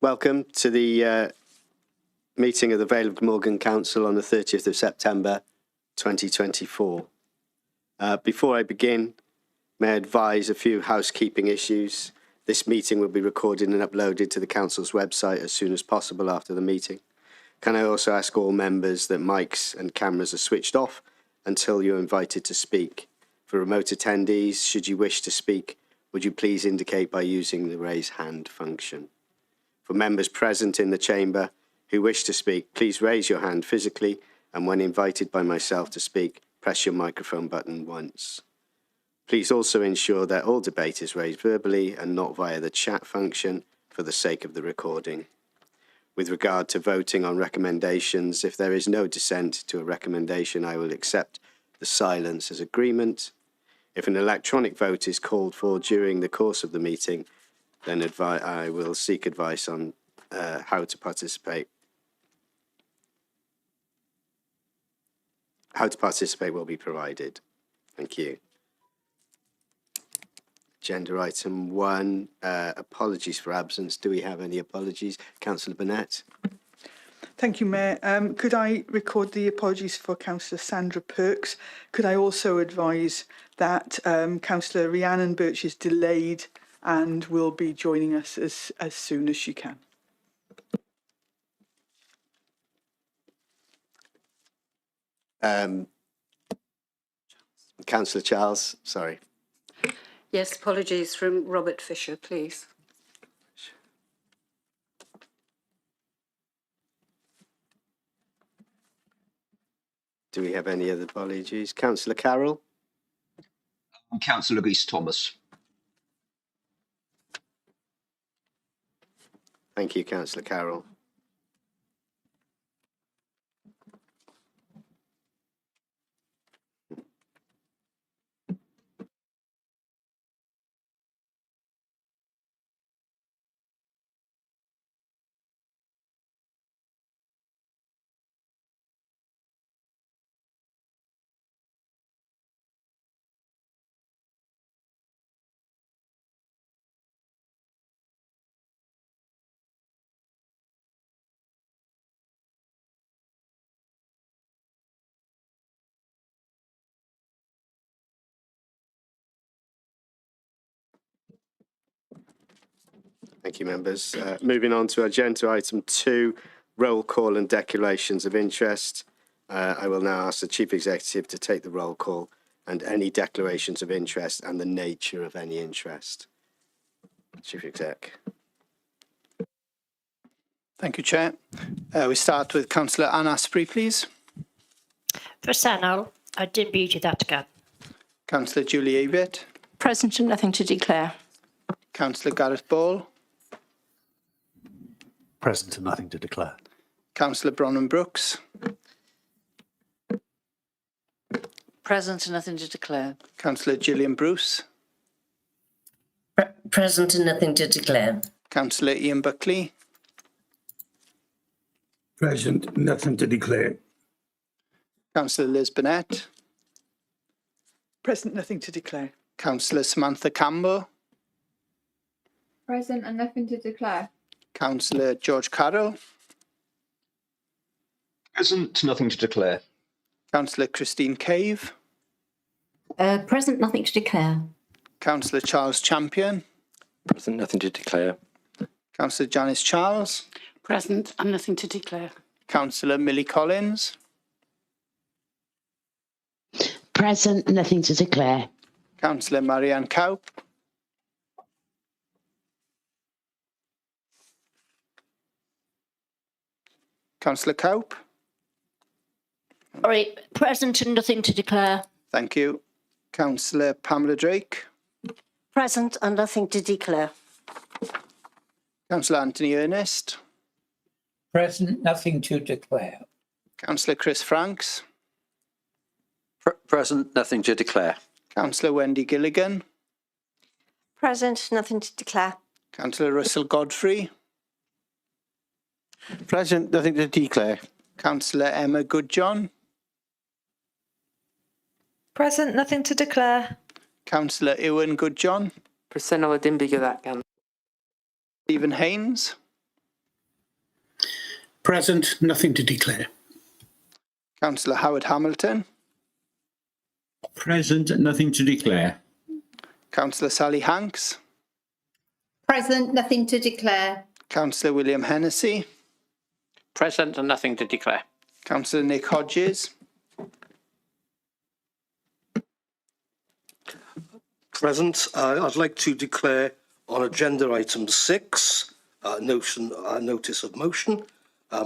Welcome to the meeting of the Vale of Glamorgan Council on the 30th of September 2024. Before I begin, may I advise a few housekeeping issues. This meeting will be recorded and uploaded to the Council's website as soon as possible after the meeting. Can I also ask all members that mics and cameras are switched off until you're invited to speak? For remote attendees, should you wish to speak, would you please indicate by using the raise hand function? For members present in the chamber who wish to speak, please raise your hand physically, and when invited by myself to speak, press your microphone button once. Please also ensure that all debate is raised verbally and not via the chat function for the sake of the recording. With regard to voting on recommendations, if there is no dissent to a recommendation, I will accept the silence as agreement. If an electronic vote is called for during the course of the meeting, then I will seek advice on how to participate. How to participate will be provided. Thank you. Agenda item 1, apologies for absence. Do we have any apologies? Councillor Burnett. Thank you, Mayor. Could I record the apologies for Councillor Sandra Perks? Could I also advise that Councillor Rhiannon Birch is delayed and will be joining us as soon as she can. Councillor Charles, sorry. Yes, apologies from Robert Fisher, please. Do we have any other apologies? Councillor Carroll? Councillor Rees Thomas. Thank you, Councillor Carroll. Thank you, members. Moving on to agenda item 2, roll call and declarations of interest. I will now ask the Chief Executive to take the roll call and any declarations of interest and the nature of any interest. Chief Exec. Thank you, Chair. We start with Councillor Anne Asprey, please. Presennol, I did beauty that again. Councillor Julie Abbott. Present and nothing to declare. Councillor Gareth Ball. Present and nothing to declare. Councillor Bronwyn Brooks. Present and nothing to declare. Councillor Gillian Bruce. Present and nothing to declare. Councillor Ian Buckley. Present, nothing to declare. Councillor Liz Burnett. Present, nothing to declare. Councillor Samantha Campbell. Present and nothing to declare. Councillor George Carroll. Present, nothing to declare. Councillor Christine Cave. Present, nothing to declare. Councillor Charles Champion. Present, nothing to declare. Councillor Janice Charles. Present and nothing to declare. Councillor Millie Collins. Present, nothing to declare. Councillor Marianne Cowp. Councillor Cowp. All right, present and nothing to declare. Thank you. Councillor Pamela Drake. Present and nothing to declare. Councillor Anthony Ernest. Present, nothing to declare. Councillor Chris Franks. Present, nothing to declare. Councillor Wendy Gilligan. Present, nothing to declare. Councillor Russell Godfrey. Present, nothing to declare. Councillor Emma Goodjohn. Present, nothing to declare. Councillor Ewan Goodjohn. Presennol, I didn't begin that again. Stephen Haynes. Present, nothing to declare. Councillor Howard Hamilton. Present, nothing to declare. Councillor Sally Hanks. Present, nothing to declare. Councillor William Hennessy. Present and nothing to declare. Councillor Nick Hodges. Present. I'd like to declare on agenda item 6, notice of motion.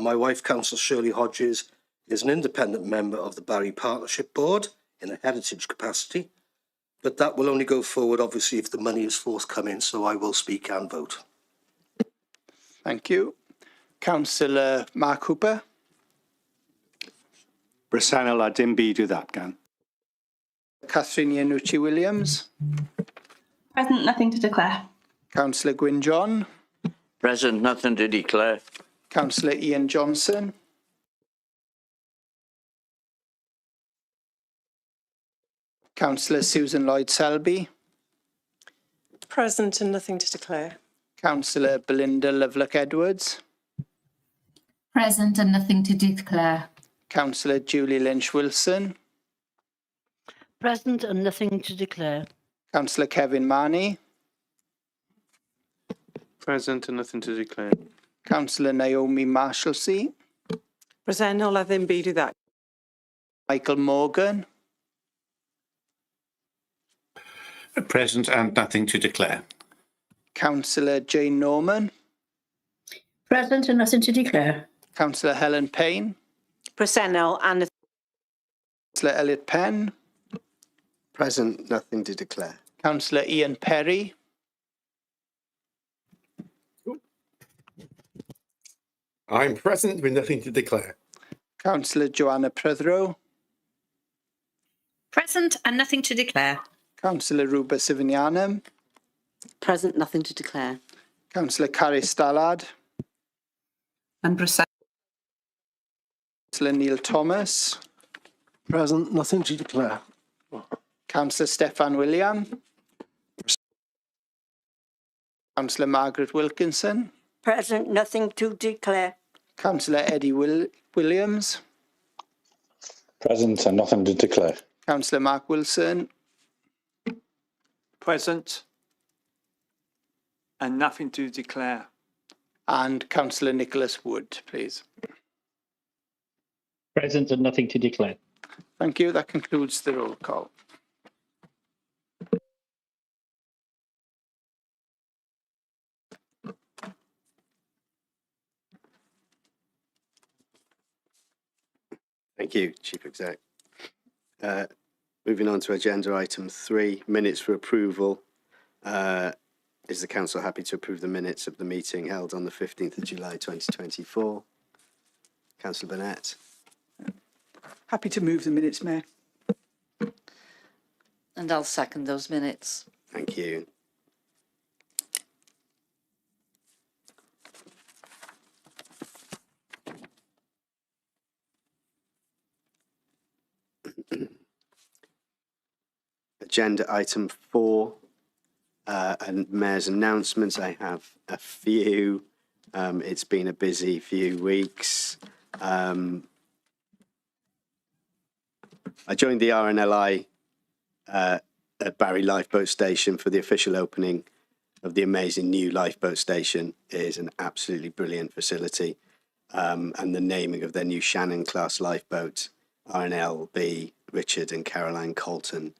My wife, Councillor Shirley Hodges, is an independent member of the Barry Partnership Board in a heritage capacity, but that will only go forward, obviously, if the money is forthcoming, so I will speak and vote. Thank you. Councillor Mark Hooper. Bresennol a dim byd i ddatgan. Catherine Iannucci Williams. Present, nothing to declare. Councillor Gwyn John. Present, nothing to declare. Councillor Ian Johnson. Councillor Susan Lloyd Selby. Present and nothing to declare. Councillor Belinda Lovelock Edwards. Present and nothing to declare. Councillor Julie Lynch Wilson. Present and nothing to declare. Councillor Kevin Marnie. Present and nothing to declare. Councillor Naomi Marshalsea. Bresennol a ddim byd i ddatgan. Michael Morgan. Present and nothing to declare. Councillor Jane Norman. Present and nothing to declare. Councillor Helen Payne. Bresennol and Councillor Elliot Penn. Present, nothing to declare. Councillor Ian Perry. I'm present with nothing to declare. Councillor Joanna Prethrow. Present and nothing to declare. Councillor Ruba Sivinianum. Present, nothing to declare. Councillor Carrie Stallard. And Bresennol. Councillor Neil Thomas. Present, nothing to declare. Councillor Steffan William. Councillor Margaret Wilkinson. Present, nothing to declare. Councillor Eddie Williams. Present and nothing to declare. Councillor Mark Wilson. Present and nothing to declare. And Councillor Nicholas Wood, please. Present and nothing to declare. Thank you. That concludes the roll call. Thank you, Chief Exec. Moving on to agenda item 3, minutes for approval. Is the council happy to approve the minutes of the meeting held on the 15th of July 2024? Councillor Burnett. Happy to move the minutes, Mayor. And I'll second those minutes. Thank you. Agenda item 4, and Mayor's announcements. I have a few. It's been a busy few weeks. I joined the RNLI at Barry Lifeboat Station for the official opening of the amazing new lifeboat station. It is an absolutely brilliant facility. And the naming of their new Shannon class lifeboat, RNLB Richard and Caroline Colton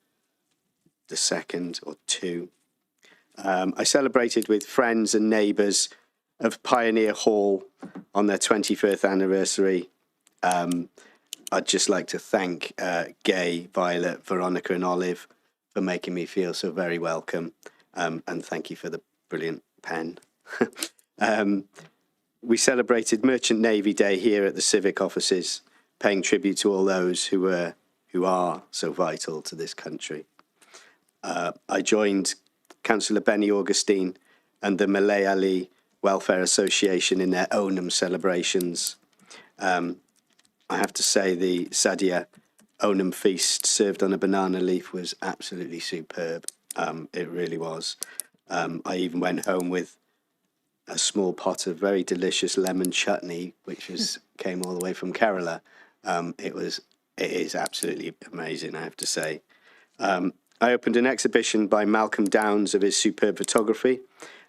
II. I celebrated with friends and neighbours of Pioneer Hall on their 21st anniversary. I'd just like to thank Gay, Violet, Veronica and Olive for making me feel so very welcome. And thank you for the brilliant pen. We celebrated Merchant Navy Day here at the Civic offices, paying tribute to all those who are so vital to this country. I joined Councillor Benny Augustine and the Malayali Welfare Association in their Onam celebrations. I have to say the Sadia Onam feast served on a banana leaf was absolutely superb. It really was. I even went home with a small pot of very delicious lemon chutney, which came all the way from Kerala. It is absolutely amazing, I have to say. I opened an exhibition by Malcolm Downs of his superb photography.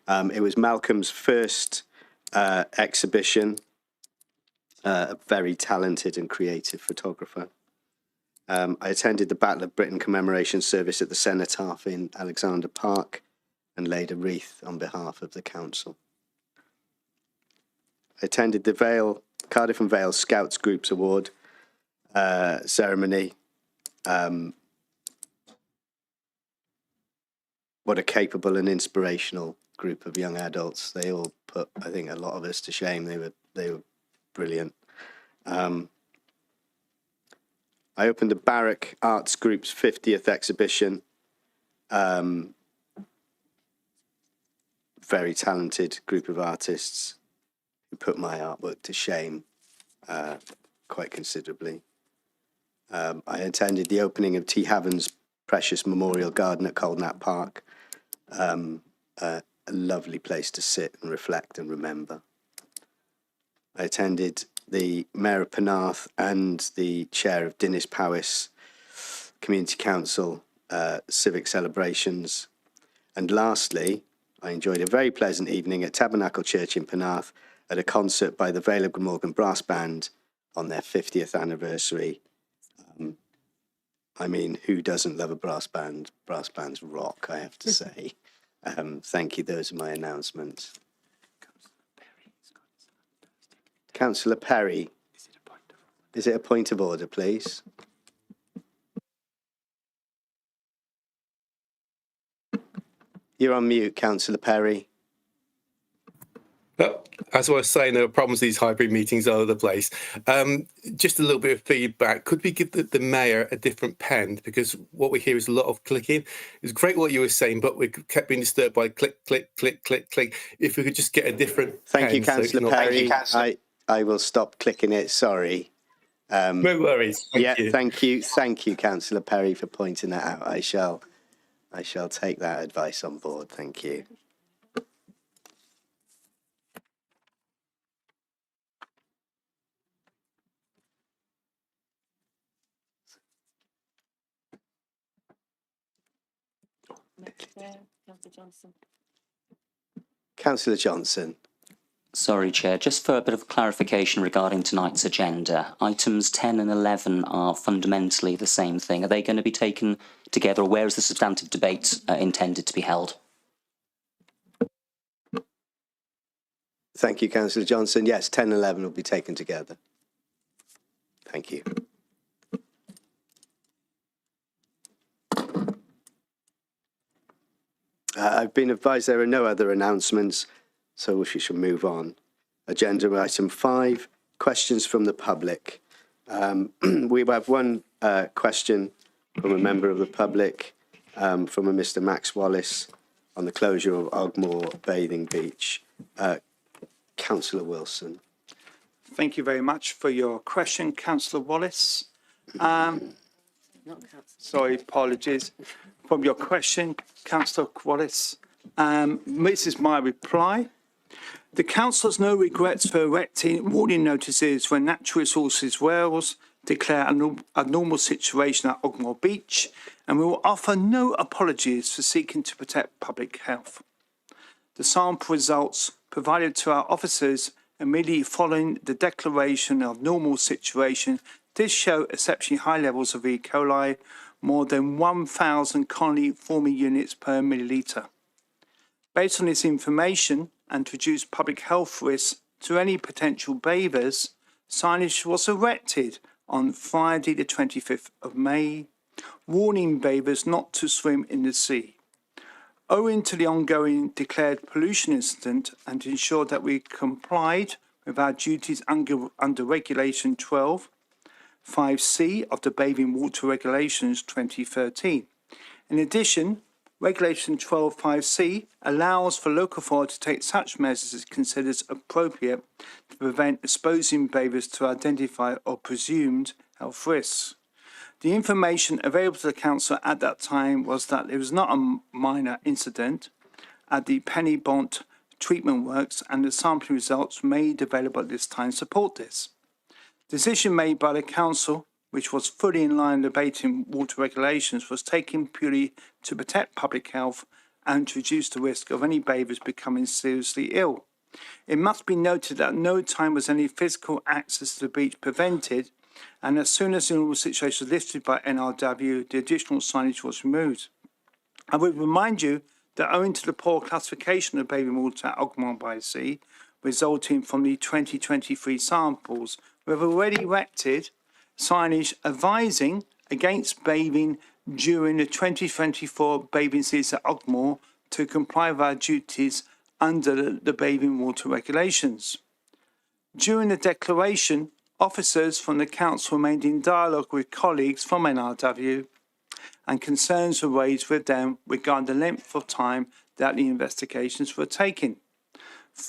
It was Malcolm's first exhibition, a very talented and creative photographer. I attended the Battle of Britain commemoration service at the Cenotaph in Alexander Park and laid a wreath on behalf of the council. I attended the Cardiff and Vale Scouts Groups Award ceremony. What a capable and inspirational group of young adults. They all put, I think, a lot of us to shame. They were brilliant. I opened the Barrack Arts Group's 50th exhibition. Very talented group of artists who put my artwork to shame quite considerably. I attended the opening of T. Haven's precious memorial garden at Coldnap Park. A lovely place to sit and reflect and remember. I attended the Mayor of Penarth and the Chair of Dinas Powys Community Council civic celebrations. And lastly, I enjoyed a very pleasant evening at Tabernacle Church in Penarth at a concert by the Vale of Glamorgan Brass Band on their 50th anniversary. I mean, who doesn't love a brass band? Brass bands rock, I have to say. Thank you. Those are my announcements. Councillor Perry. Is it a point of order, please? You're on mute, Councillor Perry. As I was saying, there are problems with these hybrid meetings all over the place. Just a little bit of feedback. Could we give the mayor a different pen? Because what we hear is a lot of clicking. It's great what you were saying, but we kept being disturbed by click, click, click, click, click. If we could just get a different Thank pen. you, Councillor Perry. I will stop clicking it. Sorry. No worries. Thank you. Thank you, Councillor Perry, for pointing that out. I shall take that advice on board. Thank you. Councillor Johnson. Sorry, Chair. Just for a bit of clarification regarding tonight's agenda, items 10 and 11 are fundamentally the same thing. Are they going to be taken together, or where is the substantive debate intended to be held? Thank you, Councillor Johnson. Yes, 10 and 11 will be taken together. Thank you. I've been advised there are no other announcements, so we should move on. Agenda item 5, questions from the public. We have one question from a member of the public, from a Mr. Max Wallace, on the closure of Ogmore Bathing Beach. Councillor Wilson. Thank you very much for your question, Councillor Wallace. Sorry, apologies. From your question, Councillor Wallace, this is my reply. The Council has no regrets for erecting warning notices when Natural Resources Wales declare an abnormal situation at Ogmore Beach, and we will offer no apologies for seeking to protect public health. The sample results provided to our officers immediately following the declaration of normal situation did show exceptionally high levels of E. coli, more than 1,000 colony forming units per millilitre. Based on this information and to reduce public health risks to any potential bathers, signage was erected on Friday the 25th of May, warning bathers not to swim in the sea. Owing to the ongoing declared pollution incident and to ensure that we complied with our duties under Regulation 12(5)(c) of the Bathing Water Regulations 2013. In addition, Regulation 12(5)(c) allows for local authority to take such measures as considers appropriate to prevent exposing bathers to identified or presumed health risks. The information available to the Council at that time was that it was not a minor incident at the Penny Bont treatment works, and the sampling results made available at this time support this. Decision made by the Council, which was fully in line with debating water regulations, was taken purely to protect public health and to reduce the risk of any bathers becoming seriously ill. It must be noted that at no time was any physical access to the beach prevented, and as soon as the normal situation was lifted by NRW, the additional signage was removed. I would remind you that owing to the poor classification of bathing water at Ogmore by Sea, resulting from the 2023 samples, we have already erected signage advising against bathing during the 2024 bathing season at Ogmore to comply with our duties under the bathing water regulations. During the declaration, officers from the Council remained in dialogue with colleagues from NRW, and concerns were raised with them regarding the length of time that the investigations were taking.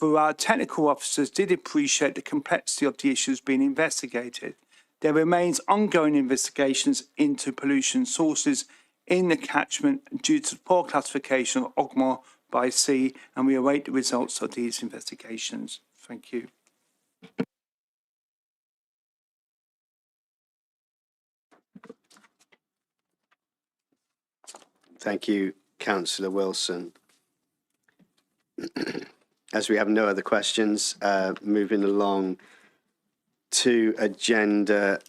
Our technical officers did appreciate the complexity of the issues being investigated. There remains ongoing investigations into pollution sources in the catchment due to the poor classification of Ogmore by Sea, and we await the results of these investigations. Thank you. Thank you, Councillor Wilson. As we have no other questions, moving along to agenda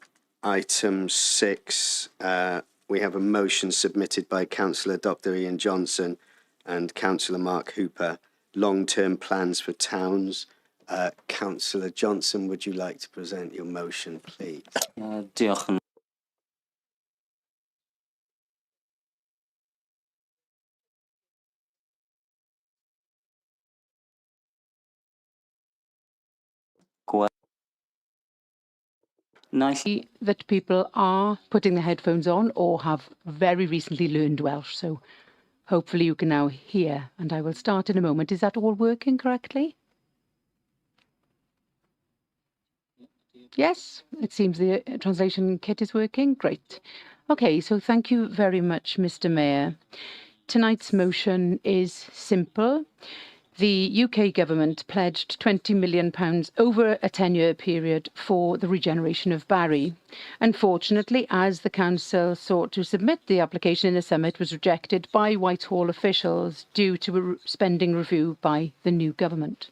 item 6, we have a motion submitted by Councillor Dr. Ian Johnson and Councillor Mark Hooper, long-term plans for towns. Councillor Johnson, would you like to present your motion, please? Diolch yn that people are putting the headphones on or have very recently learned Welsh, so hopefully you can now hear, and I will start in a moment. Is that all working correctly? Yes, it seems the translation kit is working. Great. Okay, so thank you very much, Mr. Mayor. Tonight's motion is simple. The UK government pledged £20 million over a 10-year period for the regeneration of Barry. Unfortunately, as the council sought to submit the application in the summer, it was rejected by Whitehall officials due to a spending review by the new government.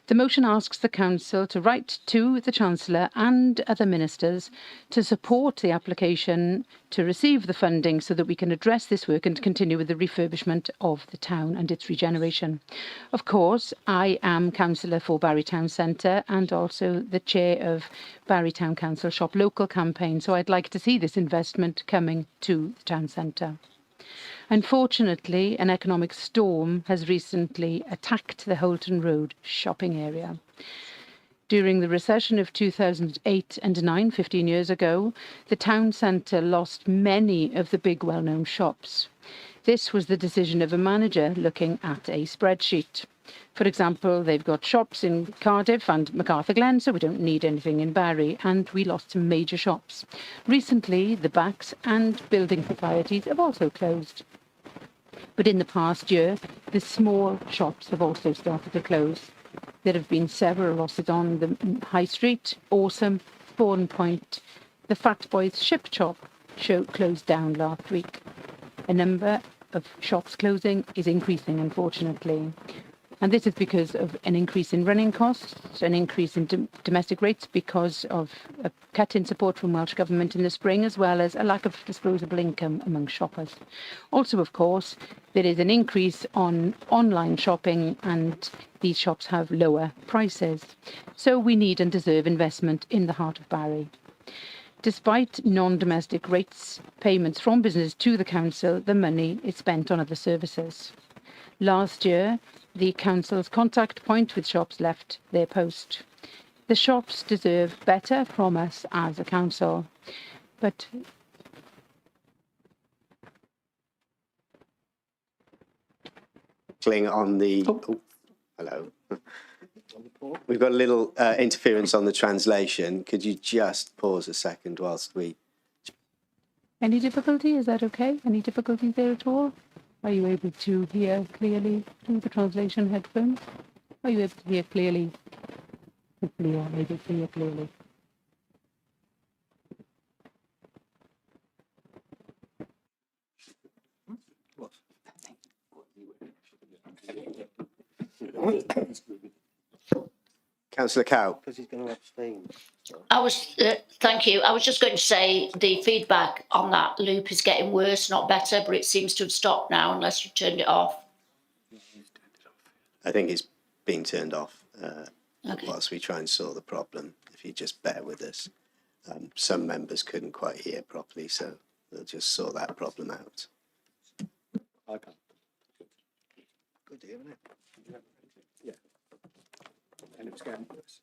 The motion asks the Council to write to the Chancellor and other ministers to support the application to receive the funding so that we can address this work and continue with the refurbishment of the town and its regeneration. Of course, I am Councillor for Barry Town Centre and also the Chair of Barry Town Council Shop Local campaign, so I'd like to see this investment coming to the town centre. Unfortunately, an economic storm has recently attacked the Holton Road shopping area. During the recession of 2008 and 9, 15 years ago, the town centre lost many of the big well-known shops. This was the decision of a manager looking at a spreadsheet. For example, they've got shops in Cardiff and Macarthur Glen, so we don't need anything in Barry, and we lost some major shops. Recently, the Backs and building societies have also closed. But in the past year, the small shops have also started to close. There have been several losses on the High Street, Awesome, Spawn Point. The Fat Boys Ship Shop closed down last week. A number of shops closing is increasing, unfortunately. And this is because of an increase in running costs, an increase in domestic rates because of a cut in support from Welsh Government in the spring, as well as a lack of disposable income among shoppers. Also, of course, there is an increase on online shopping, and these shops have lower prices. So we need and deserve investment in the heart of Barry. Despite non-domestic rates payments from business to the council, the money is spent on other services. Last year, the council's contact point with shops left their post. The shops deserve better from us as a council, but on the hello. We've got a little interference on the translation. Could you just pause a second whilst we... Any difficulty? Is that okay? Any difficulty there at all? Are you able to hear clearly through the translation headphones? Are you able to hear clearly? Hopefully you are able to hear clearly. Councillor Cow. Because he's going to abstain. Thank you. I was just going to say the feedback on that loop is getting worse, not better, but it seems to have stopped now unless you turned it off. I think it's been turned off Okay. whilst we try and solve the problem. If you just bear with us. Some members couldn't quite hear properly, so we'll just sort that problem out. I can't. Good, isn't it? Yeah. And it was getting worse.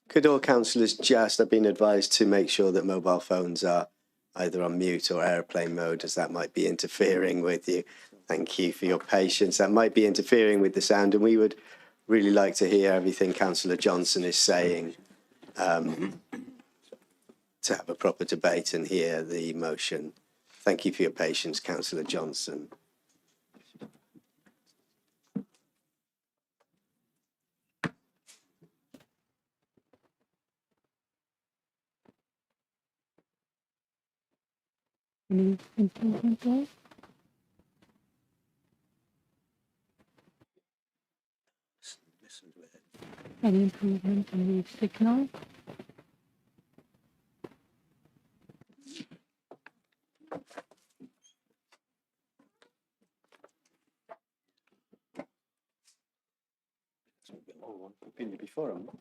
Could all councillors just have been advised to make sure that mobile phones are either on mute or airplane mode, as that might be interfering with you? Thank you for your patience. That might be interfering with the sound, and we would really like to hear everything Councillor Johnson is saying to have a proper debate and hear the motion. Thank you for your patience, Councillor Johnson. Any improvement there? Any improvement in the signal? I've been here before, haven't I?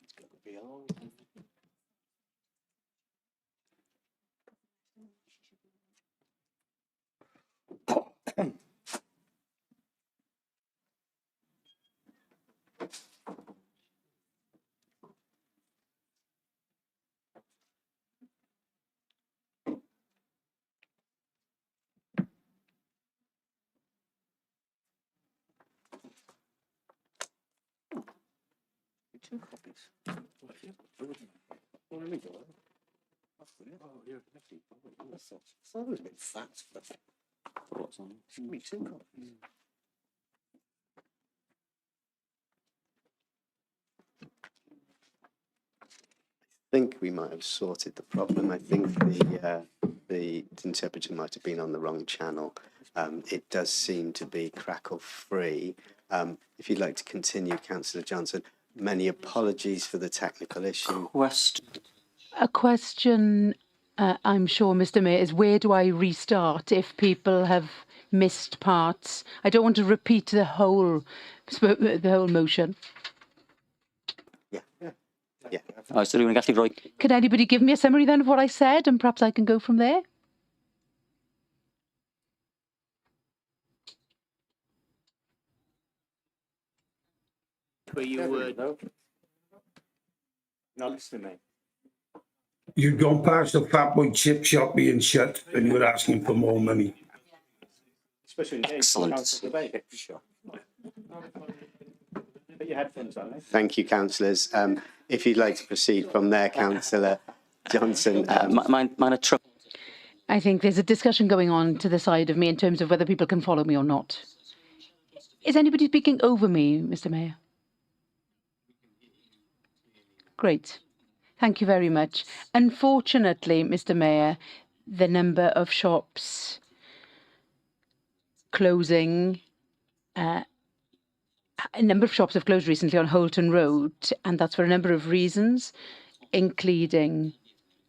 It's going to be on. Two copies. Oh, there we go. That's brilliant. Oh, you're nifty. That's always been fat. What's on? Me two copies. I think we might have sorted the problem. I think the interpreter might have been on the wrong channel. It does seem to be crackle free. If you'd like to continue, Councillor Johnson, many apologies for the technical issue. A question, I'm sure, Mr. Mayor, is where do I restart if people have missed parts? I don't want to repeat the whole motion. Yeah. Could anybody give me a summary then of what I said, and perhaps I can go from there? Where you would. Now listen to me. You'd gone past the Fat Boy chip shop being shut and you were asking for more money. Especially in the council debate. Sure. Put your headphones on. Thank you, councillors. If you'd like to proceed from there, Councillor Johnson. I think there's a discussion going on to the side of me in terms of whether people can follow me or not. Is anybody speaking over me, Mr. Mayor? Great. Thank you very much. Unfortunately, Mr. Mayor, the number of shops closing, a number of shops have closed recently on Holton Road, and that's for a number of reasons, including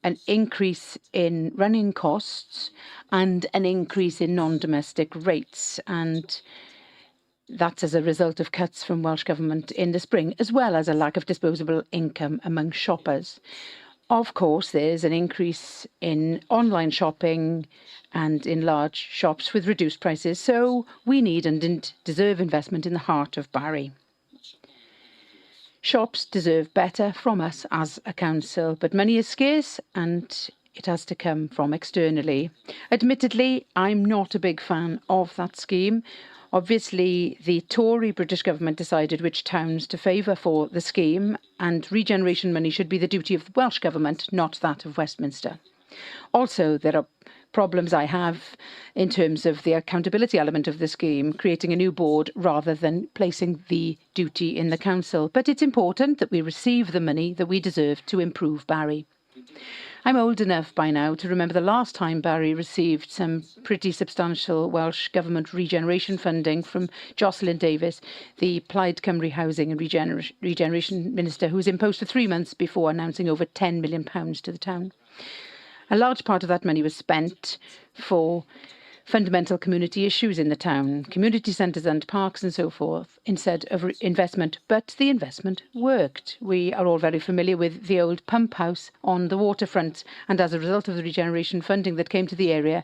an increase in running costs and an increase in non-domestic rates. And that's as a result of cuts from Welsh Government in the spring, as well as a lack of disposable income among shoppers. Of course, there's an increase in online shopping and in large shops with reduced prices, so we need and deserve investment in the heart of Barry. Shops deserve better from us as a council, but money is scarce and it has to come from externally. Admittedly, I'm not a big fan of that scheme. Obviously, the Tory British government decided which towns to favour for the scheme, and regeneration money should be the duty of the Welsh government, not that of Westminster. Also, there are problems I have in terms of the accountability element of the scheme, creating a new board rather than placing the duty in the council. But it's important that we receive the money that we deserve to improve Barry. I'm old enough by now to remember the last time Barry received some pretty substantial Welsh Government regeneration funding from Jocelyn Davies, the Plaid Cymru Housing and Regeneration Minister, who was in post for 3 months before announcing over £10 million to the town. A large part of that money was spent for fundamental community issues in the town, community centres and parks and so forth, instead of investment. But the investment worked. We are all very familiar with the old pump house on the waterfront, and as a result of the regeneration funding that came to the area,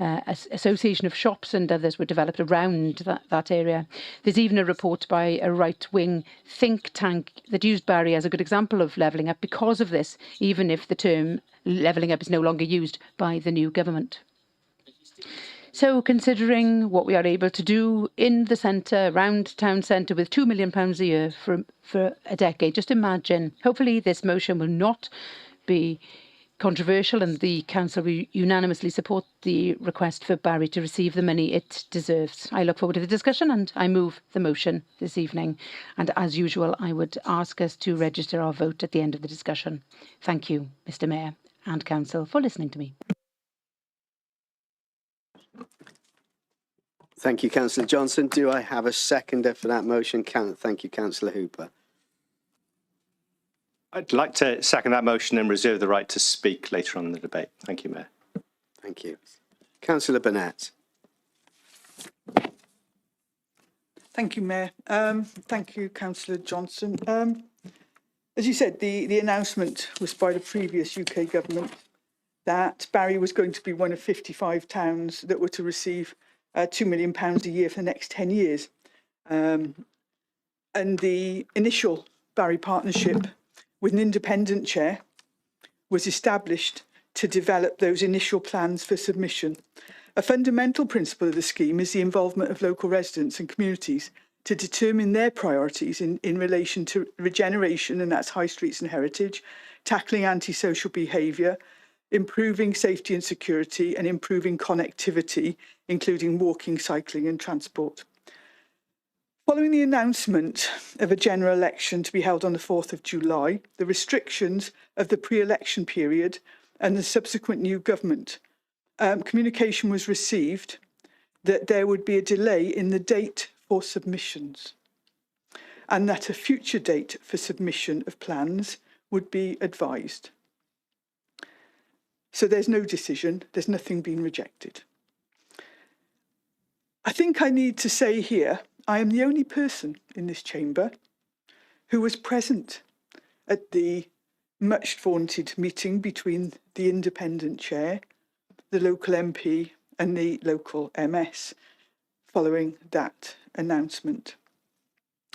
an association of shops and others were developed around that area. There's even a report by a right-wing think tank that used Barry as a good example of levelling up because of this, even if the term levelling up is no longer used by the new government. So, considering what we are able to do in the centre, around town centre, with £2 million a year for a decade, just imagine. Hopefully this motion will not be controversial and the council will unanimously support the request for Barry to receive the money it deserves. I look forward to the discussion and I move the motion this evening. And as usual, I would ask us to register our vote at the end of the discussion. Thank you, Mr Mayor and Council, for listening to me. Thank you, Councillor Johnson. Do I have a seconder for that motion? Thank you, Councillor Hooper. I'd like to second that motion and reserve the right to speak later on in the debate. Thank you, Mayor. Thank you. Councillor Burnett. Thank you, Mayor. Thank you, Councillor Johnson. As you said, the announcement was by the previous UK government that Barry was going to be one of 55 towns that were to receive £2 million a year for the next 10 years. And the initial Barry partnership with an independent chair was established to develop those initial plans for submission. A fundamental principle of the scheme is the involvement of local residents and communities to determine their priorities in relation to regeneration, and that's high streets and heritage, tackling antisocial behaviour, improving safety and security, and improving connectivity, including walking, cycling and transport. Following the announcement of a general election to be held on the 4th of July, the restrictions of the pre-election period and the subsequent new government, communication was received that there would be a delay in the date for submissions and that a future date for submission of plans would be advised. So there's no decision, there's nothing being rejected. I think I need to say here, I am the only person in this chamber who was present at the much vaunted meeting between the independent chair, the local MP and the local MS following that announcement.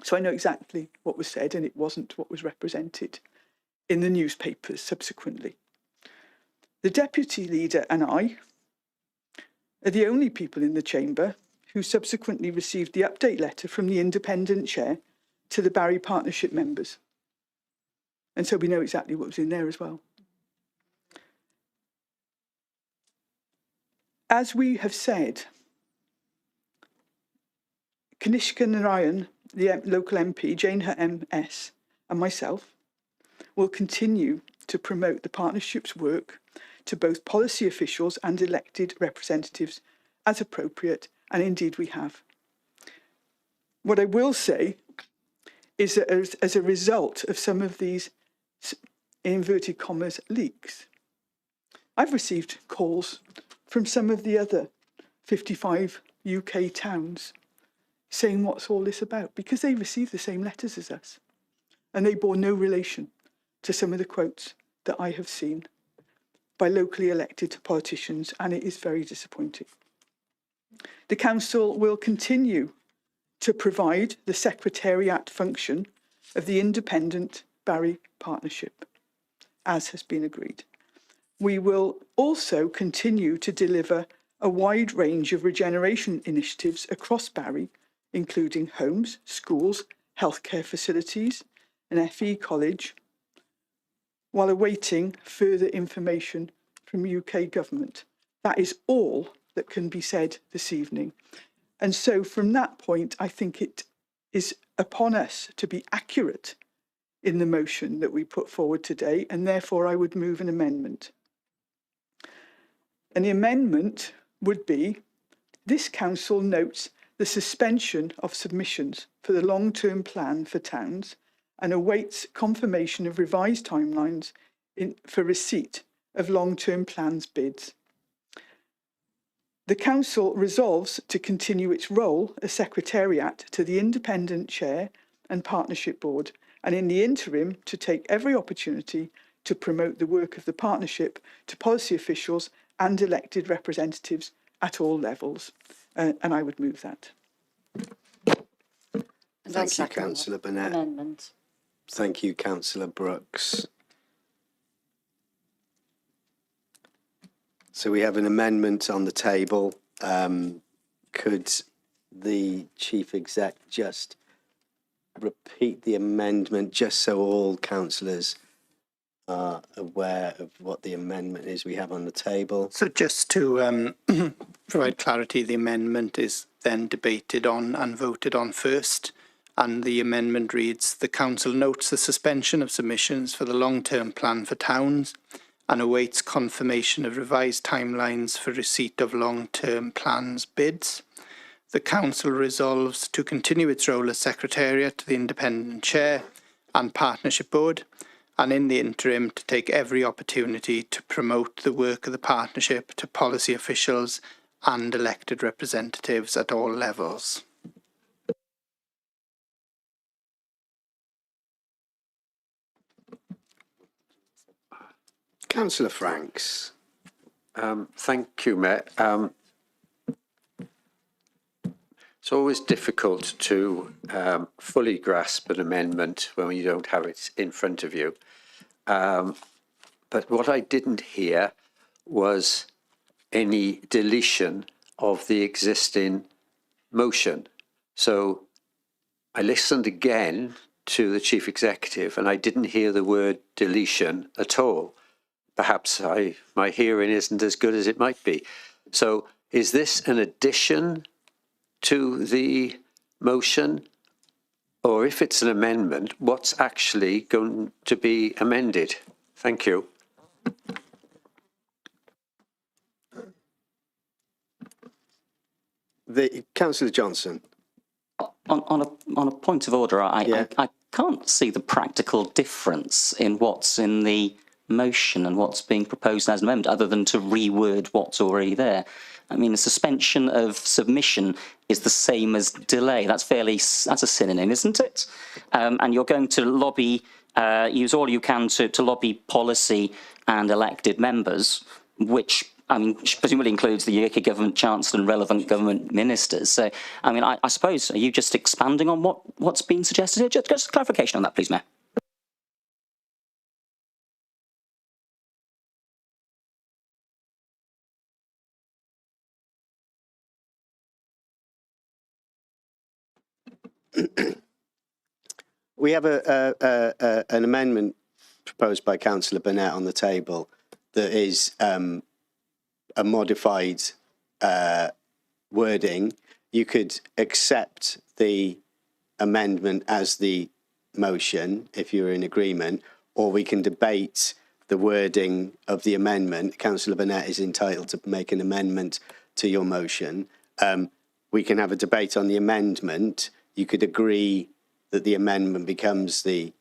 So I know exactly what was said and it wasn't what was represented in the newspapers subsequently. The deputy leader and I are the only people in the chamber who subsequently received the update letter from the independent chair to the Barry Partnership members. And so we know exactly what was in there as well. As we have said, Kanishka Narayan, the local MP, Jane her MS, and myself will continue to promote the partnership's work to both policy officials and elected representatives as appropriate, and indeed we have. What I will say is that as a result of some of these, in inverted commas, leaks, I've received calls from some of the other 55 UK towns saying what's all this about, because they received the same letters as us and they bore no relation to some of the quotes that I have seen by locally elected politicians, and it is very disappointing. The Council will continue to provide the secretariat function of the independent Barry Partnership, as has been agreed. We will also continue to deliver a wide range of regeneration initiatives across Barry, including homes, schools, healthcare facilities, an FE college, while awaiting further information from UK Government. That is all that can be said this evening. And so from that point, I think it is upon us to be accurate in the motion that we put forward today, and therefore I would move an amendment. And the amendment would be, this council notes the suspension of submissions for the long-term plan for towns and awaits confirmation of revised timelines for receipt of long-term plans bids. The council resolves to continue its role as secretariat to the independent chair and partnership board, and in the interim to take every opportunity to promote the work of the partnership to policy officials and elected representatives at all levels. And I would move that. Thank you, Councillor Burnett. Amendment. Thank you, Councillor Brooks. So we have an amendment on the table. Could the Chief Exec just repeat the amendment just so all councillors are aware of what the amendment is we have on the table? So just to provide clarity, the amendment is then debated on and voted on first. And the amendment reads, the Council notes the suspension of submissions for the long-term plan for towns and awaits confirmation of revised timelines for receipt of long-term plans bids. The Council resolves to continue its role as Secretariat to the Independent Chair and Partnership Board, and in the interim to take every opportunity to promote the work of the Partnership to policy officials and elected representatives at all levels. Councillor Franks. Thank you, Mayor. It's always difficult to fully grasp an amendment when you don't have it in front of you. But what I didn't hear was any deletion of the existing motion. So I listened again to the Chief Executive and I didn't hear the word deletion at all. Perhaps my hearing isn't as good as it might be. So is this an addition to the motion? Or if it's an amendment, what's actually going to be amended? Thank you. Councillor Johnson. On a point of order, I can't see the practical difference in what's in the motion and what's being proposed as an amendment, other than to reword what's already there. I mean, a suspension of submission is the same as delay. That's a synonym, isn't it? And you're going to lobby, use all you can to lobby policy and elected members, which, I mean, presumably includes the UK Government Chancellor and relevant government ministers. So, I mean, I suppose, are you just expanding on what's been suggested here? Just clarification on that, please, Mayor. We have an amendment proposed by Councillor Burnett on the table that is a modified wording. You could accept the amendment as the motion if you're in agreement, or we can debate the wording of the amendment. Councillor Burnett is entitled to make an amendment to your motion. We can have a debate on the amendment. You could agree that the amendment becomes the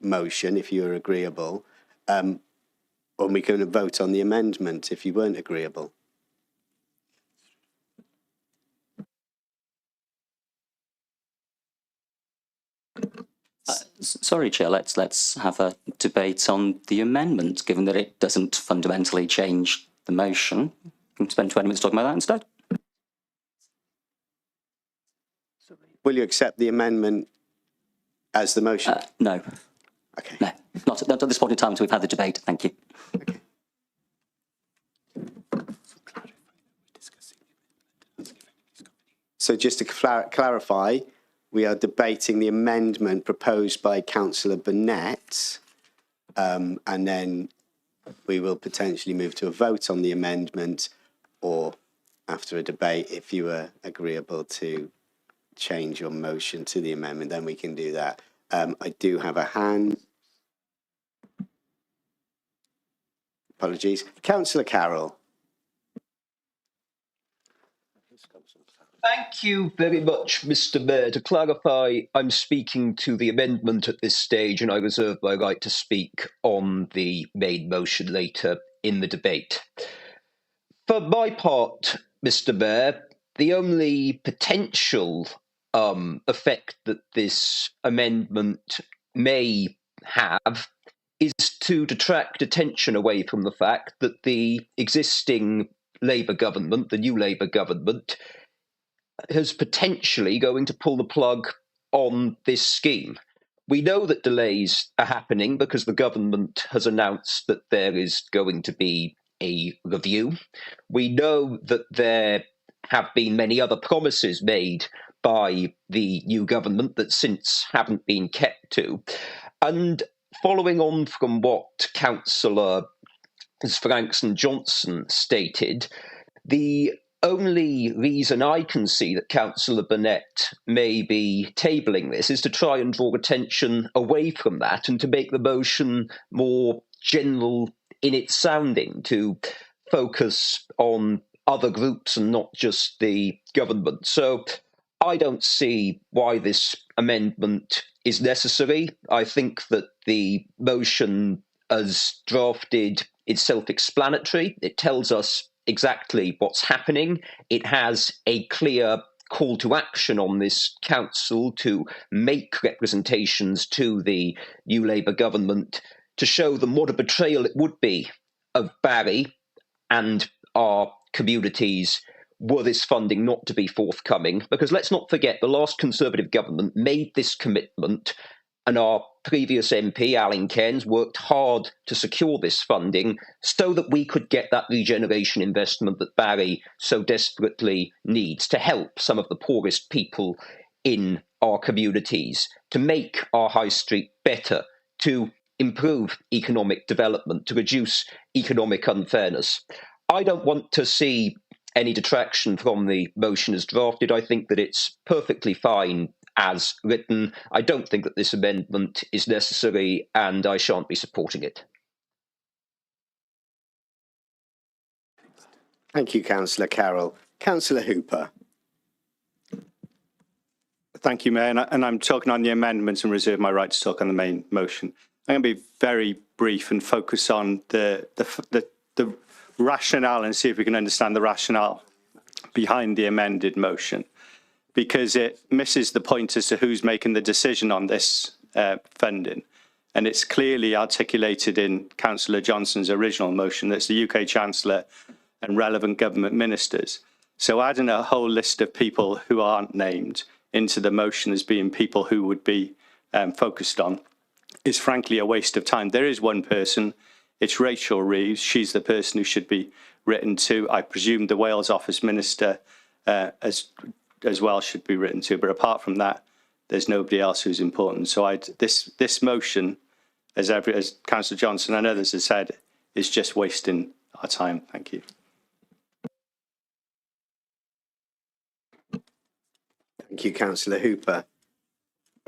motion if you're agreeable, or we can vote on the amendment if you weren't agreeable. Sorry, Chair, let's have a debate on the amendment, given that it doesn't fundamentally change the motion. We can spend 20 minutes talking about that instead. Will you accept the amendment as the motion? No. Okay. No, not at this point in time until we've had the debate. Thank you. Okay. So just to clarify, we are debating the amendment proposed by Councillor Burnett, and then we will potentially move to a vote on the amendment, or after a debate, if you are agreeable to change your motion to the amendment, then we can do that. I do have a hand. Apologies. Councillor Carroll. Thank you very much, Mr. Mayor. To clarify, I'm speaking to the amendment at this stage, and I reserve my right to speak on the main motion later in the debate. For my part, Mr. Mayor, the only potential effect that this amendment may have is to detract attention away from the fact that the existing Labour government, the new Labour government, has potentially going to pull the plug on this scheme. We know that delays are happening because the government has announced that there is going to be a review. We know that there have been many other promises made by the new government that since haven't been kept to. And following on from what Councillor Franks and Johnson stated, the only reason I can see that Councillor Burnett may be tabling this is to try and draw attention away from that and to make the motion more general in its sounding, to focus on other groups and not just the government. So I don't see why this amendment is necessary. I think that the motion as drafted is self-explanatory. It tells us exactly what's happening. It has a clear call to action on this council to make representations to the new Labour government to show them what a betrayal it would be of Barry and our communities were this funding not to be forthcoming. Because let's not forget, the last Conservative government made this commitment, and our previous MP, Alan Cairns, worked hard to secure this funding so that we could get that regeneration investment that Barry so desperately needs to help some of the poorest people in our communities, to make our high street better, to improve economic development, to reduce economic unfairness. I don't want to see any detraction from the motion as drafted. I think that it's perfectly fine as written. I don't think that this amendment is necessary, and I shan't be supporting it. Thank you, Councillor Carroll. Councillor Hooper. Thank you, Mayor. And I'm talking on the amendments and reserve my right to talk on the main motion. I'm going to be very brief and focus on the rationale and see if we can understand the rationale behind the amended motion, because it misses the point as to who's making the decision on this funding. And it's clearly articulated in Councillor Johnson's original motion that's the UK Chancellor and relevant government ministers. So adding a whole list of people who aren't named into the motion as being people who would be focused on is frankly a waste of time. There is one person, it's Rachel Reeves. She's the person who should be written to. I presume the Wales Office Minister as well should be written to. But apart from that, there's nobody else who's important. So this motion, as Councillor Johnson and others have said, is just wasting our time. Thank you. Thank you, Councillor Hooper.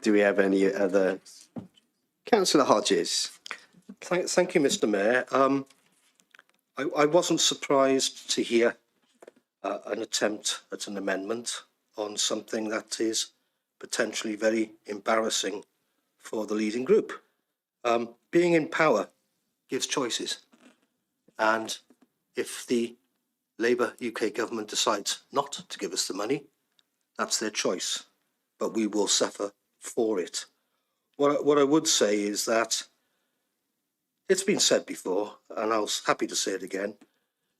Do we have any other? Councillor Hodges. Thank you, Mr. Mayor. I wasn't surprised to hear an attempt at an amendment on something that is potentially very embarrassing for the leading group. Being in power gives choices. And if the Labour UK government decides not to give us the money, that's their choice. But we will suffer for it. What I would say is that it's been said before, and I was happy to say it again.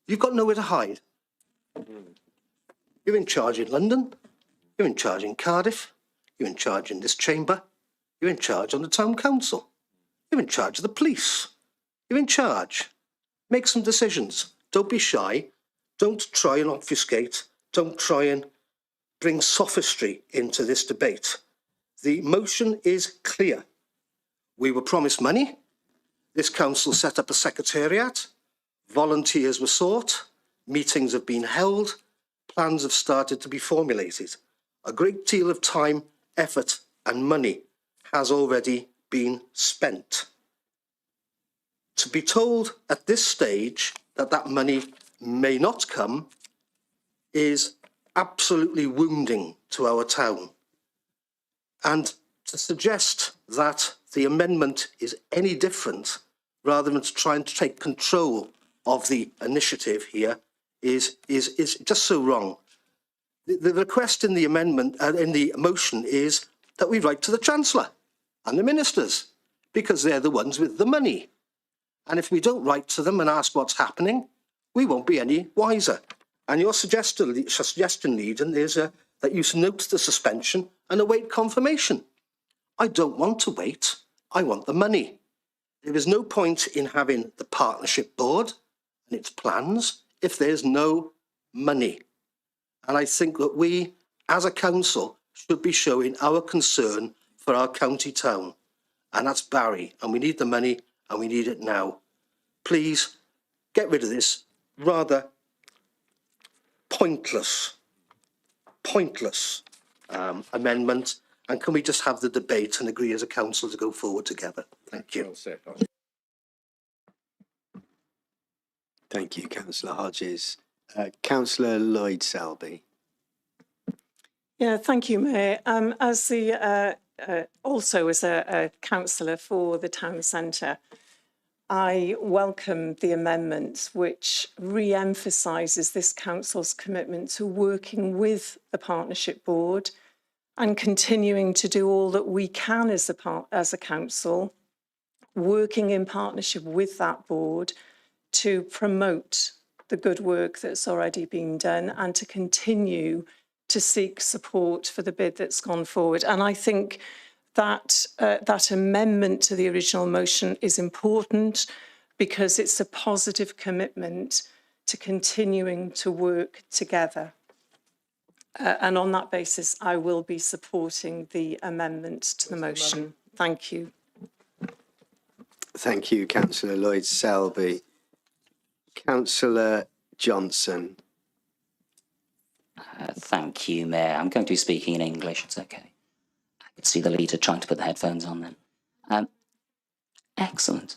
You've got nowhere to hide. You're in charge in London. You're in charge in Cardiff. You're in charge in this chamber. You're in charge on the town council. You're in charge of the police. You're in charge. Make some decisions. Don't be shy. Don't try and obfuscate. Don't try and bring sophistry into this debate. The motion is clear. We were promised money. This council set up a secretariat. Volunteers were sought. Meetings have been held. Plans have started to be formulated. A great deal of time, effort and money has already been spent. To be told at this stage that that money may not come is absolutely wounding to our town. And to suggest that the amendment is any different, rather than to try and take control of the initiative here, is just so wrong. The request in the amendment, in the motion, is that we write to the Chancellor and the ministers, because they're the ones with the money. And if we don't write to them and ask what's happening, we won't be any wiser. And your suggestion, Leadon, is that you note the suspension and await confirmation. I don't want to wait. I want the money. There is no point in having the partnership board and its plans if there's no money. And I think that we, as a council, should be showing our concern for our county town. And that's Barry. And we need the money, and we need it now. Please get rid of this rather pointless amendment. And can we just have the debate and agree as a council to go forward together? Thank you. Thank you, Councillor Hodges. Councillor Lloyd Selby. Yeah, thank you, Mayor. As also as a councillor for the town centre, I welcome the amendment which re-emphasises this council's commitment to working with the partnership board and continuing to do all that we can as a council, working in partnership with that board to promote the good work that's already been done and to continue to seek support for the bid that's gone forward. And I think that that amendment to the original motion is important because it's a positive commitment to continuing to work together. And on that basis, I will be supporting the amendment to the motion. Thank you. Thank you, Councillor Lloyd Selby. Councillor Johnson. Thank you, Mayor. I'm going to be speaking in English. It's okay. I could see the leader trying to put the headphones on then. Excellent.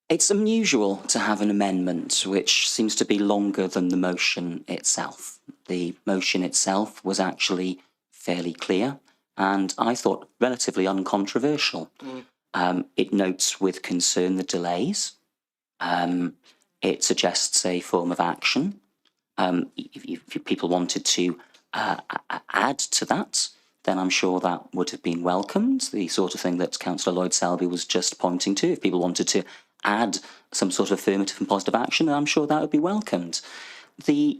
It's unusual to have an amendment which seems to be longer than the motion itself. The motion itself was actually fairly clear and I thought relatively uncontroversial. It notes with concern the delays. It suggests a form of action. If people wanted to add to that, then I'm sure that would have been welcomed, the sort of thing that Councillor Lloyd Selby was just pointing to. If people wanted to add some sort of affirmative and positive action, then I'm sure that would be welcomed. The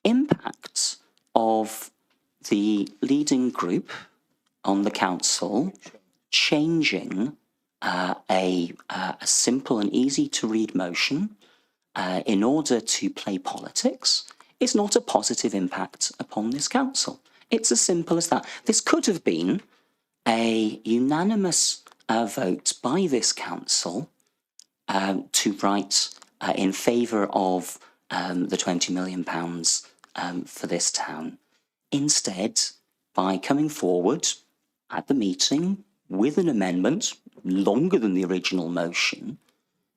impact of the leading group on the council changing a simple and easy to read motion in order to play politics is not a positive impact upon this council. It's as simple as that. This could have been a unanimous vote by this council to write in favour of the £20 million for this town. Instead, by coming forward at the meeting with an amendment longer than the original motion,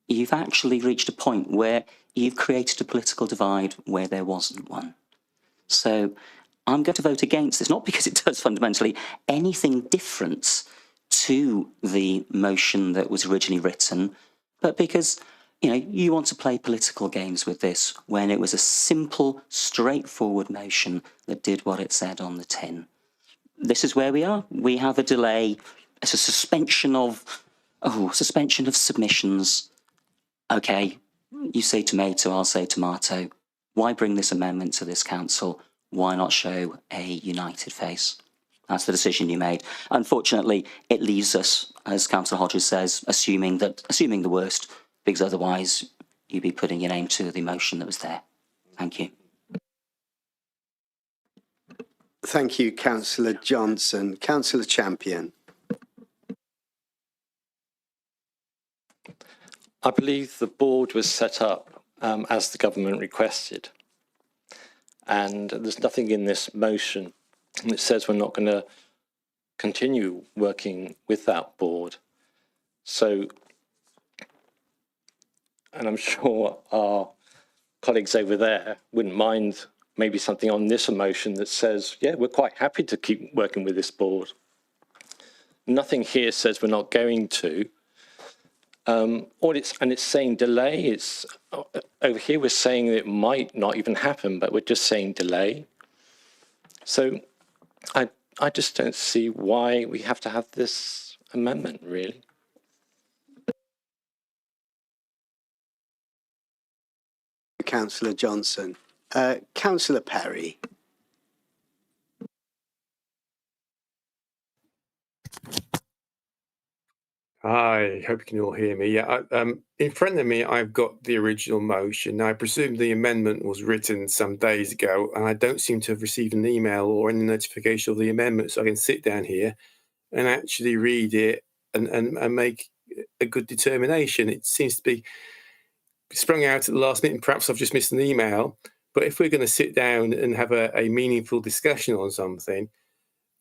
you've actually reached a point where you've created a political divide where there wasn't one. So I'm going to vote against this, not because it does fundamentally anything different to the motion that was originally written, but because, you know, you want to play political games with this when it was a simple, straightforward motion that did what it said on the tin. this is where we are. We have a delay. It's a suspension of submissions. Okay, you say tomato, I'll say tomato. Why bring this amendment to this council? Why not show a united face? That's the decision you made. Unfortunately, it leaves us, as Councillor Hodges says, assuming the worst, because otherwise you'd be putting your name to the motion that was there. Thank you. Thank you, Councillor Johnson. Councillor Champion. I believe the board was set up as the government requested. And there's nothing in this motion that says we're not going to continue working with that board. So, and I'm sure our colleagues over there wouldn't mind maybe something on this motion that says, yeah, we're quite happy to keep working with this board. Nothing here says we're not going to. It's saying delay. It's over here we're saying it might not even happen, but we're just saying delay. So I just don't see why we have to have this amendment, really. Councillor Johnson. Councillor Perry. I hope you can all hear me. Yeah, in front of me, I've got the original motion. Now, I presume the amendment was written some days ago, and I don't seem to have received an email or any notification of the amendment, so I can sit down here and actually read it and make a good determination. It seems to be sprung out at the last minute, and perhaps I've just missed an email. But if we're going to sit down and have a meaningful discussion on something,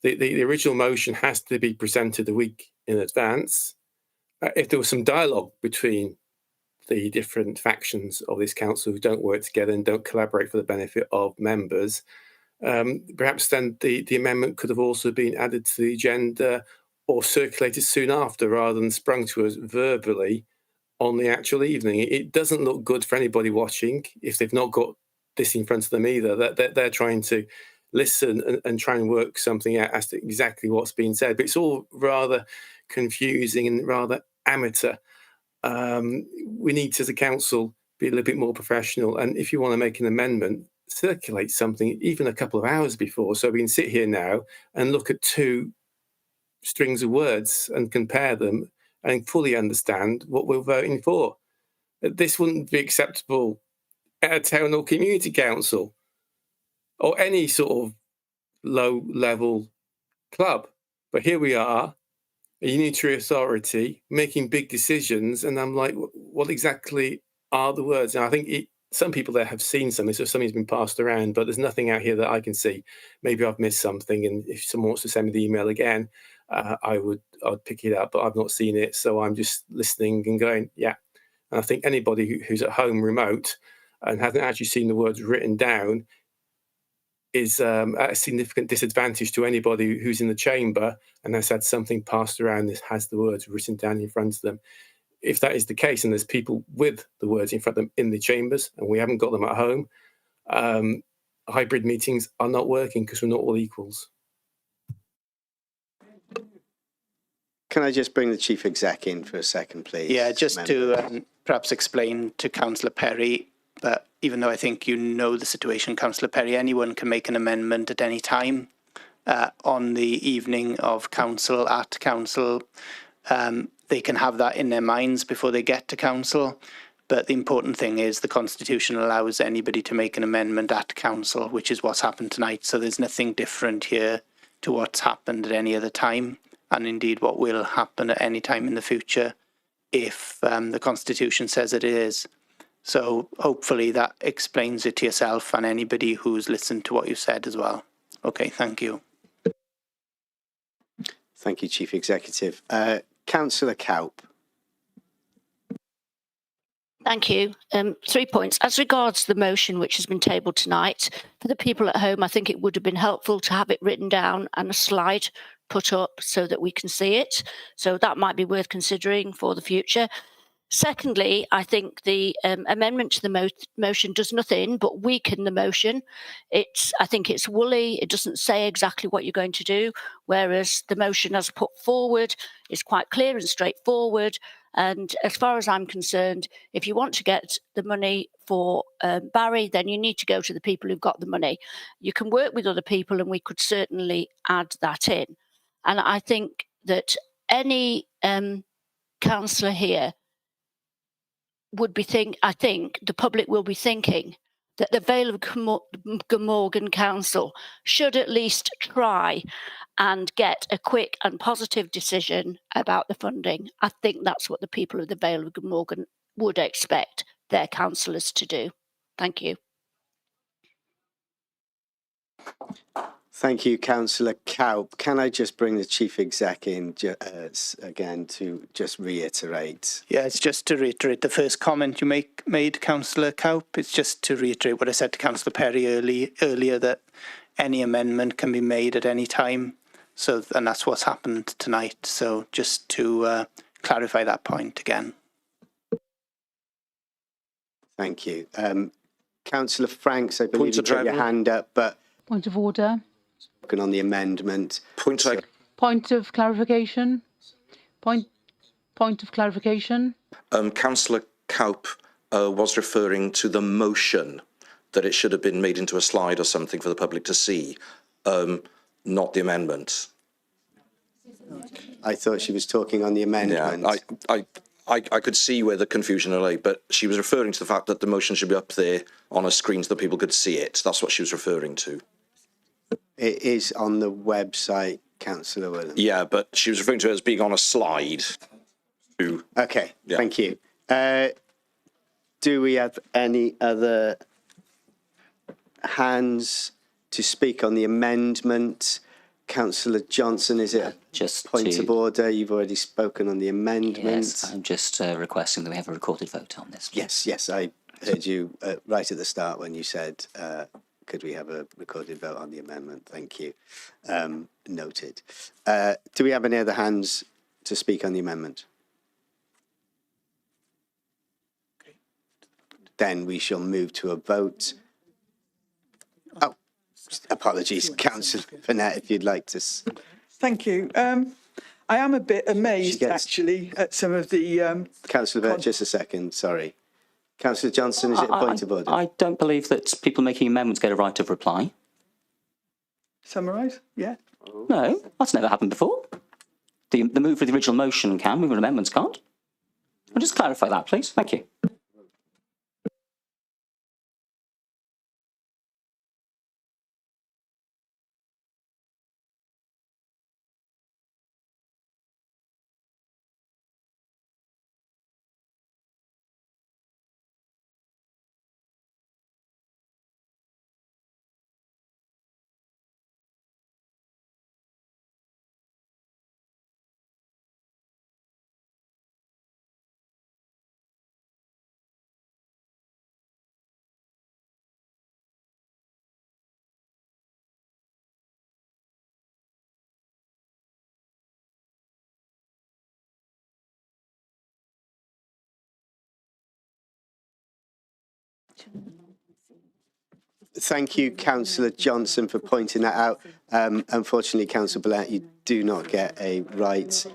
the original motion has to be presented a week in advance. If there was some dialogue between the different factions of this council who don't work together and don't collaborate for the benefit of members, perhaps then the amendment could have also been added to the agenda or circulated soon after rather than sprung to us verbally on the actual evening. It doesn't look good for anybody watching if they've not got this in front of them either. They're trying to listen and try and work something out as to exactly what's being said. But it's all rather confusing and rather amateur. We need to, as a council, be a little bit more professional. And if you want to make an amendment, circulate something even a couple of hours before, so we can sit here now and look at two strings of words and compare them and fully understand what we're voting for. This wouldn't be acceptable at a town or community council or any sort of low-level club. But here we are, a unitary authority making big decisions, and I'm like, what exactly are the words? And I think some people there have seen something, so something's been passed around, but there's nothing out here that I can see. Maybe I've missed something, and if someone wants to send me the email again, I'd pick it up, but I've not seen it, so I'm just listening and going, yeah. And I think anybody who's at home remote and hasn't actually seen the words written down is at a significant disadvantage to anybody who's in the chamber and has had something passed around that has the words written down in front of them. If that is the case, and there's people with the words in front of them in the chambers, and we haven't got them at home, hybrid meetings are not working because we're not all equals. Can I just bring the Chief Exec in for a second, please? Yeah, just to perhaps explain to Councillor Perry that even though I think you know the situation, Councillor Perry, anyone can make an amendment at any time on the evening of council, at council. They can have that in their minds before they get to council. But the important thing is the Constitution allows anybody to make an amendment at council, which is what's happened tonight. So there's nothing different here to what's happened at any other time, and indeed what will happen at any time in the future if the Constitution says it is. So hopefully that explains it to yourself and anybody who's listened to what you said as well. Okay, thank you. Thank you, Chief Executive. Councillor Kaup. Thank you. 3 points. As regards the motion which has been tabled tonight, for the people at home, I think it would have been helpful to have it written down and a slide put up so that we can see it. So that might be worth considering for the future. Secondly, I think the amendment to the motion does nothing but weaken the motion. I think it's woolly. It doesn't say exactly what you're going to do, whereas the motion as put forward is quite clear and straightforward. And as far as I'm concerned, if you want to get the money for Barry, then you need to go to the people who've got the money. You can work with other people, and we could certainly add that in. And I think that any councillor here I think the public will be thinking that the Vale of Glamorgan Council should at least try and get a quick and positive decision about the funding. I think that's what the people of the Vale of Glamorgan would expect their councillors to do. Thank you. Thank you, Councillor Cowp. Can I just bring the Chief Exec in again to just reiterate? Yeah, it's just to reiterate the first comment you made, Councillor Cowp. It's just to reiterate what I said to Councillor Perry earlier, that any amendment can be made at any time. And that's what's happened tonight. So just to clarify that point again. Thank you. Councillor Franks, I believe you put your hand up, but... Point of order. On the amendment. Point of clarification. Point of clarification. Councillor Cowp was referring to the motion, that it should have been made into a slide or something for the public to see, not the amendment. I thought she was talking on the amendment. Yeah, I could see where the confusion lay, but she was referring to the fact that the motion should be up there on a screen so that people could see it. That's what she was referring to. It is on the website, Councillor Williams. Yeah, but she was referring to it as being on a slide. Okay, yeah. Thank you. Do we have any other hands to speak on the amendment? Councillor Johnson, is it just point of order? You've already spoken on the amendment. Yes, I'm just requesting that we have a recorded vote on this. Yes, I heard you right at the start when you said, could we have a recorded vote on the amendment? Thank you. Noted. Do we have any other hands to speak on the amendment? Okay. Then we shall move to a vote. Oh, apologies, Councillor Burnett, if you'd like to. Thank you. I am a bit amazed, actually, at some of the... Councillor Burnett, just a second, sorry. Councillor Johnson, is it a point of order? I don't believe that people making amendments get a right of reply. Summarise? Yeah. No, that's never happened before. The move for the original motion can, move amendments can't. I'll just clarify that, please. Thank you. Thank you, Councillor Johnson, for pointing that out. Unfortunately, Councillor Burnett, you do not get a right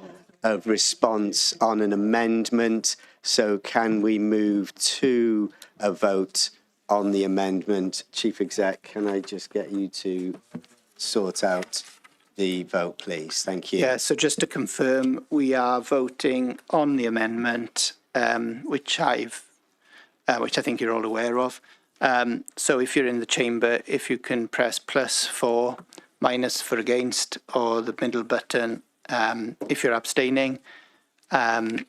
of response on an amendment. So can we move to a vote on the amendment? Chief Exec, can I just get you to sort out the vote, please? Thank you. Yeah, so just to confirm, we are voting on the amendment, which I think you're all aware of. So if you're in the chamber, if you can press plus for, minus for against, or the middle button if you're abstaining. And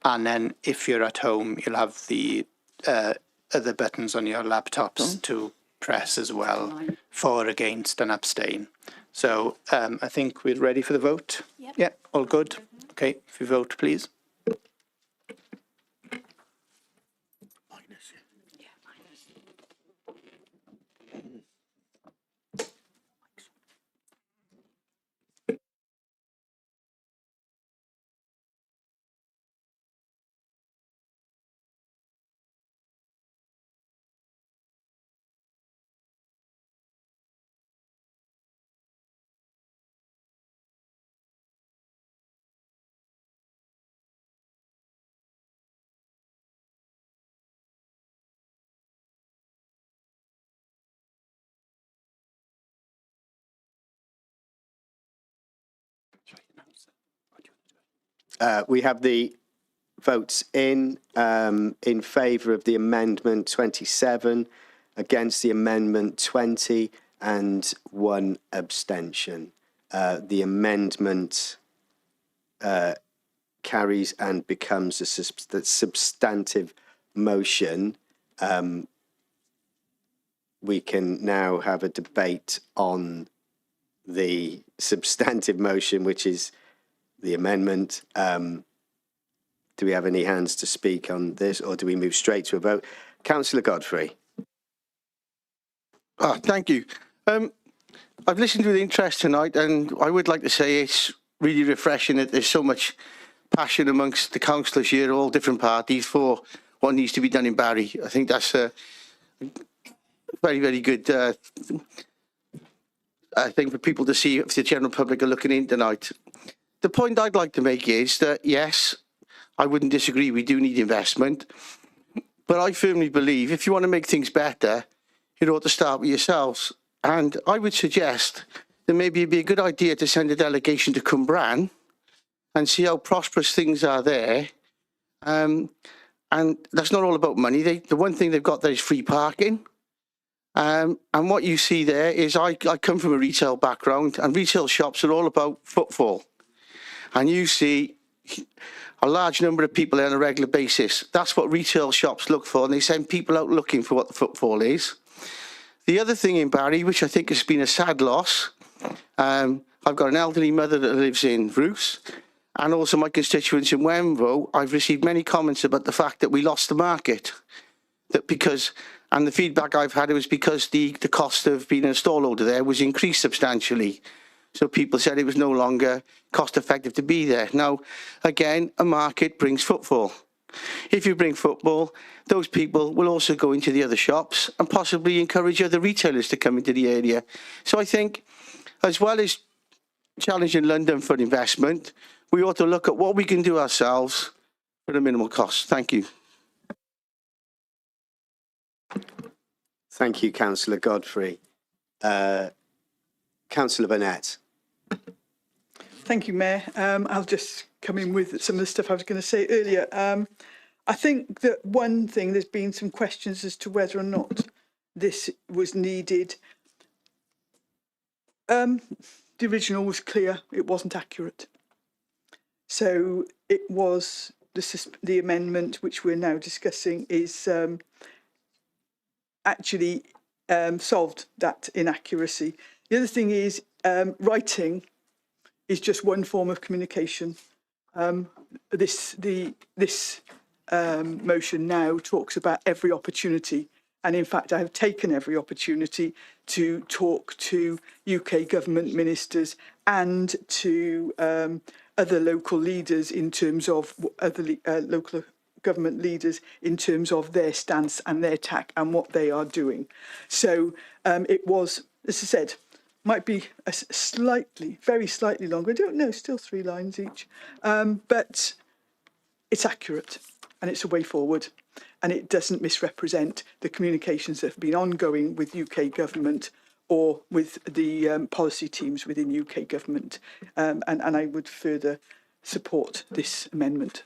then if you're at home, you'll have the other buttons on your laptops to press as well, for, against and abstain. So I think we're ready for the vote. Yep. Yeah, all good. Okay, if you vote, please. We have the votes in favour of the amendment 27, against the amendment 20, and 1 abstention. The amendment carries and becomes the substantive motion. We can now have a debate on the substantive motion, which is the amendment. Do we have any hands to speak on this, or do we move straight to a vote? Councillor Godfrey. Thank you. I've listened with interest tonight, and I would like to say it's really refreshing that there's so much passion amongst the councillors here, all different parties, for what needs to be done in Barry. I think that's a very, very good thing for people to see if the general public are looking in tonight. The point I'd like to make is that, yes, I wouldn't disagree, we do need investment, but I firmly believe if you want to make things better, you ought to start with yourselves. And I would suggest that maybe it'd be a good idea to send a delegation to Cwmbran and see how prosperous things are there. And that's not all about money. The one thing they've got there is free parking. And what you see there is I come from a retail background, and retail shops are all about footfall. And you see a large number of people there on a regular basis. That's what retail shops look for, and they send people out looking for what the footfall is. The other thing in Barry, which I think has been a sad loss, I've got an elderly mother that lives in Bruce, and also my constituents in Wenvo. I've received many comments about the fact that we lost the market. And the feedback I've had was because the cost of being a stall holder there was increased substantially. So people said it was no longer cost effective to be there. Now, again, a market brings footfall. If you bring football, those people will also go into the other shops and possibly encourage other retailers to come into the area. So I think, as well as challenging London for investment, we ought to look at what we can do ourselves for a minimal cost. Thank you. Thank you, Councillor Godfrey. Councillor Burnett. Thank you, Mayor. I'll just come in with some of the stuff I was going to say earlier. I think that one thing, there's been some questions as to whether or not this was needed. The original was clear, it wasn't accurate. So it was the amendment which we're now discussing is actually solved that inaccuracy. The other thing is writing is just one form of communication. This motion now talks about every opportunity, and in fact I have taken every opportunity to talk to UK government ministers and to other local leaders in terms of local government leaders in terms of their stance and their tack and what they are doing. So it was, as I said, might be a very slightly longer. I don't know, still 3 lines each, but it's accurate and it's a way forward, and it doesn't misrepresent the communications that have been ongoing with UK government or with the policy teams within UK government, and I would further support this amendment.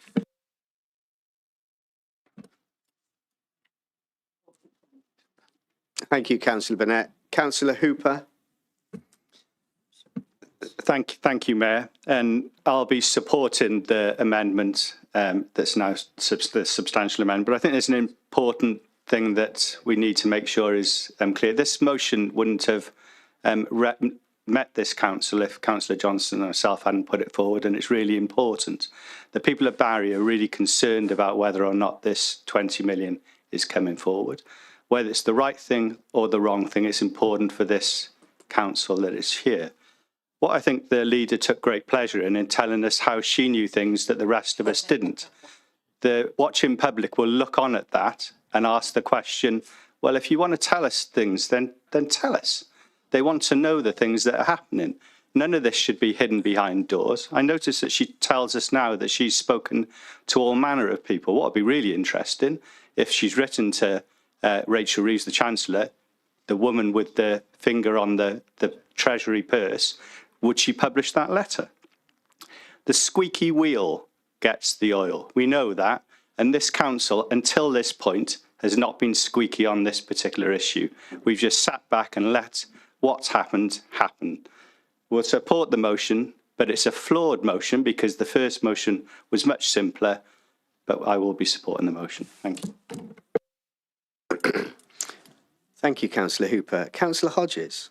Thank you, Councillor Burnett. Councillor Hooper. Thank you, Mayor. And I'll be supporting the amendment that's now the substantial amendment. But I think there's an important thing that we need to make sure is clear. This motion wouldn't have met this council if Councillor Johnson and myself hadn't put it forward. And it's really important. The people at Barry are really concerned about whether or not this 20 million is coming forward. Whether it's the right thing or the wrong thing, it's important for this council that it's here. What I think the leader took great pleasure in telling us how she knew things that the rest of us didn't. The watching public will look on at that and ask the question, well, if you want to tell us things, then tell us. They want to know the things that are happening. None of this should be hidden behind doors. I notice that she tells us now that she's spoken to all manner of people. What would be really interesting if she's written to Rachel Reeves, the Chancellor, the woman with the finger on the Treasury purse, would she publish that letter? The squeaky wheel gets the oil. We know that. And this council, until this point, has not been squeaky on this particular issue. We've just sat back and let what's happened happen. We'll support the motion, but it's a flawed motion because the first motion was much simpler, but I will be supporting the motion. Thank you. Thank you, Councillor Hooper. Councillor Hodges.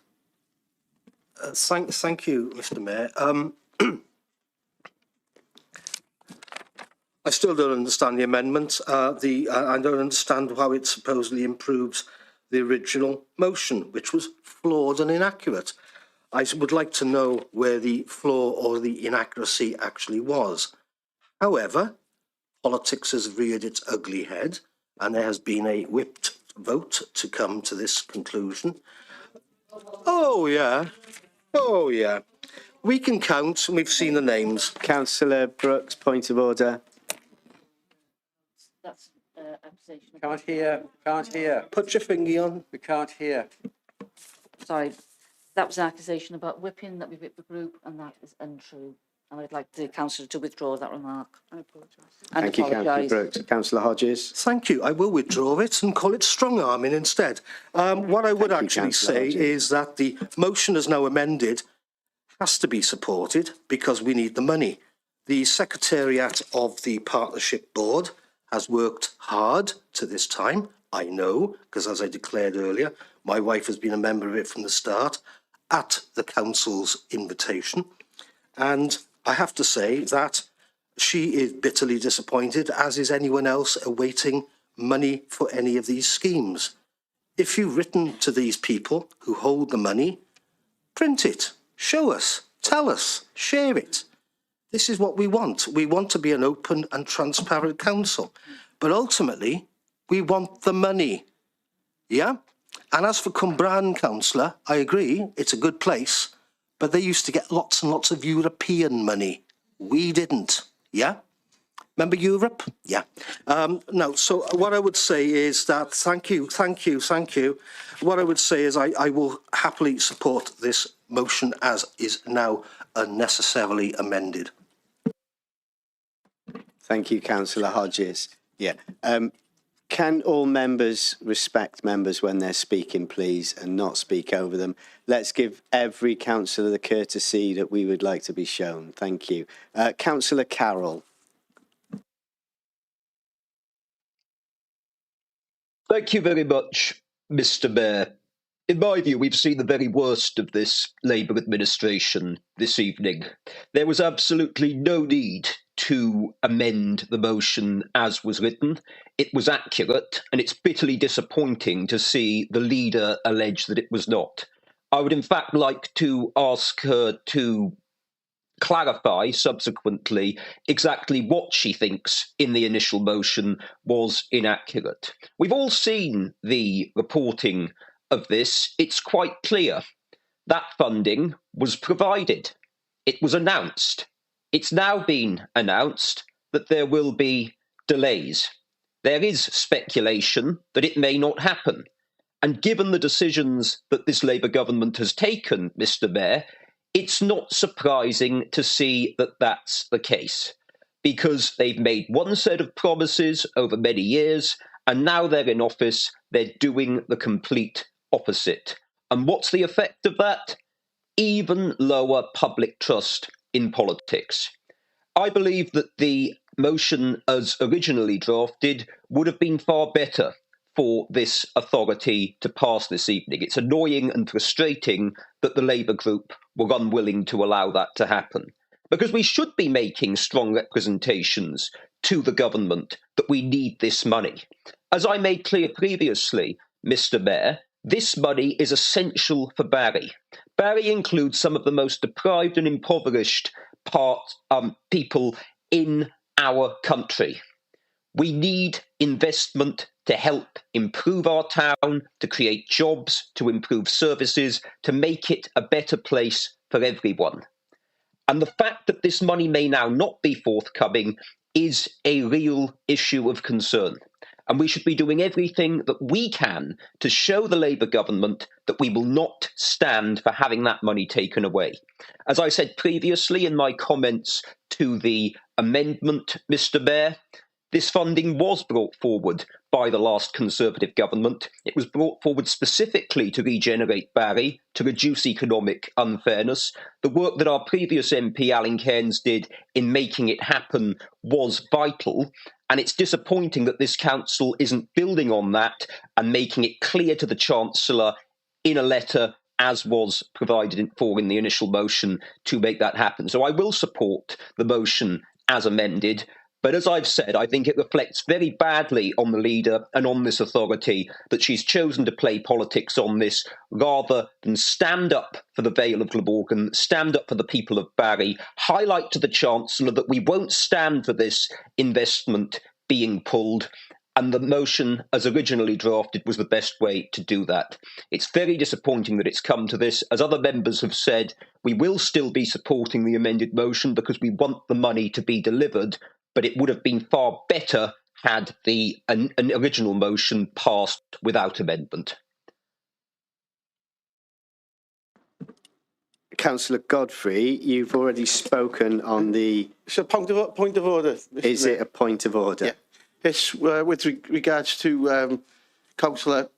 Thank you, Mr. Mayor. I still don't understand the amendment. I don't understand how it supposedly improves the original motion, which was flawed and inaccurate. I would like to know where the flaw or the inaccuracy actually was. However, politics has reared its ugly head, and there has been a whipped vote to come to this conclusion. Oh, yeah. Oh, yeah. We can count, and we've seen the names. Councillor Brooks, point of order. That's accusation. Can't hear. Can't hear. Put your finger on. We can't hear. Sorry, that was an accusation about whipping, that we whipped the group, and that is untrue. And I'd like the councillor to withdraw that remark. I apologise. Thank you, Councillor Brooks. Councillor Hodges. Thank you. I will withdraw it and call it strong-arming instead. What I would actually say is that the motion is now amended, has to be supported because we need the money. The Secretariat of the Partnership Board has worked hard to this time. I know, because as I declared earlier, my wife has been a member of it from the start at the council's invitation. And I have to say that she is bitterly disappointed, as is anyone else awaiting money for any of these schemes. If you've written to these people who hold the money, print it, show us, tell us, share it. This is what we want. We want to be an open and transparent council. But ultimately, we want the money. Yeah? And as for Cwmbran, councillor, I agree, it's a good place, but they used to get lots and lots of European money. We didn't. Yeah? Remember Europe? Yeah. No, so what I would say is that, thank you. What I would say is I will happily support this motion as is now unnecessarily amended. Thank you, Councillor Hodges. Yeah. Can all members respect members when they're speaking, please, and not speak over them? Let's give every councillor the courtesy that we would like to be shown. Thank you. Councillor Carroll. Thank you very much, Mr. Mayor. In my view, we've seen the very worst of this Labour administration this evening. There was absolutely no need to amend the motion as was written. It was accurate, and it's bitterly disappointing to see the leader allege that it was not. I would in fact like to ask her to clarify subsequently exactly what she thinks in the initial motion was inaccurate. We've all seen the reporting of this. It's quite clear that funding was provided. It was announced. It's now been announced that there will be delays. There is speculation that it may not happen. And given the decisions that this Labour government has taken, Mr. Mayor, it's not surprising to see that that's the case, because they've made one set of promises over many years, and now they're in office, they're doing the complete opposite. And what's the effect of that? Even lower public trust in politics. I believe that the motion as originally drafted would have been far better for this authority to pass this evening. It's annoying and frustrating that the Labour group were unwilling to allow that to happen, because we should be making strong representations to the government that we need this money. As I made clear previously, Mr. Mayor, this money is essential for Barry. Barry includes some of the most deprived and impoverished people in our country. We need investment to help improve our town, to create jobs, to improve services, to make it a better place for everyone. And the fact that this money may now not be forthcoming is a real issue of concern. And we should be doing everything that we can to show the Labour government that we will not stand for having that money taken away. As I said previously in my comments to the amendment, Mr. Mayor. This funding was brought forward by the last Conservative government. It was brought forward specifically to regenerate Barry, to reduce economic unfairness. The work that our previous MP, Alan Cairns, did in making it happen was vital, and it's disappointing that this council isn't building on that and making it clear to the Chancellor in a letter, as was provided for in the initial motion, to make that happen. So I will support the motion as amended. But as I've said, I think it reflects very badly on the leader and on this authority that she's chosen to play politics on this rather than stand up for the Vale of Glamorgan, stand up for the people of Barry, highlight to the Chancellor that we won't stand for this investment being pulled. And the motion, as originally drafted, was the best way to do that. It's very disappointing that it's come to this. As other members have said, we will still be supporting the amended motion because we want the money to be delivered, but it would have been far better had an original motion passed without amendment. Councillor Godfrey, you've already spoken on the... It's a point of order. Is it a point of order? Yeah. It's with regards to Councillor...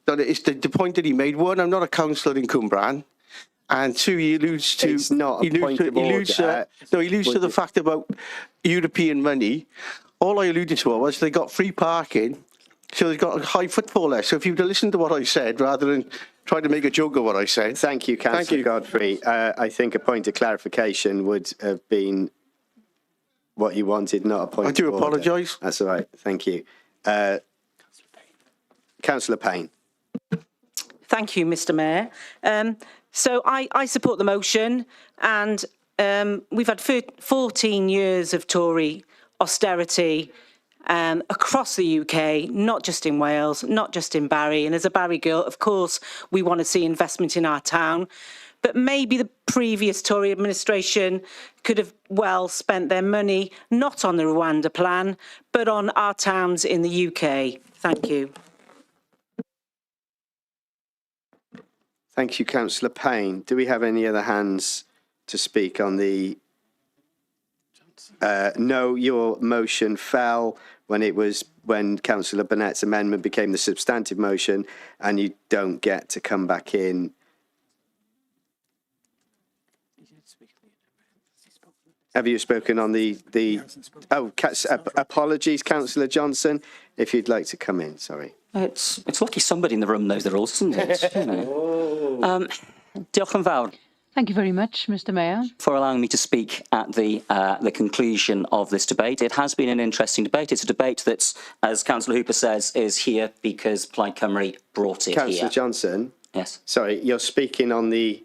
It's the point that he made. One, I'm not a councillor in Cwmbran. And two, he alludes to... It's not a point of order. No, he alludes to the fact about European money. All I alluded to was they got free parking, so they've got a high footfall there. So if you'd listen to what I said, rather than try to make a joke of what I said... Thank you, Councillor Godfrey. I think a point of clarification would have been what you wanted, not a point of order. I do apologise. That's all right. Thank you. Councillor Payne. Thank you, Mr. Mayor. So I support the motion, and we've had 14 years of Tory austerity across the UK, not just in Wales, not just in Barry. And as a Barry girl, of course, we want to see investment in our town. But maybe the previous Tory administration could have well spent their money not on the Rwanda plan, but on our towns in the UK. Thank you. Thank you, Councillor Payne. Do we have any other hands to speak on the... no, your motion fell when Councillor Burnett's amendment became the substantive motion, and you don't get to come back in. Have you spoken on the apologies, Councillor Johnson, if you'd like to come in, sorry. It's lucky somebody in the room knows the rules, isn't it? You know. Diolch yn fawr. Thank you very much, Mr. Mayor. For allowing me to speak at the conclusion of this debate. It has been an interesting debate. It's a debate that, as Councillor Hooper says, is here because Plaid Cymru brought it Councillor here. Johnson? Yes. Sorry, you're speaking on the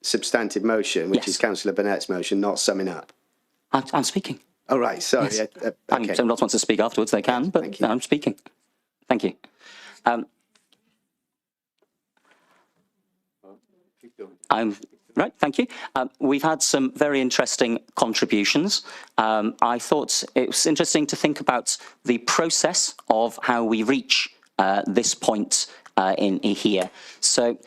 substantive motion, which is Councillor Burnett's motion, not summing up. I'm speaking. Oh, right, sorry. Yes. Okay. If someone else wants to speak afterwards, they can, but I'm speaking. Thank you. Right, thank you. We've had some very interesting contributions. I thought it was interesting to think about the process of how we reach this point in here. So,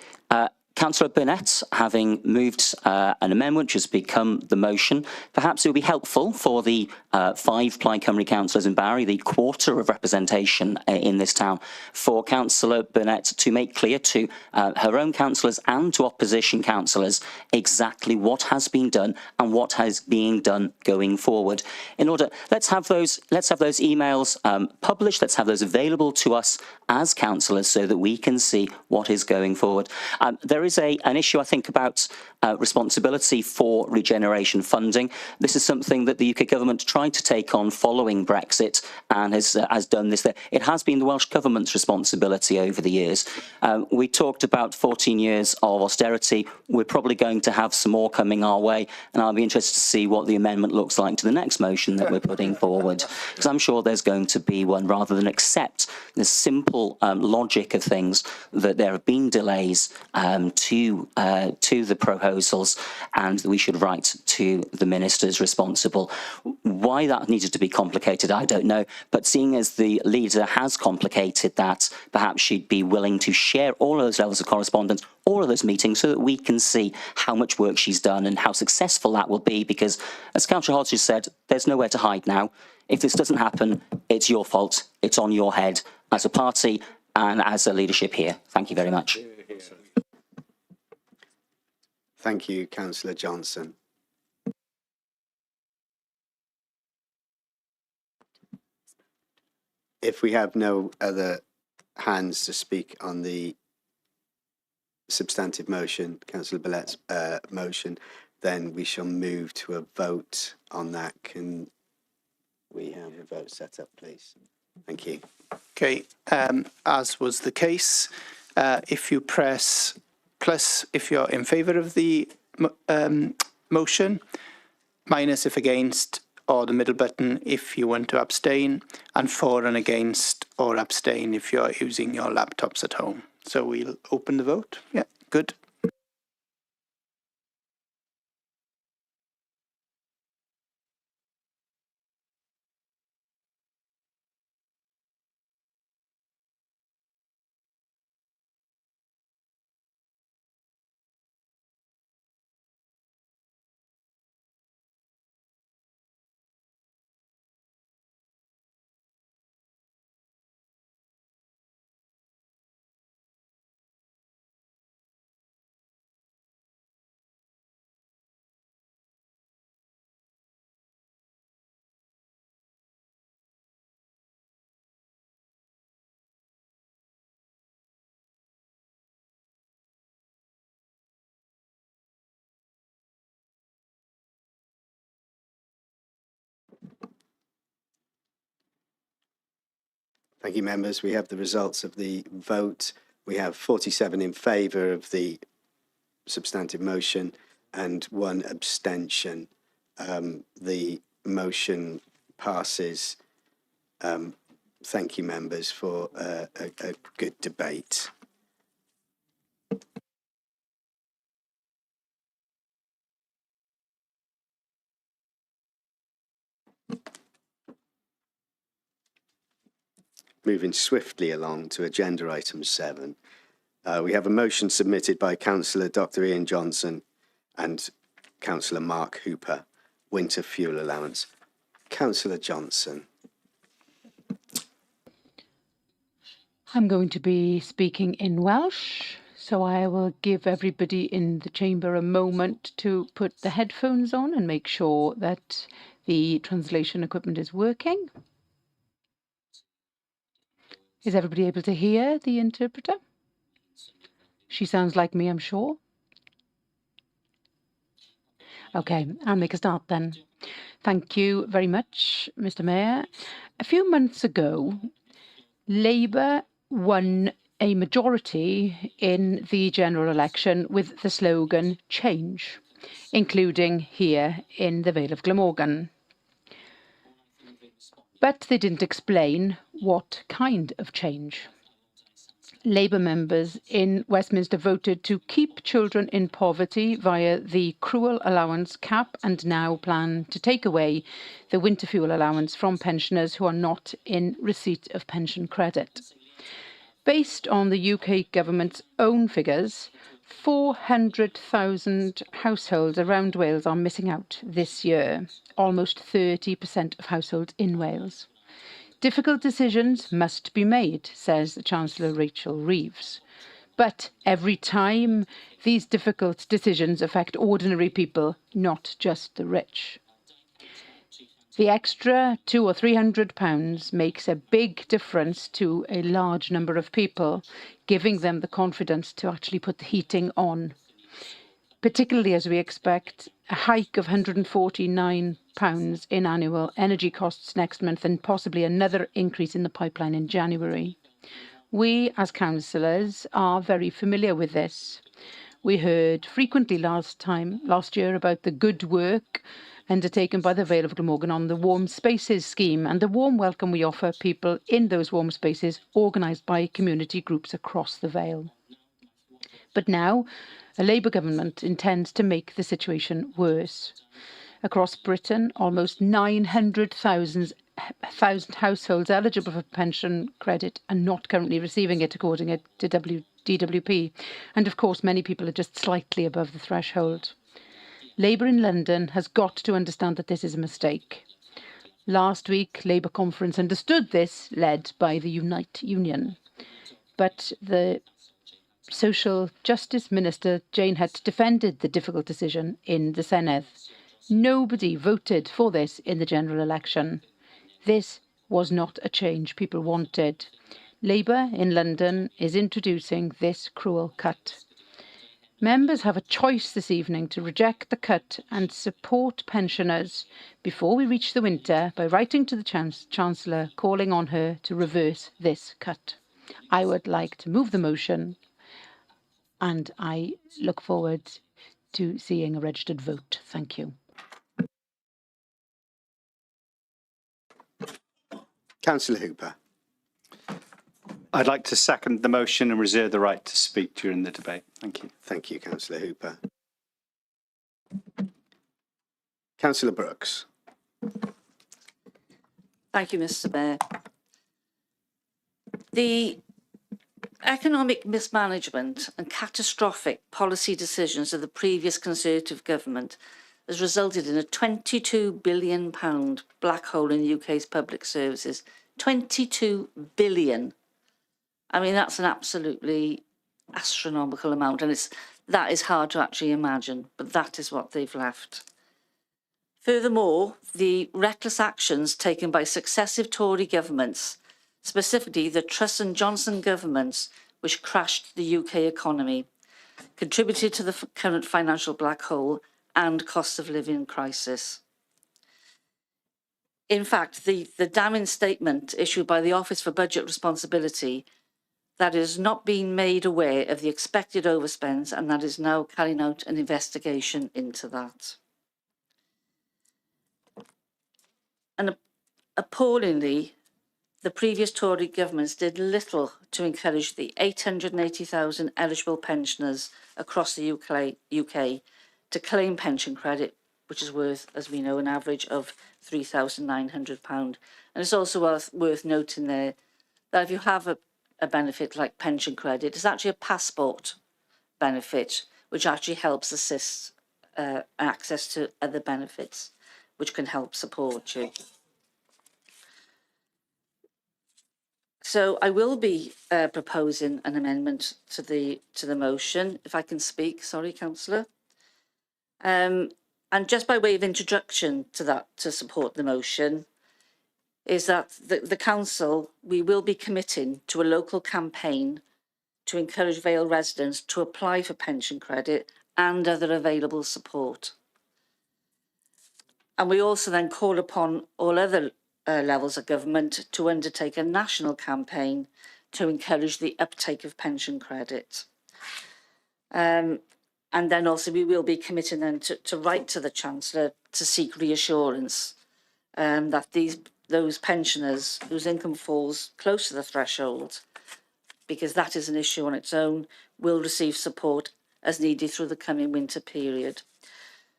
Councillor Burnett, having moved an amendment which has become the motion, perhaps it would be helpful for the 5 Plaid Cymru councillors in Barry, the quarter of representation in this town, for Councillor Burnett to make clear to her own councillors and to opposition councillors exactly what has been done and what has been done going forward. In order, let's have those emails published. Let's have those available to us as councillors so that we can see what is going forward. There is an issue, I think, about responsibility for regeneration funding. This is something that the UK government tried to take on following Brexit and has done this there. It has been the Welsh government's responsibility over the years. We talked about 14 years of austerity. We're probably going to have some more coming our way, and I'll be interested to see what the amendment looks like to the next motion that we're putting forward, because I'm sure there's going to be one, rather than accept the simple logic of things, that there have been delays to the proposals, and we should write to the ministers responsible. Why that needed to be complicated, I don't know. But seeing as the leader has complicated that, perhaps she'd be willing to share all of those levels of correspondence, all of those meetings, so that we can see how much work she's done and how successful that will be. Because, as Councillor Hodges said, there's nowhere to hide now. If this doesn't happen, it's your fault. It's on your head as a party and as a leadership here. Thank you very much. Thank you, Councillor Johnson. If we have no other hands to speak on the substantive motion, Councillor Billet's motion, then we shall move to a vote on that. Can we have a vote set up, please? Thank you. Okay, as was the case, if you press plus if you're in favour of the motion, minus if against, or the middle button if you want to abstain, and for and against or abstain if you're using your laptops at home. So we'll open the vote. Yeah, good. Thank you, members. We have the results of the vote. We have 47 in favour of the substantive motion and 1 abstention. The motion passes. Thank you, members, for a good debate. Moving swiftly along to agenda item 7. We have a motion submitted by Councillor Dr. Ian Johnson and Councillor Mark Hooper, winter fuel allowance. Councillor Johnson. I'm going to be speaking in Welsh, so I will give everybody in the chamber a moment to put the headphones on and make sure that the translation equipment is working. Is everybody able to hear the interpreter? She sounds like me, I'm sure. Okay, I'll make a start then. Thank you very much, Mr. Mayor. A few months ago, Labour won a majority in the general election with the slogan Change, including here in the Vale of Glamorgan. But they didn't explain what kind of change. Labour members in Westminster voted to keep children in poverty via the cruel allowance cap and now plan to take away the winter fuel allowance from pensioners who are not in receipt of pension credit. Based on the UK government's own figures, 400,000 households around Wales are missing out this year, almost 30% of households in Wales. Difficult decisions must be made, says Chancellor Rachel Reeves. But every time, these difficult decisions affect ordinary people, not just the rich. The extra £200 or £300 makes a big difference to a large number of people, giving them the confidence to actually put the heating on, particularly as we expect a hike of £149 in annual energy costs next month and possibly another increase in the pipeline in January. We, as councillors, are very familiar with this. We heard frequently last year about the good work undertaken by the Vale of Glamorgan on the Warm Spaces scheme and the warm welcome we offer people in those warm spaces organised by community groups across the Vale. But now, a Labour government intends to make the situation worse. Across Britain, almost 900,000 households eligible for pension credit are not currently receiving it, according to DWP. And of course, many people are just slightly above the threshold. Labour in London has got to understand that this is a mistake. Last week, Labour conference understood this, led by the Unite Union. But the Social Justice Minister, Jane Hutt, defended the difficult decision in the Senedd. Nobody voted for this in the general election. This was not a change people wanted. Labour in London is introducing this cruel cut. Members have a choice this evening to reject the cut and support pensioners before we reach the winter by writing to the Chancellor calling on her to reverse this cut. I would like to move the motion and I look forward to seeing a registered vote. Thank you. Councillor Hooper. I'd like to second the motion and reserve the right to speak during the debate. Thank you. Thank you, Councillor Hooper. Councillor Brooks. Thank you, Mr. Mayor. The economic mismanagement and catastrophic policy decisions of the previous Conservative government has resulted in a £22 billion black hole in the UK's public services. 22 billion. I mean, that's an absolutely astronomical amount, and that is hard to actually imagine, but that is what they've left. Furthermore, the reckless actions taken by successive Tory governments, specifically the Truss and Johnson governments, which crashed the UK economy, contributed to the current financial black hole and cost of living crisis. In fact, the damning statement issued by the Office for Budget Responsibility that is not being made aware of the expected overspends and that is now carrying out an investigation into that. And appallingly, the previous Tory governments did little to encourage the 880,000 eligible pensioners across the UK to claim pension credit, which is worth, as we know, an average of £3,900. And it's also worth noting there that if you have a benefit like pension credit, it's actually a passport benefit, which actually helps assist access to other benefits, which can help support you. So I will be proposing an amendment to the motion, if I can speak. Sorry, Councillor. And just by way of introduction to that, to support the motion, is that the council, we will be committing to a local campaign to encourage Vale residents to apply for pension credit and other available support. And we also then call upon all other levels of government to undertake a national campaign to encourage the uptake of pension credit. And then also we will be committing then to write to the Chancellor to seek reassurance that those pensioners whose income falls close to the threshold, because that is an issue on its own, will receive support as needed through the coming winter period.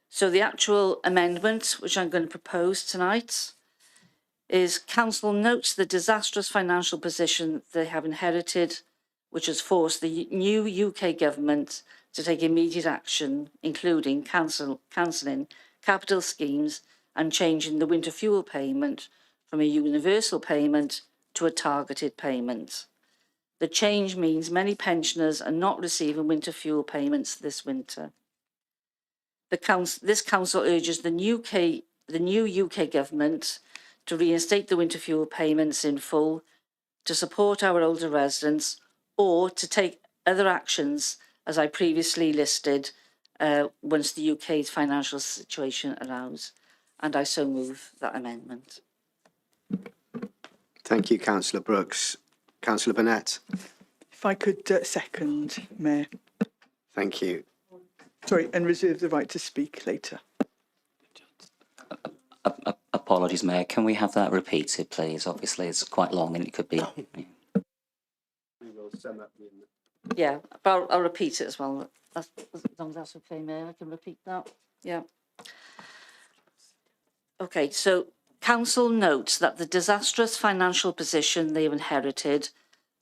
So the actual amendment, which I'm going to propose tonight, is Council notes the disastrous financial position they have inherited, which has forced the new UK government to take immediate action, including cancelling capital schemes and changing the winter fuel payment from a universal payment to a targeted payment. The change means many pensioners are not receiving winter fuel payments this winter. This council urges the new UK government to reinstate the winter fuel payments in full, to support our older residents, or to take other actions, as I previously listed, once the UK's financial situation allows. And I so move that amendment. Thank you, Councillor Brooks. Councillor Burnett. If I could second, Mayor. Thank you. Sorry, and reserve the right to speak later. Apologies, Mayor. Can we have that repeated, please? Obviously, it's quite long and it could be... We will sum up the Yeah, but I'll repeat it as well. As long as that's okay, Mayor, I can repeat that. Yeah. Okay, so Council notes that the disastrous financial position they've inherited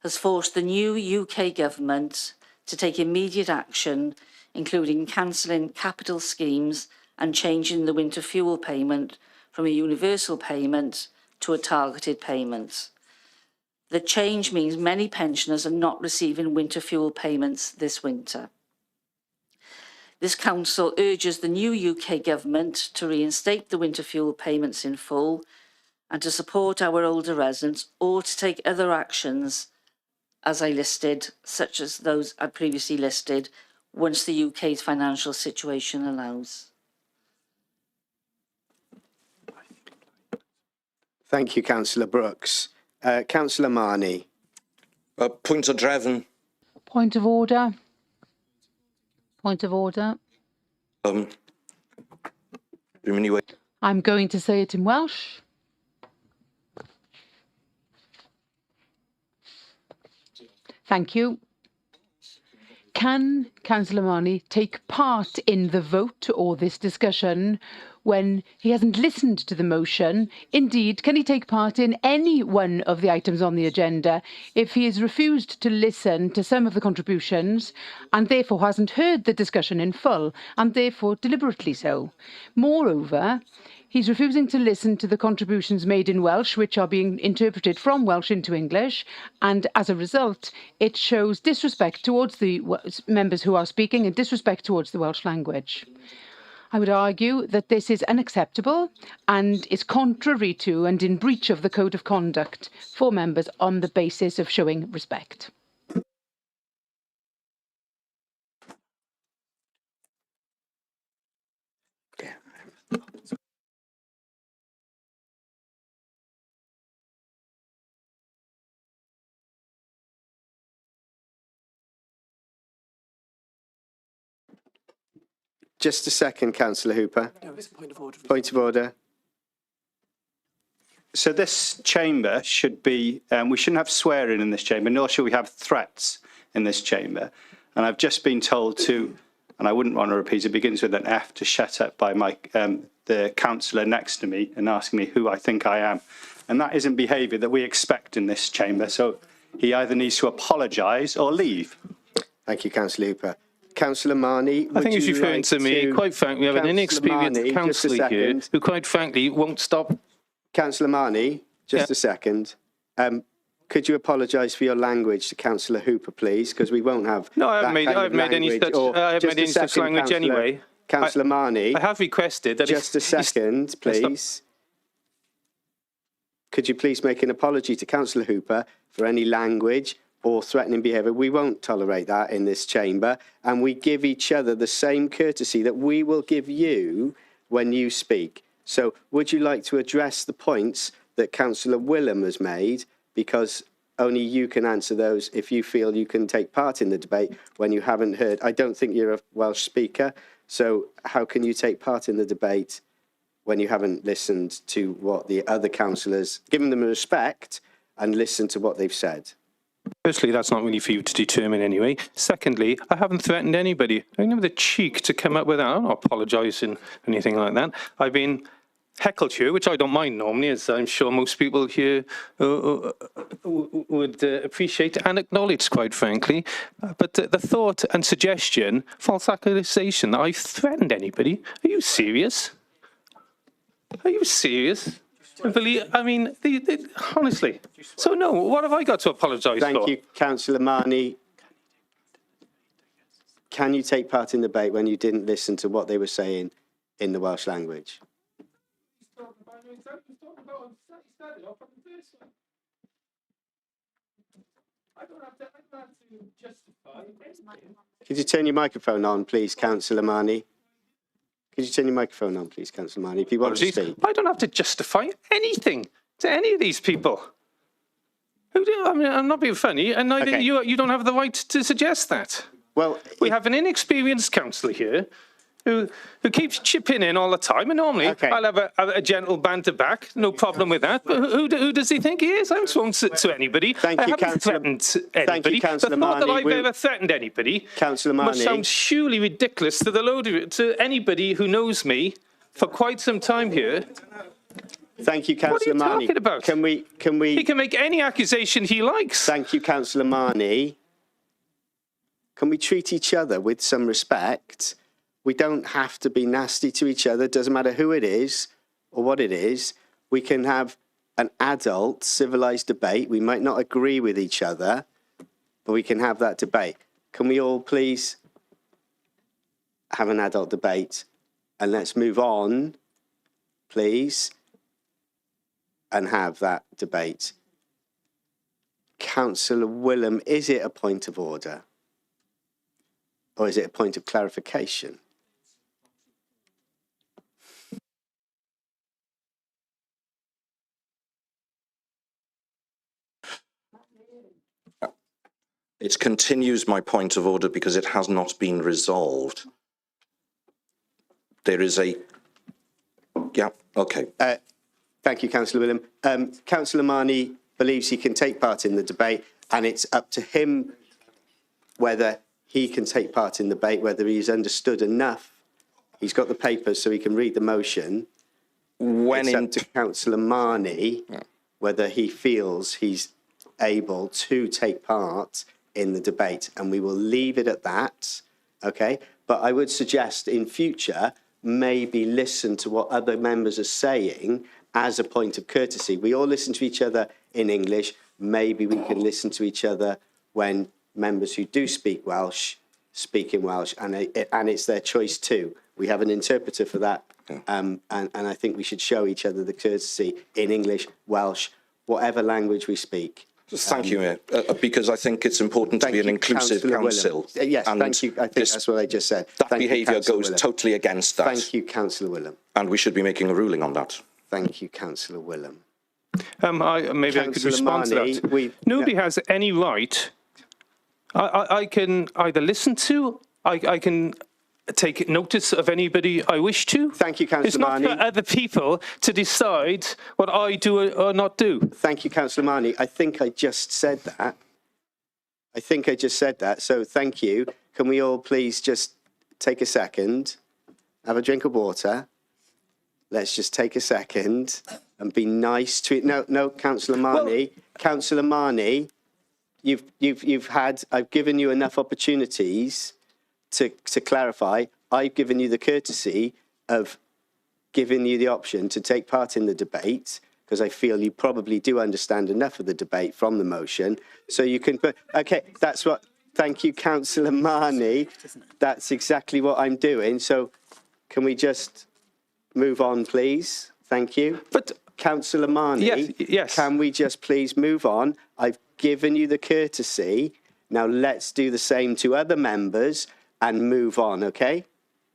has forced the new UK government to take immediate action, including cancelling capital schemes and changing the winter fuel payment from a universal payment to a targeted payment. The change means many pensioners are not receiving winter fuel payments this winter. This council urges the new UK government to reinstate the winter fuel payments in full and to support our older residents, or to take other actions as I listed, such as those I previously listed, once the UK's financial situation allows. Thank you, Councillor Brooks. Councillor Marnie. Point of Drefn. Point of order. Point of order. I'm going to say it in Welsh. Thank you. Can Councillor Marnie take part in the vote or this discussion when he hasn't listened to the motion? Indeed, can he take part in any one of the items on the agenda if he has refused to listen to some of the contributions and therefore hasn't heard the discussion in full and therefore deliberately so? Moreover, he's refusing to listen to the contributions made in Welsh, which are being interpreted from Welsh into English, and as a result, it shows disrespect towards the members who are speaking and disrespect towards the Welsh language. I would argue that this is unacceptable and is contrary to and in breach of the Code of Conduct for members on the basis of showing respect. Just a second, Councillor Hooper. No, it's a point of order. Point of order. So this chamber should be, we shouldn't have swearing in this chamber, nor should we have threats in this chamber. And I've just been told to, and I wouldn't want to repeat, it begins with an F, to shut up by my, the councillor next to me and asking me who I think I am. And that isn't behaviour that we expect in this chamber. So he either needs to apologise or leave. Thank you, Councillor Hooper. Councillor Marnie, I think he's referring to me. Quite frankly, we have an inexperienced councillor here who, quite frankly, won't stop. Councillor Marnie, just a second. Could you apologise for your language to Councillor Hooper, please? Because we won't have. No, I haven't made any such language anyway. Councillor Marnie, I have requested that. Just a second, please. Could you please make an apology to Councillor Hooper for any language or threatening behaviour? We won't tolerate that in this chamber, and we give each other the same courtesy that we will give you when you speak. So would you like to address the points that Councillor Willem has made, because only you can answer those if you feel you can take part in the debate when you haven't heard. I don't think you're a Welsh speaker, so how can you take part in the debate when you haven't listened to what the other councillors, given them respect and listened to what they've said? Firstly, that's not really for you to determine anyway. Secondly, I haven't threatened anybody. I didn't have the cheek to come up with that. I'm not apologising or anything like that. I've been heckled here, which I don't mind normally, as I'm sure most people here would appreciate and acknowledge, quite frankly. But the thought and suggestion, false accusation, that I've threatened anybody, are you serious? Are you serious? I mean, honestly. So, no, what have I got to apologise for? Thank you, Councillor Marnie. Can you take part in the debate when you didn't listen to what they were saying in the Welsh language? Could you turn your microphone on, please, Councillor Marnie? Could you turn your microphone on, please, Councillor Marnie, if you want to speak? I don't have to justify anything to any of these people. I mean, I'm not being funny, and neither you don't have the right to suggest that. Well, we have an inexperienced councillor here who keeps chipping in all the time. And normally I'll have a gentle banter back, no problem with that. But who does he think he is? I haven't spoken to anybody. I haven't threatened anybody. The thought that I've ever threatened anybody must sound surely ridiculous to to anybody who knows me for quite some time here. Thank you, Councillor Marnie. What are you talking about? Can we? He can make any accusation he likes. Thank you, Councillor Marnie. Can we treat each other with some respect? We don't have to be nasty to each other. It doesn't matter who it is or what it is. We can have an adult, civilised debate. We might not agree with each other, but we can have that debate. Can we all please have an adult debate? And let's move on, please, and have that debate. Councillor Willem, is it a point of order? Or is it a point of clarification? It continues my point of order because it has not been resolved. There is a... Yeah, okay. Thank you, Councillor Willem. Councillor Marnie believes he can take part in the debate, and it's up to him whether he can take part in the debate, whether he's understood enough. He's got the papers so he can read the motion. It's up to Councillor Marnie whether he feels he's able to take part in the debate, and we will leave it at that, okay? But I would suggest in future, maybe listen to what other members are saying as a point of courtesy. We all listen to each other in English. Maybe we can listen to each other when members who do speak Welsh speak in Welsh, and it's their choice too. We have an interpreter for that, and I think we should show each other the courtesy in English, Welsh, whatever language we speak. Thank you, Mayor, because I think it's important to be an inclusive council. Yes, and thank you. I think that's what I just said. That behaviour goes totally against that. Thank you, Councillor Willem. And we should be making a ruling on that. Thank you, Councillor Willem. Maybe I could respond to that. Nobody has any right. I can either listen to, I can take notice of anybody I wish to. Thank you, Councillor Marnie. It's not for other people to decide what I do or not do. Thank you, Councillor Marnie. I think I just said that. So thank you. Can we all please just take a second, have a drink of water? Let's just take a second and be nice to it. No, Councillor Marnie. Councillor Marnie, I've given you enough opportunities to clarify. I've given you the courtesy of giving you the option to take part in the debate, because I feel you probably do understand enough of the debate from the motion. So you can, okay, that's what, thank you, Councillor Marnie. That's exactly what I'm doing. So can we just move on, please? Thank you. But Councillor Marnie, yes. Can we just please move on? I've given you the courtesy. Now let's do the same to other members and move on, okay?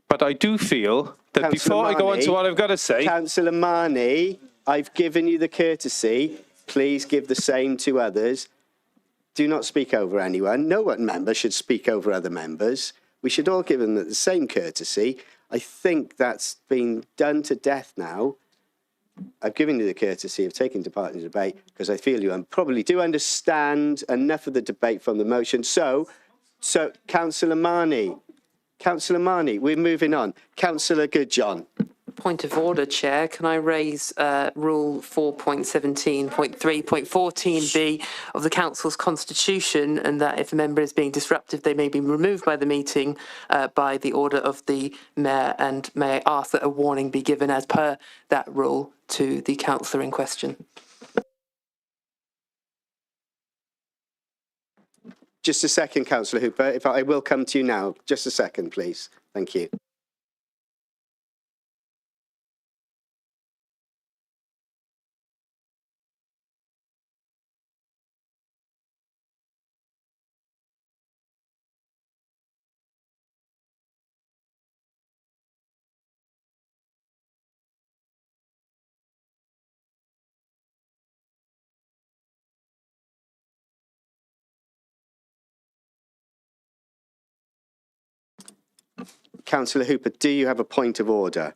But I do feel that before I go on to what I've got to say... Councillor Marnie, I've given you the courtesy. Please give the same to others. Do not speak over anyone. No one member should speak over other members. We should all give them the same courtesy. I think that's been done to death now. I've given you the courtesy of taking part in the debate because I feel you probably do understand enough of the debate from the motion. So Councillor Marnie, we're moving on. Councillor Goodjohn. Point of order, Chair. Can I raise Rule 4.17.3.14b of the Council's Constitution, and that if a member is being disruptive, they may be removed by the meeting by the order of the Mayor, and may I ask that a warning be given as per that rule to the councillor in question? Just a second, Councillor Hooper. If I will come to you now. Just a second, please. Thank you. Councillor Hooper, do you have a point of order?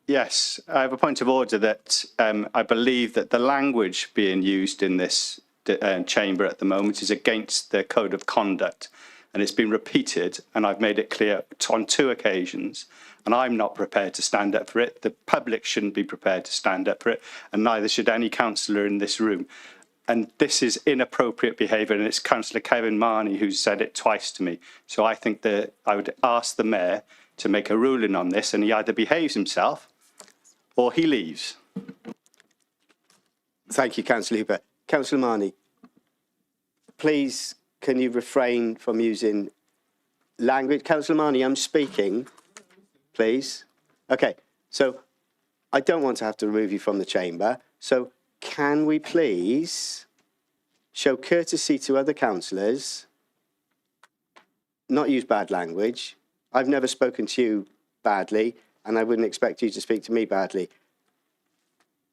Yes, I have a point of order that I believe that the language being used in this chamber at the moment is against the code of conduct, and it's been repeated, and I've made it clear on 2 occasions, and I'm not prepared to stand up for it. The public shouldn't be prepared to stand up for it, and neither should any councillor in this room. And this is inappropriate behaviour, and it's Councillor Kevin Marnie who's said it twice to me. So I think that I would ask the Mayor to make a ruling on this, and he either behaves himself or he leaves. Thank you, Councillor Hooper. Councillor Marnie, please, can you refrain from using language? Councillor Marnie, I'm speaking, please. Okay, so I don't want to have to remove you from the chamber. So can we please show courtesy to other councillors, not use bad language? I've never spoken to you badly, and I wouldn't expect you to speak to me badly.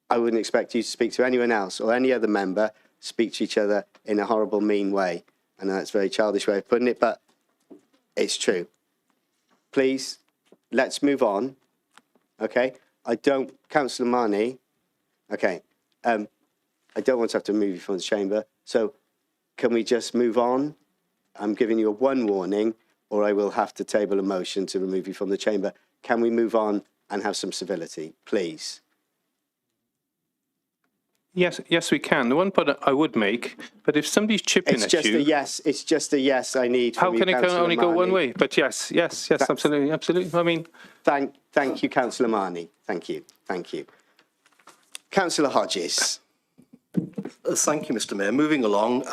I wouldn't expect you to speak to anyone else or any other member, speak to each other in a horrible, mean way. I know that's a very childish way of putting it, but it's true. Please, let's move on. Okay? Councillor Marnie, okay, I don't want to have to move you from the chamber, so can we just move on? I'm giving you a 1 warning, or I will have to table a motion to remove you from the chamber. Can we move on and have some civility, please? Yes, we can. The one point I would make, but if somebody's chipping It's at just you... a yes. It's just a yes I need from How you, can it Councillor only go one Marnie. way? But yes, absolutely. I mean... Thank you, Councillor Marnie. Thank you. Councillor Hodges. Thank you, Mr. Mayor. Moving along,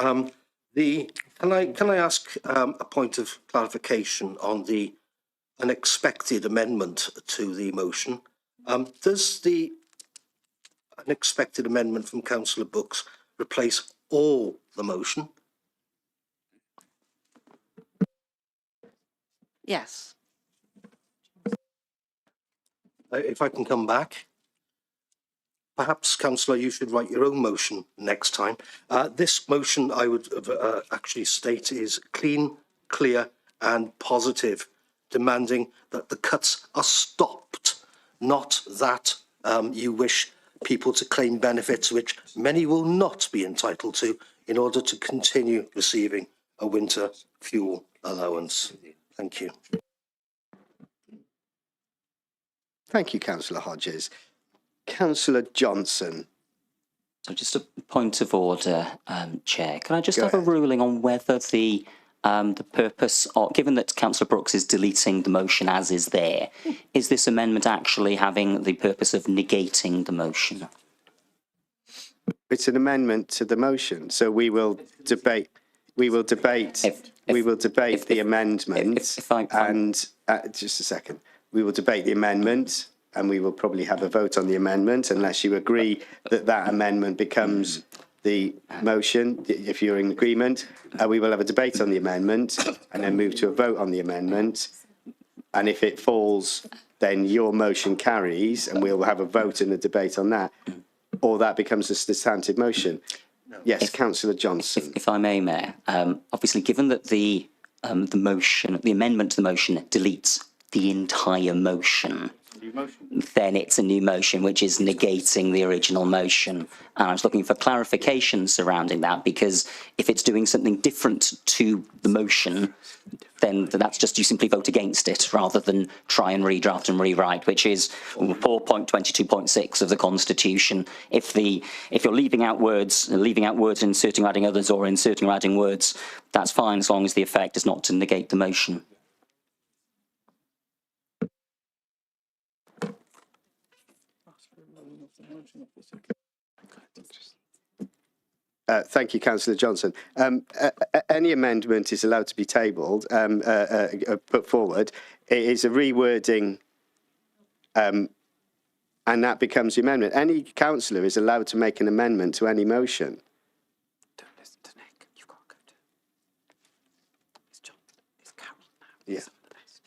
can I ask a point of clarification on the unexpected amendment to the motion? Does the unexpected amendment from Councillor Brooks replace all the motion? Yes. If I can come back. Perhaps, Councillor, you should write your own motion next time. This motion, I would actually state, is clean, clear and positive, demanding that the cuts are stopped, not that you wish people to claim benefits which many will not be entitled to in order to continue receiving a winter fuel allowance. Thank you. Thank you, Councillor Hodges. Councillor Johnson. So just a point of order, Chair. Can I just have a ruling on whether the purpose, given that Councillor Brooks is deleting the motion as is there, is this amendment actually having the purpose of negating the motion? It's an amendment to the motion, so we will debate. We will debate the amendment. And just a second. We will debate the amendment, and we will probably have a vote on the amendment unless you agree that that amendment becomes the motion. If you're in agreement, we will have a debate on the amendment and then move to a vote on the amendment. And if it falls, then your motion carries and we'll have a vote and a debate on that. Or that becomes a substantive motion. Yes, Councillor Johnson. If I may, Mayor, obviously given that the amendment to the motion deletes the entire motion, then it's a new motion which is negating the original motion. And I was looking for clarification surrounding that, because if it's doing something different to the motion, then that's just you simply vote against it rather than try and redraft and rewrite, which is 4.22.6 of the Constitution. If you're leaving out words, inserting or adding others, or inserting or adding words, that's fine as long as the effect is not to negate the motion. Thank you, Councillor Johnson. Any amendment is allowed to be tabled, put forward. It is a rewording, and that becomes the amendment. Any councillor is allowed to make an amendment to any motion. Don't listen to Nick. You've got to go to... It's John. It's Carol now. Yeah.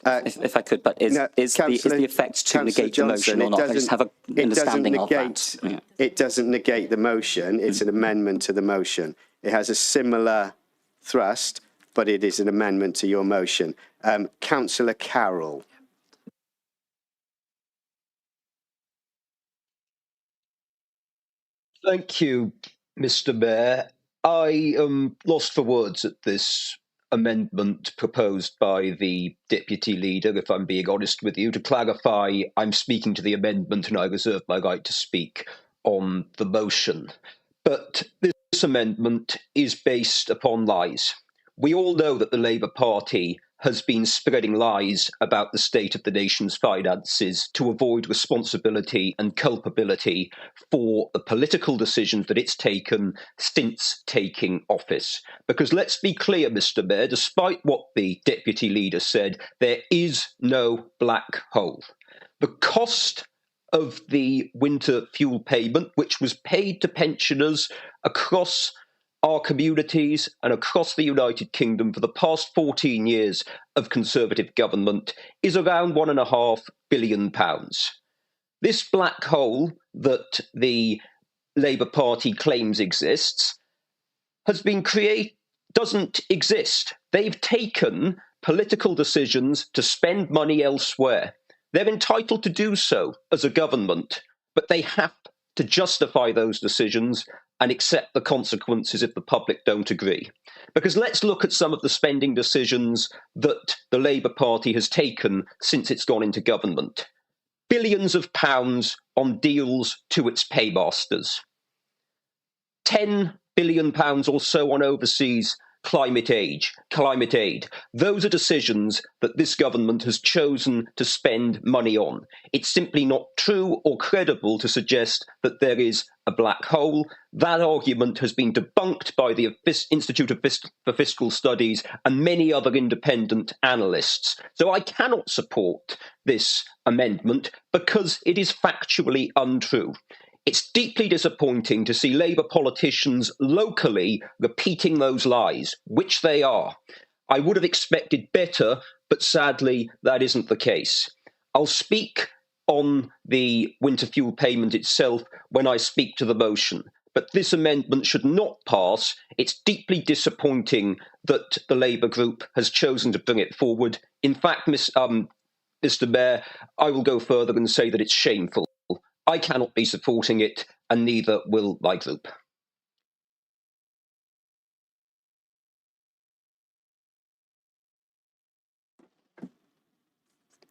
If I could, but is the effect to negate the motion or not? I just have an understanding of that. Yeah. It doesn't negate the motion. It's an amendment to the motion. It has a similar thrust, but it is an amendment to your motion. Councillor Carroll. Thank you, Mr. Mayor. I am lost for words at this amendment proposed by the Deputy Leader, if I'm being honest with you. To clarify, I'm speaking to the amendment and I reserve my right to speak on the motion. But this amendment is based upon lies. We all know that the Labour Party has been spreading lies about the state of the nation's finances to avoid responsibility and culpability for the political decisions that it's taken since taking office. Because let's be clear, Mr. Mayor, despite what the Deputy Leader said, there is no black hole. The cost of the winter fuel payment, which was paid to pensioners across our communities and across the United Kingdom for the past 14 years of Conservative government, is around £1.5 billion. This black hole that the Labour Party claims exists doesn't exist. They've taken political decisions to spend money elsewhere. They're entitled to do so as a government, but they have to justify those decisions and accept the consequences if the public don't agree. Because let's look at some of the spending decisions that the Labour Party has taken since it's gone into government. Billions of pounds on deals to its paymasters. £10 billion or so on overseas climate aid. Those are decisions that this government has chosen to spend money on. It's simply not true or credible to suggest that there is a black hole. That argument has been debunked by the Institute for Fiscal Studies and many other independent analysts. So I cannot support this amendment because it is factually untrue. It's deeply disappointing to see Labour politicians locally repeating those lies, which they are. I would have expected better, but sadly, that isn't the case. I'll speak on the winter fuel payment itself when I speak to the motion, but this amendment should not pass. It's deeply disappointing that the Labour group has chosen to bring it forward. In fact, Mr. Mayor, I will go further and say that it's shameful. I cannot be supporting it, and neither will my group.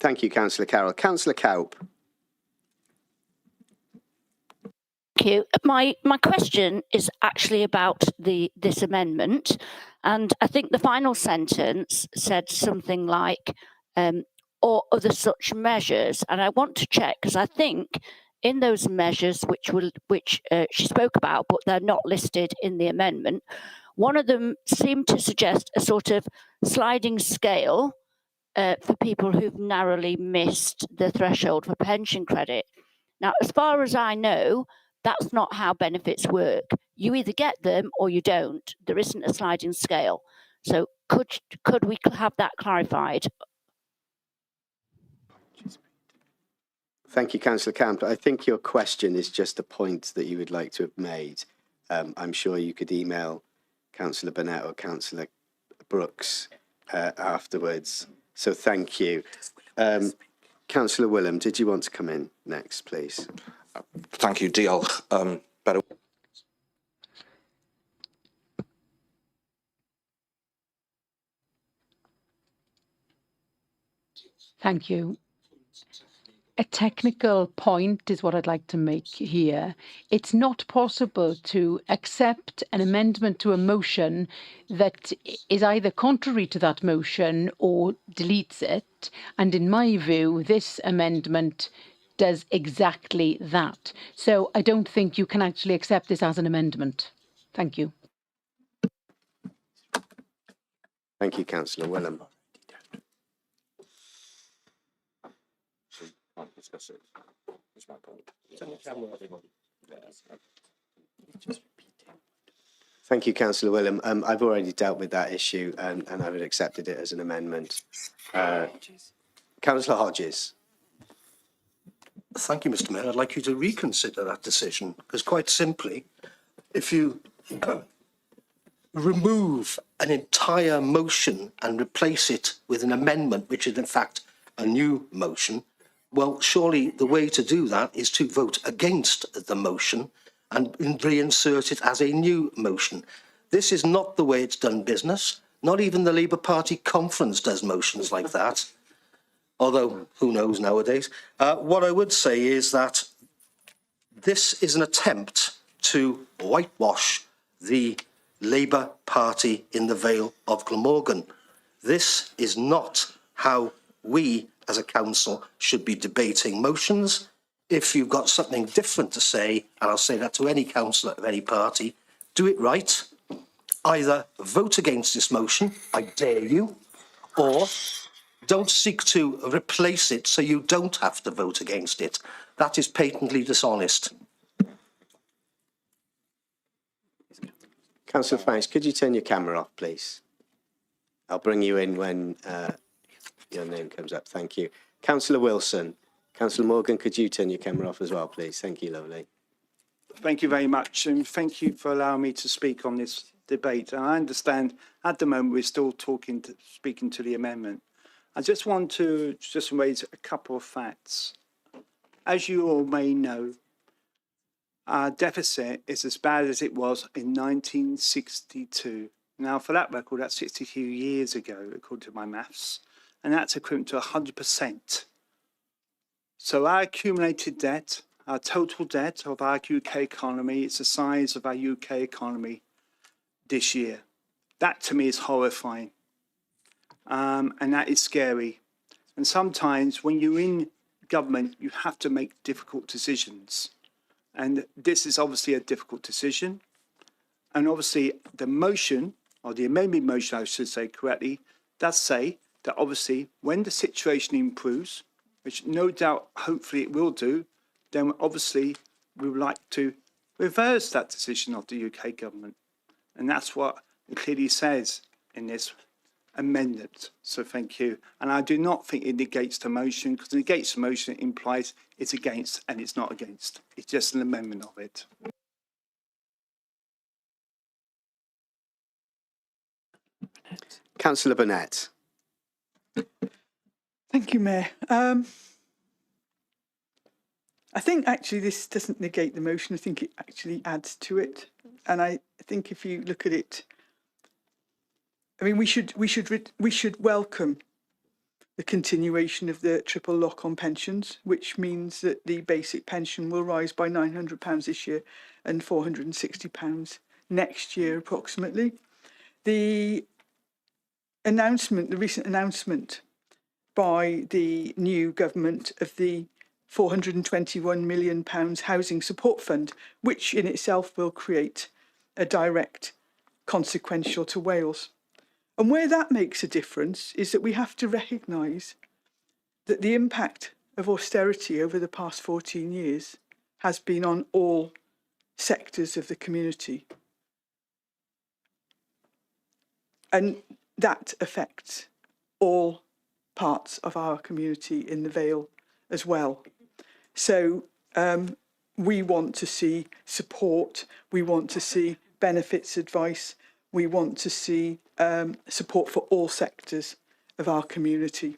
Thank you, Councillor Carroll. Councillor Cowp. Thank you. My question is actually about this amendment, and I think the final sentence said something like, or other such measures, and I want to check because I think in those measures which she spoke about, but they're not listed in the amendment, one of them seemed to suggest a sort of sliding scale for people who've narrowly missed the threshold for pension credit. Now, as far as I know, that's not how benefits work. You either get them or you don't. There isn't a sliding scale. So could we have that clarified? Thank you, Councillor Camp. I think your question is just a point that you would like to have made. I'm sure you could email Councillor Burnett or Councillor Brooks afterwards. So thank you. Councillor Willem, did you want to come in next, please? Thank you, Diolch. Thank you. A technical point is what I'd like to make here. It's not possible to accept an amendment to a motion that is either contrary to that motion or deletes it. And in my view, this amendment does exactly that. So I don't think you can actually accept this as an amendment. Thank you. Thank you, Councillor Willem. Thank you, Councillor Willem. I've already dealt with that issue and I would have accepted it as an amendment. Councillor Hodges. Thank you, Mr. Mayor. I'd like you to reconsider that decision because quite simply, if you remove an entire motion and replace it with an amendment, which is in fact a new motion, well, surely the way to do that is to vote against the motion and reinsert it as a new motion. This is not the way it's done business. Not even the Labour Party conference does motions like that, although who knows nowadays. What I would say is that this is an attempt to whitewash the Labour Party in the Vale of Glamorgan. This is not how we as a council should be debating motions. If you've got something different to say, and I'll say that to any councillor of any party, do it right. Either vote against this motion, I dare you, or don't seek to replace it so you don't have to vote against it. That is patently dishonest. Councillor Fangs, could you turn your camera off, please? I'll bring you in when your name comes up. Thank you. Councillor Wilson. Councillor Morgan, could you turn your camera off as well, please? Thank you, lovely. Thank you very much, and thank you for allowing me to speak on this debate. And I understand at the moment we're still speaking to the amendment. I just want to raise a couple of facts. As you all may know, our deficit is as bad as it was in 1962. Now, for that record, that's 62 years ago, according to my maths, and that's equivalent to 100%. So our accumulated debt, our total debt of our UK economy, it's the size of our UK economy this year. That to me is horrifying, and that is scary. And sometimes when you're in government, you have to make difficult decisions. And this is obviously a difficult decision. And obviously the motion, or the amendment motion, I should say correctly, does say that obviously when the situation improves, which no doubt, hopefully it will do, then obviously we would like to reverse that decision of the UK government. And that's what it clearly says in this amendment. So thank you. And I do not think it negates the motion, because negates the motion implies it's against, and it's not against. It's just an amendment of it. Councillor Burnett. Thank you, Mayor. I think actually this doesn't negate the motion. I think it actually adds to it. And I think if you look at it, I mean, we should welcome the continuation of the triple lock on pensions, which means that the basic pension will rise by £900 this year and £460 next year, approximately. The recent announcement by the new government of the £421 million housing support fund, which in itself will create a direct consequential to Wales. And where that makes a difference is that we have to recognise that the impact of austerity over the past 14 years has been on all sectors of the community. And that affects all parts of our community in the Vale as well. So we want to see support, we want to see benefits advice, we want to see support for all sectors of our community.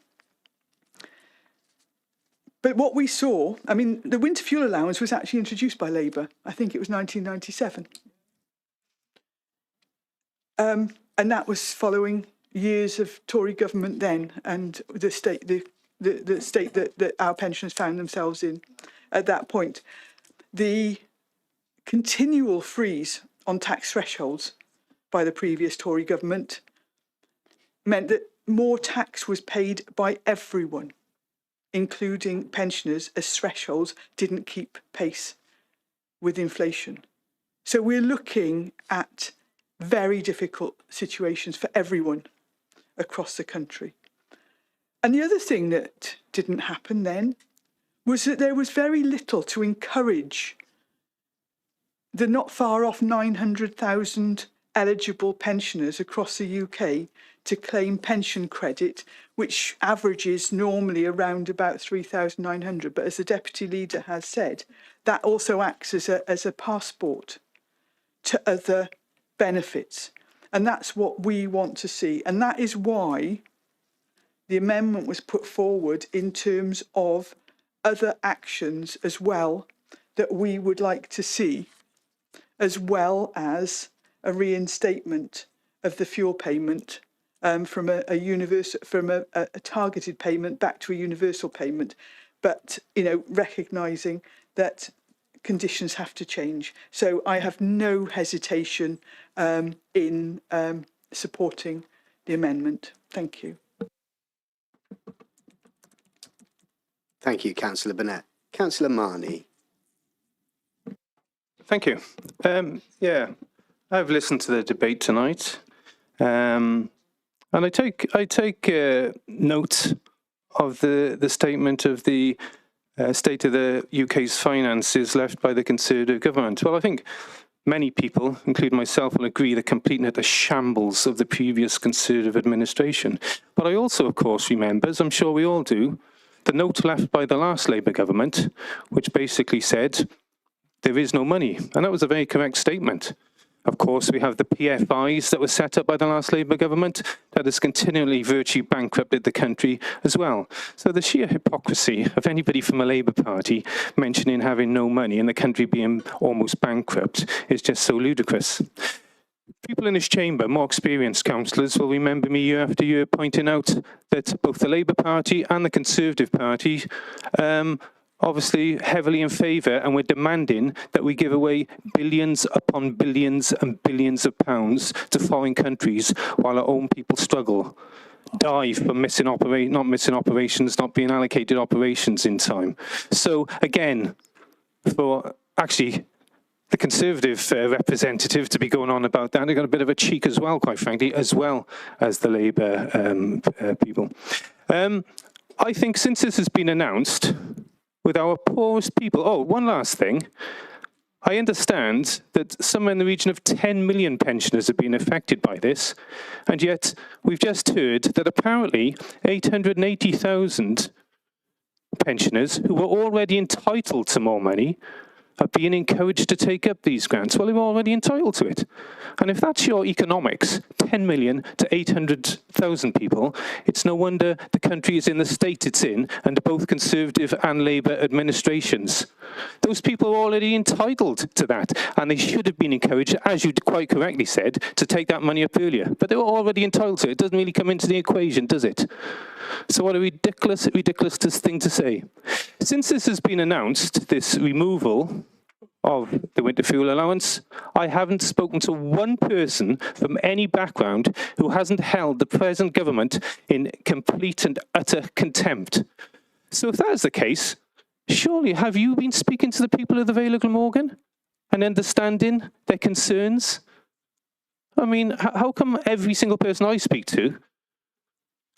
But what we saw, I mean, the winter fuel allowance was actually introduced by Labour. I think it was 1997. And that was following years of Tory government then, and the state that our pensioners found themselves in at that point. The continual freeze on tax thresholds by the previous Tory government meant that more tax was paid by everyone, including pensioners, as thresholds didn't keep pace with inflation. So we're looking at very difficult situations for everyone across the country. And the other thing that didn't happen then was that there was very little to encourage the not far off 900,000 eligible pensioners across the UK to claim pension credit, which averages normally around about 3,900. But as the Deputy Leader has said, that also acts as a passport to other benefits. And that's what we want to see. And that is why the amendment was put forward in terms of other actions as well that we would like to see, as well as a reinstatement of the fuel payment from a targeted payment back to a universal payment, but recognising that conditions have to change. So I have no hesitation in supporting the amendment. Thank you. Thank you, Councillor Burnett. Councillor Marnie. Thank you. Yeah, I've listened to the debate tonight, and I take note of the statement of the state of the UK's finances left by the Conservative government. Well, I think many people, including myself, will agree the complete and utter shambles of the previous Conservative administration. But I also, of course, remember, as I'm sure we all do, the note left by the last Labour government, which basically said there is no money. And that was a very correct statement. Of course, we have the PFIs that were set up by the last Labour government that has continually virtually bankrupted the country as well. So the sheer hypocrisy of anybody from a Labour Party mentioning having no money and the country being almost bankrupt is just so ludicrous. People in this chamber, more experienced councillors, will remember me year after year pointing out that both the Labour Party and the Conservative Party obviously heavily in favour, and we're demanding that we give away billions upon billions and billions of pounds to foreign countries while our own people struggle, die from not missing operations, not being allocated operations in time. So again, for actually the Conservative representative to be going on about that, they've got a bit of a cheek as well, quite frankly, as well as the Labour people. I think since this has been announced, with our poorest people. Oh, one last thing. I understand that somewhere in the region of 10 million pensioners have been affected by this, and yet we've just heard that apparently 880,000 pensioners who were already entitled to more money are being encouraged to take up these grants. Well, they're already entitled to it. And if that's your economics, 10 million to 800,000 people, it's no wonder the country is in the state it's in under both Conservative and Labour administrations. Those people are already entitled to that, and they should have been encouraged, as you quite correctly said, to take that money up earlier. But they were already entitled to it. It doesn't really come into the equation, does it? So what a ridiculous thing to say. Since this has been announced, this removal of the winter fuel allowance, I haven't spoken to one person from any background who hasn't held the present government in complete and utter contempt. So if that is the case, surely have you been speaking to the people of the Vale of Glamorgan and understanding their concerns? I mean, how come every single person I speak to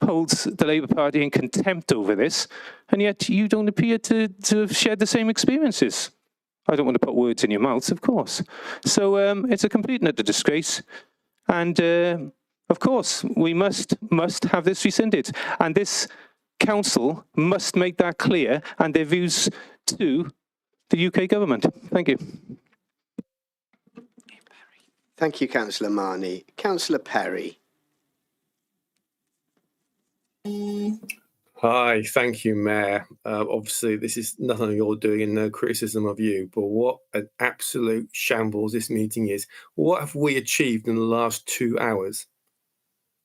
holds the Labour Party in contempt over this, and yet you don't appear to have shared the same experiences? I don't want to put words in your mouths, of course. So it's a complete and utter disgrace. And of course, we must have this rescinded. And this council must make that clear and their views to the UK government. Thank you. Thank you, Councillor Marnie. Councillor Perry. Hi, thank you, Mayor. Obviously, this is nothing you're doing and no criticism of you, but what an absolute shambles this meeting is. What have we achieved in the last 2 hours?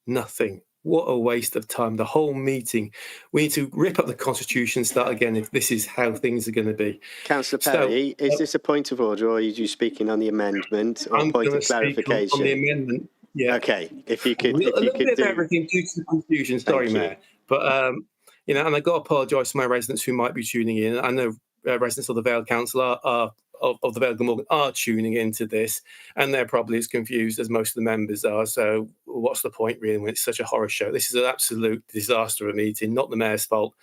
Nothing. What a waste of time. The whole meeting. We need to rip up the Constitution, start again if this is how things are going to be. Councillor Perry, is this a point of order, or are you speaking on the amendment or a point of clarification? On the amendment. Yeah. Okay. If you could, a little bit of everything due to the confusion. Sorry, Mayor. But you know, and I've got to apologise to my residents who might be tuning in. I know residents of the Vale Council of the Vale of Glamorgan are tuning into this, and they're probably as confused as most of the members are. So what's the point, really, when it's such a horror show? This is an absolute disaster of a meeting, not the Mayor's fault.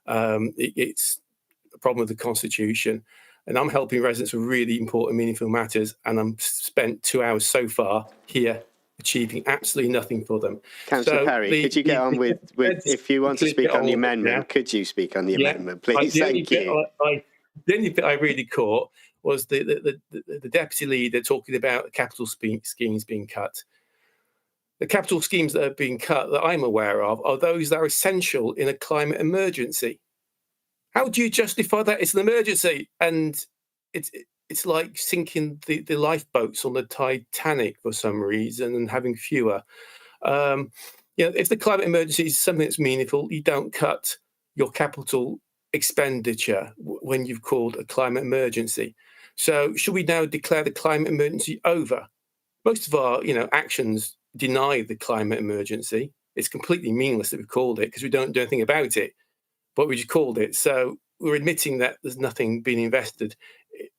It's a problem with the Constitution. And I'm helping residents with really important, meaningful matters, and I'm spent 2 hours so far here achieving absolutely nothing for them. Councillor Perry, could you get on with if you want to speak on the amendment, could you speak on the amendment, please? Thank you. The only bit I really caught was the deputy leader talking about capital schemes being cut. The capital schemes that are being cut that I'm aware of are those that are essential in a climate emergency. How do you justify that? It's an emergency, and it's like sinking the lifeboats on the Titanic for some reason and having fewer. If the climate emergency is something that's meaningful, you don't cut your capital expenditure when you've called a climate emergency. So should we now declare the climate emergency over? Most of our actions deny the climate emergency. It's completely meaningless that we've called it because we don't do anything about it, but we just called it. So we're admitting that there's nothing being invested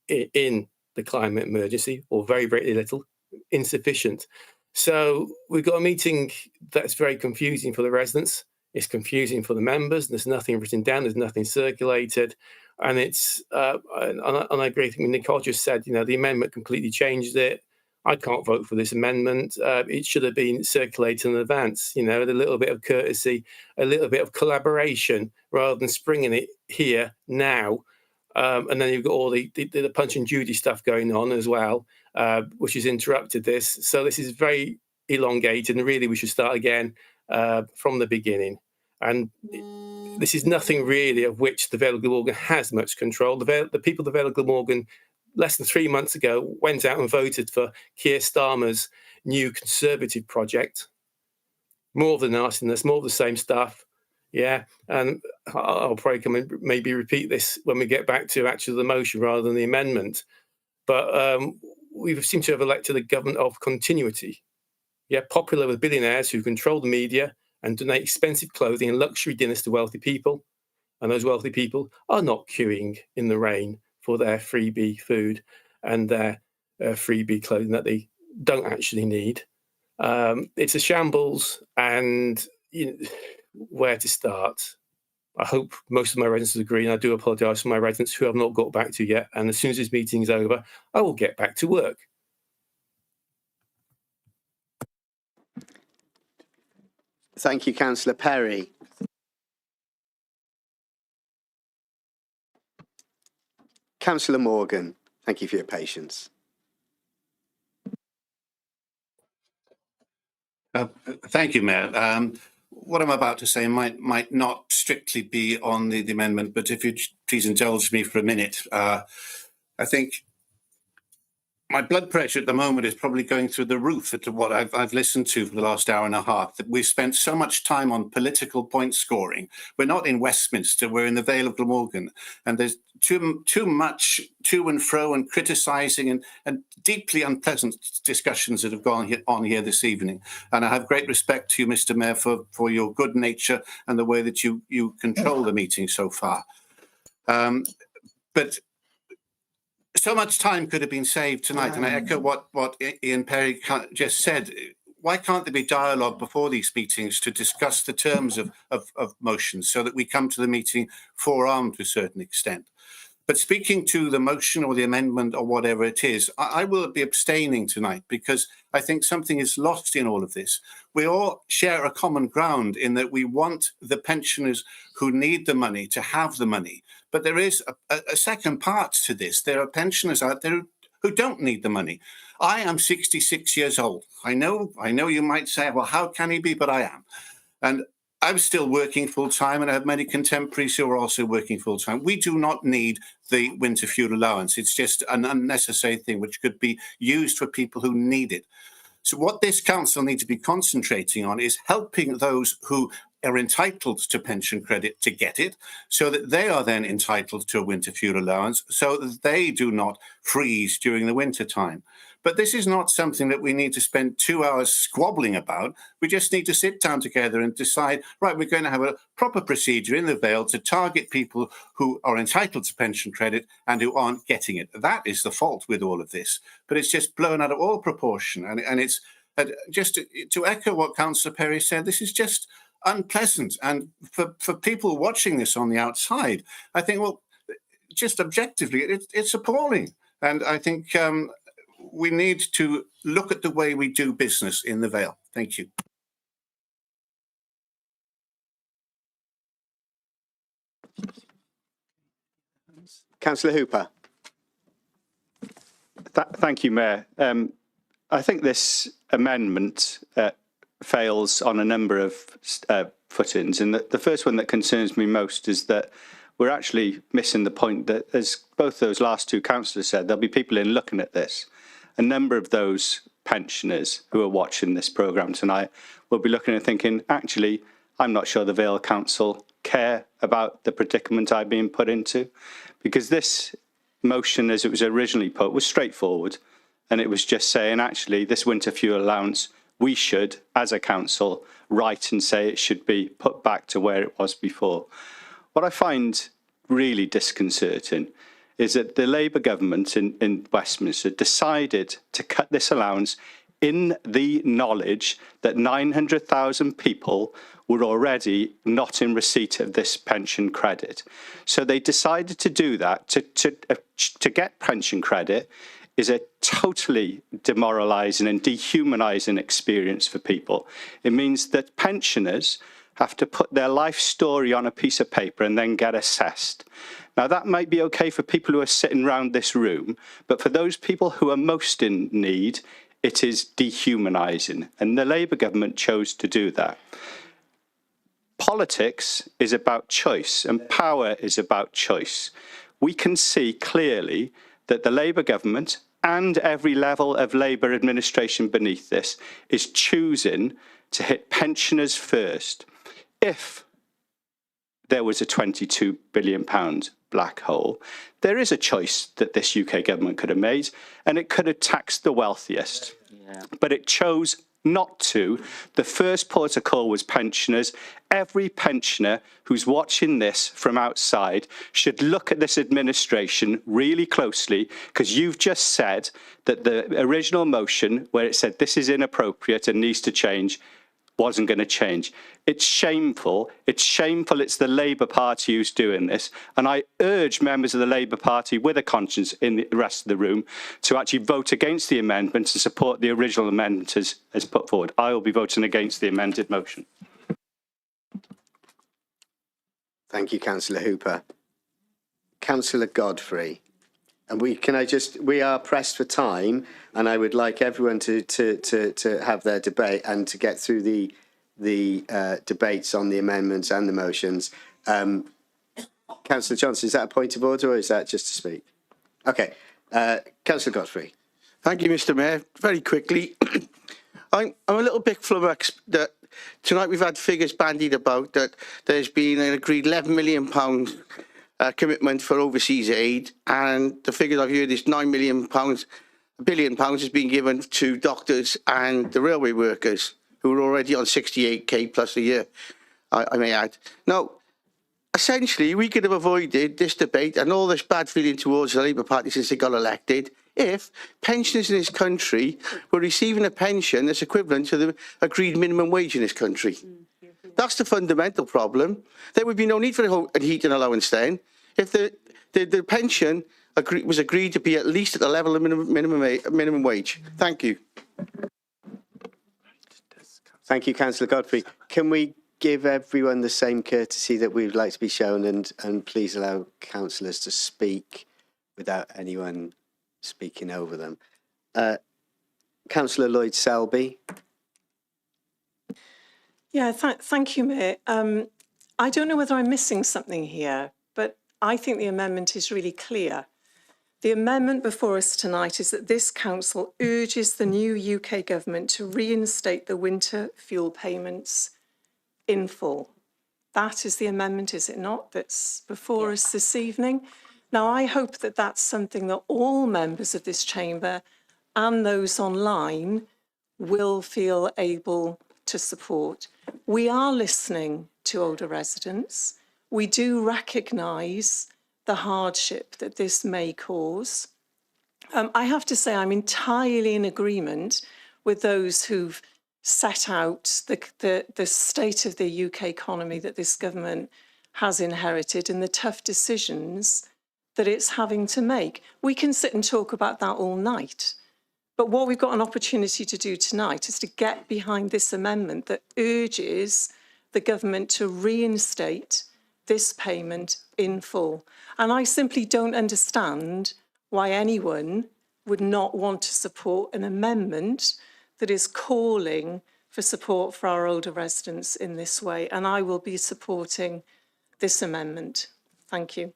in the climate emergency, or very, very little, insufficient. So we've got a meeting that's very confusing for the residents. It's confusing for the members. There's nothing written down. There's nothing circulated. And it's, and I agree with what Nicole just said, the amendment completely changed it. I can't vote for this amendment. It should have been circulated in advance, with a little bit of courtesy, a little bit of collaboration, rather than springing it here now. And then you've got all the Punch and Judy stuff going on as well, which has interrupted this. So this is very elongated, and really we should start again from the beginning. And this is nothing really of which the Vale of Glamorgan has much control. The people of the Vale of Glamorgan, less than 3 months ago, went out and voted for Keir Starmer's new Conservative project. More than nastiness, more of the same stuff. Yeah, and I'll probably come and maybe repeat this when we get back to actually the motion rather than the amendment. But we seem to have elected a government of continuity. Yeah, popular with billionaires who control the media and donate expensive clothing and luxury dinners to wealthy people. And those wealthy people are not queuing in the rain for their freebie food and their freebie clothing that they don't actually need. It's a shambles, and where to start? I hope most of my residents agree, and I do apologise for my residents who I've not got back to yet. And as soon as this meeting is over, I will get back to work. Thank you, Councillor Perry. Councillor Morgan, thank you for your patience. Thank you, Mayor. What I'm about to say might not strictly be on the amendment, but if you'd please indulge me for a minute. I think my blood pressure at the moment is probably going through the roof at what I've listened to for the last hour and a half. That we've spent so much time on political point scoring. We're not in Westminster, we're in the Vale of Glamorgan. And there's too much to and fro and criticising and deeply unpleasant discussions that have gone on here this evening. And I have great respect to you, Mr. Mayor, for your good nature and the way that you control the meeting so far. But so much time could have been saved tonight, and I echo what Ian Perry just said. Why can't there be dialogue before these meetings to discuss the terms of motions so that we come to the meeting forearmed to a certain extent? But speaking to the motion or the amendment or whatever it is, I will be abstaining tonight because I think something is lost in all of this. We all share a common ground in that we want the pensioners who need the money to have the money. But there is a second part to this. There are pensioners out there who don't need the money. I am 66 years old. I know you might say, well, how can he be? But I am. And I'm still working full-time, and I have many contemporaries who are also working full-time. We do not need the winter fuel allowance. It's just an unnecessary thing which could be used for people who need it. So what this council needs to be concentrating on is helping those who are entitled to pension credit to get it, so that they are then entitled to a winter fuel allowance, so that they do not freeze during the winter time. But this is not something that we need to spend 2 hours squabbling about. We just need to sit down together and decide, right, we're going to have a proper procedure in the Vale to target people who are entitled to pension credit and who aren't getting it. That is the fault with all of this. But it's just blown out of all proportion. And it's just to echo what Councillor Perry said, this is just unpleasant. And for people watching this on the outside, I think, well, just objectively, it's appalling. And I think we need to look at the way we do business in the Vale. Thank you. Councillor Hooper. Thank you, Mayor. I think this amendment fails on a number of footings. And the first one that concerns me most is that we're actually missing the point that, as both those last two councillors said, there'll be people in looking at this. A number of those pensioners who are watching this programme tonight will be looking and thinking, actually, I'm not sure the Vale Council care about the predicament I've been put into, because this motion, as it was originally put, was straightforward. And it was just saying, actually, this winter fuel allowance, we should, as a council, write and say it should be put back to where it was before. What I find really disconcerting is that the Labour government in Westminster decided to cut this allowance in the knowledge that 900,000 people were already not in receipt of this pension credit. So they decided to do that. To get pension credit is a totally demoralising and dehumanising experience for people. It means that pensioners have to put their life story on a piece of paper and then get assessed. Now, that might be okay for people who are sitting around this room, but for those people who are most in need, it is dehumanising. And the Labour government chose to do that. Politics is about choice, and power is about choice. We can see clearly that the Labour government and every level of Labour administration beneath this is choosing to hit pensioners first. If there was a £22 billion black hole, there is a choice that this UK government could have made, and it could have taxed the wealthiest. Yeah. But it chose not to. The first port of call was pensioners. Every pensioner who's watching this from outside should look at this administration really closely, because you've just said that the original motion where it said this is inappropriate and needs to change wasn't going to change. It's shameful. It's shameful it's the Labour Party who's doing this. And I urge members of the Labour Party with a conscience in the rest of the room to actually vote against the amendment and support the original amendment as put forward. I will be voting against the amended motion. Thank you, Councillor Hooper. Councillor Godfrey. And we are pressed for time, and I would like everyone to have their debate and to get through the debates on the amendments and the motions. Councillor Johnson, is that a point of order or is that just to speak? Okay. Councillor Godfrey. Thank you, Mr. Mayor. Very quickly, I'm a little bit flummoxed that tonight we've had figures bandied about that there's been an agreed £11 million commitment for overseas aid, and the figures I've heard is £9 billion has been given to doctors and the railway workers who are already on 68k plus a year, I may add. Now, essentially, we could have avoided this debate and all this bad feeling towards the Labour Party since they got elected if pensioners in this country were receiving a pension that's equivalent to the agreed minimum wage in this country. That's the fundamental problem. There would be no need for a heating allowance then if the pension was agreed to be at least at the level of minimum wage. Thank you. Thank you, Councillor Godfrey. Can we give everyone the same courtesy that we would like to be shown, and please allow councillors to speak without anyone speaking over them? Councillor Lloyd Selby. Yeah, thank you, Mayor. I don't know whether I'm missing something here, but I think the amendment is really clear. The amendment before us tonight is that this council urges the new UK government to reinstate the winter fuel payments in full. That is the amendment, is it not, that's before us this evening? Now, I hope that that's something that all members of this chamber and those online will feel able to support. We are listening to older residents. We do recognise the hardship that this may cause. I have to say I'm entirely in agreement with those who've set out the state of the UK economy that this government has inherited and the tough decisions that it's having to make. We can sit and talk about that all night. But what we've got an opportunity to do tonight is to get behind this amendment that urges the government to reinstate this payment in full. And I simply don't understand why anyone would not want to support an amendment that is calling for for support for our older residents in this way, and I will be supporting this amendment. Thank you.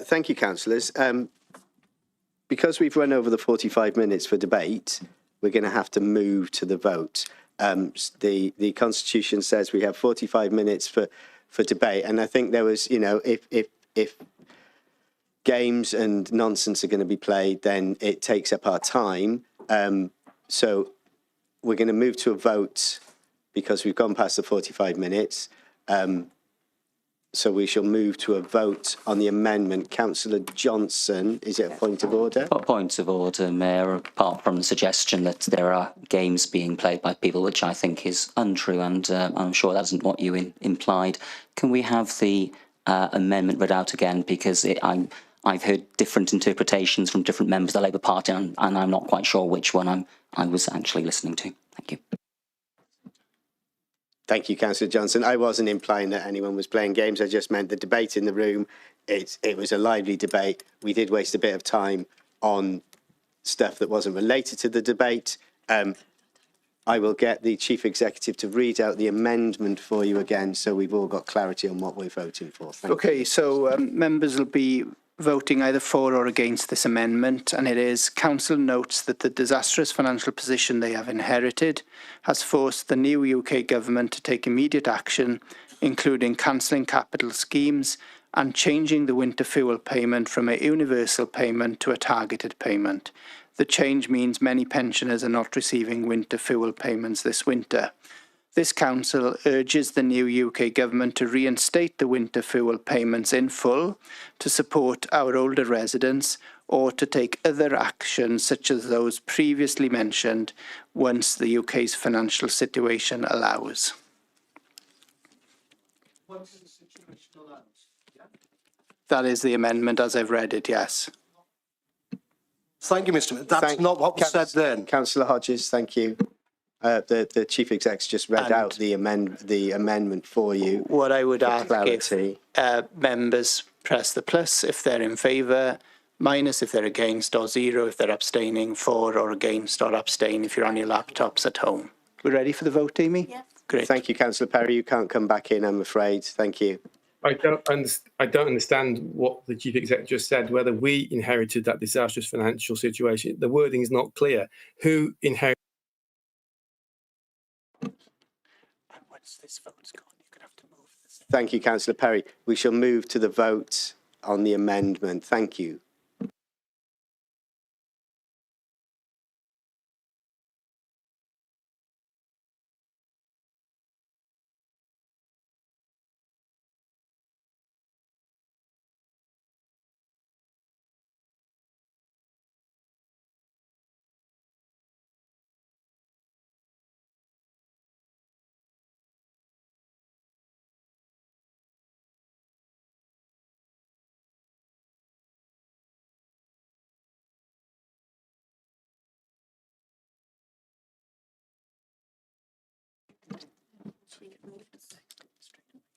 Thank you, councillors. Because we've run over the 45 minutes for debate, we're going to have to move to the vote. The Constitution says we have 45 minutes for debate, and I think there was, you know, if games and nonsense are going to be played, then it takes up our time. So we're going to move to a vote because we've gone past the 45 minutes. So we shall move to a vote on the amendment. Councillor Johnson, is it a point of order? A point of order, Mayor, apart from the suggestion that there are games being played by people, which I think is untrue, and I'm sure that isn't what you implied. Can we have the amendment read out again? Because I've heard different interpretations from different members of the Labour Party, and I'm not quite sure which one I was actually listening to. Thank you. Thank you, Councillor Johnson. I wasn't implying that anyone was playing games. I just meant the debate in the room. It was a lively debate. We did waste a bit of time on stuff that wasn't related to the debate. I will get the Chief Executive to read out the amendment for you again, so we've all got clarity on what we're voting for. Thank you. So members will be voting either for or against this amendment, and it is Council notes that the disastrous financial position they have inherited has forced the new UK government to take immediate action, including cancelling capital schemes and changing the winter fuel payment from a universal payment to a targeted payment. The change means many pensioners are not receiving winter fuel payments this winter. This council urges the new UK government to reinstate the winter fuel payments in full to support our older residents, or to take other actions such as those previously mentioned once the UK's financial situation allows. Once the situation allows. Yeah. That is the amendment as I've read it, yes. Thank you, Mr. Mayor. That's not what was said then. Councillor Hodges, thank you. The Chief Exec's just read out the amendment for you. What I would ask clarity. if members press the plus if they're in favour, minus if they're against, or 0 if they're abstaining, for or against or abstain if you're on your laptops at home. We're ready for the vote, Amy? Yes. Great. Thank you, Councillor Perry. You can't come back in, I'm afraid. Thank you. I don't understand what the Chief Executive just said, whether we inherited that disastrous financial situation. The wording is not clear. Who inherited? Once this vote's gone, you're going to have to move this. Thank you, Councillor Perry. We shall move to the vote on the amendment. Thank you.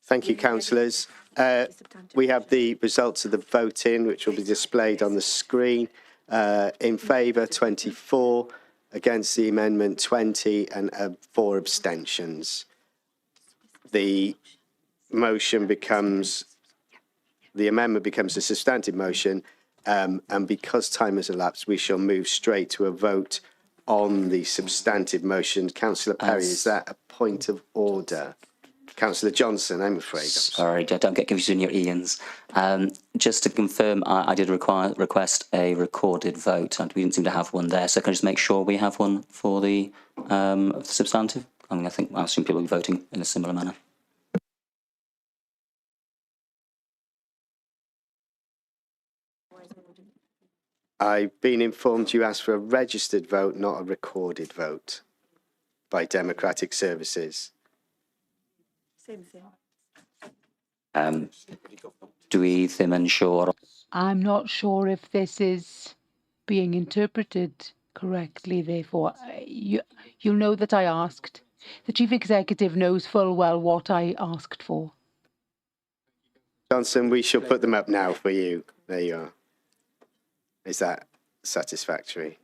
Thank you, councillors. We have the results of the voting, which will be displayed on the screen. In favour, 24, against the amendment, 20, and 4 abstentions. The amendment becomes a substantive motion, and because time has elapsed, we shall move straight to a vote on the substantive motion. Councillor Perry, is that a point of order? Councillor Johnson, I'm afraid. Sorry, don't get confused in your Ians. Just to confirm, I did request a recorded vote, and we didn't seem to have one there. So can I just make sure we have one for the substantive? I mean, I assume people will be voting in a similar manner. I've been informed you asked for a registered vote, not a recorded vote, by Democratic Services. Same thing. Dwi ddim yn siŵr. I'm not sure if this is being interpreted correctly, therefore. You know that I asked. The Chief Executive knows full well what I asked for. Johnson, we shall put them up now for you. There you are. Is that satisfactory?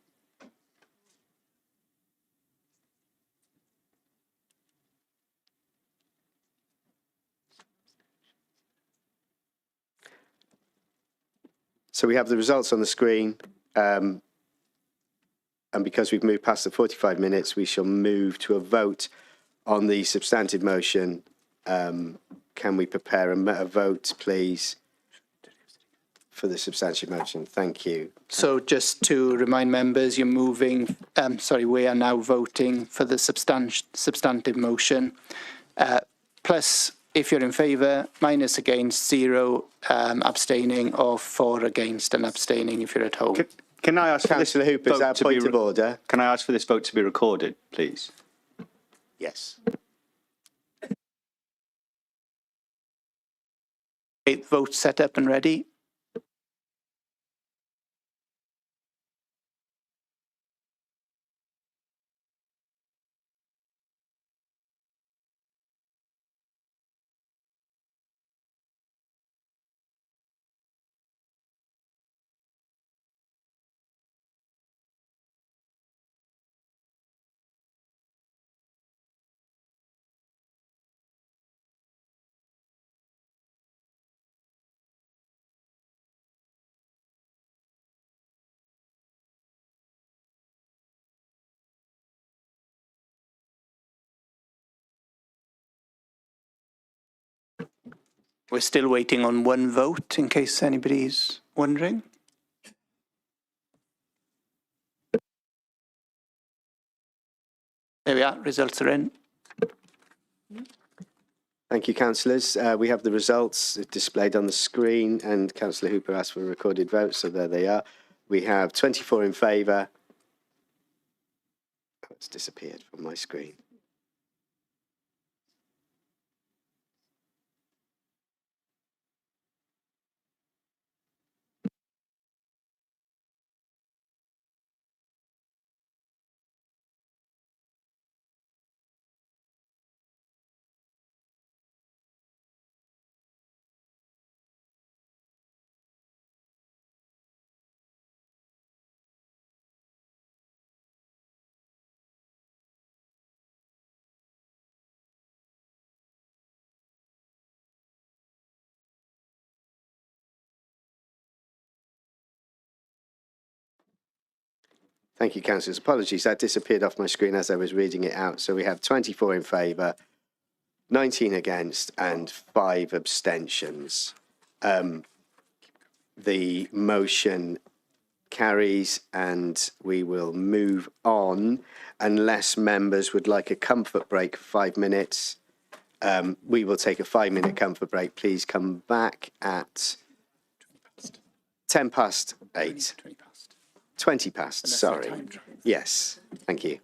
So we have the results on the screen. And because we've moved past the 45 minutes, we shall move to a vote on the substantive motion. Can we prepare a vote, please, for the substantive motion? Thank you. So just to remind members, you're moving, we are now voting for the substantive motion. Plus, if you're in favour, minus against, 0 abstaining, or 4 against and abstaining if you're at home. Can I ask Councillor Hooper, is that a point of order? Can I ask for this vote to be recorded, please? Yes. Vote set up and ready. We're still waiting on one vote, in case anybody's wondering. There we are, results are in. Thank you, councillors. We have the results displayed on the screen, and Councillor Hooper asked for a recorded vote, so there they are. We have 24 in favour. Oh, it's disappeared from my screen. Thank you, councillors. Apologies, that disappeared off my screen as I was reading it out. So we have 24 in favour, 19 against, and 5 abstentions. The motion carries, and we will move on unless members would like a comfort break for 5 minutes. We will take a 5-minute comfort break. Please come back at 10 past 8. 20 past, sorry. Yes, thank you.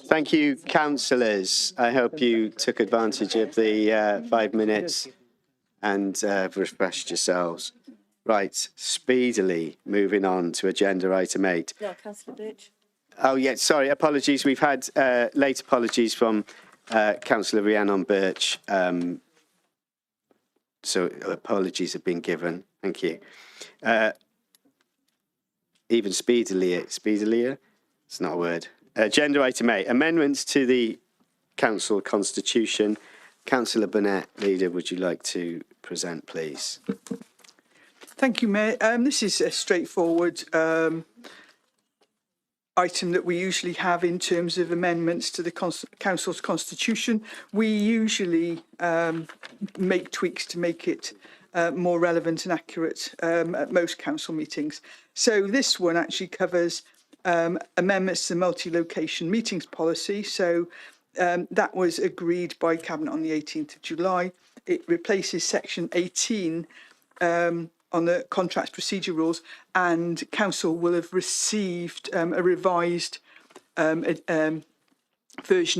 Thank you, councillors. I hope you took advantage of the 5 minutes and refreshed yourselves. Right, speedily moving on to agenda item 8. Yeah, Councillor Birch. Oh, yeah, sorry, apologies. We've had late apologies from Councillor Rhiannon Birch. So apologies have been given. Thank you. Even speedilier, it's not a word. Agenda item 8, amendments to the council constitution. Councillor Burnett, leader, would you like to present, please? Thank you, Mayor. This is a straightforward item that we usually have in terms of amendments to the council's constitution. We usually make tweaks to make it more relevant and accurate at most council meetings. So this one actually covers amendments to the multi-location meetings policy. So that was agreed by Cabinet on the 18th of July. It replaces section 18 on the contracts procedure rules, and council will have received a revised version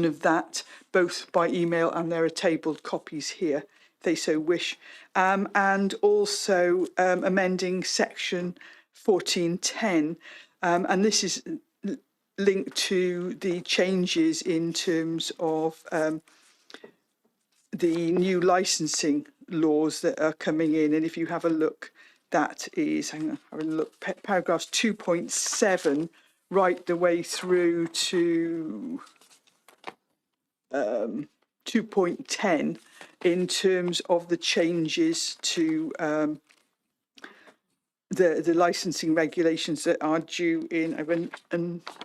of that, both by email, and there are tabled copies here, if they so wish. And also amending section 1410, and this is linked to the changes in terms of the new licensing laws that are coming in. And if you have a look, that is, hang on, have a look, paragraphs 2.7 right the way through to 2.10 in terms of the changes to the licensing regulations that are due in. I've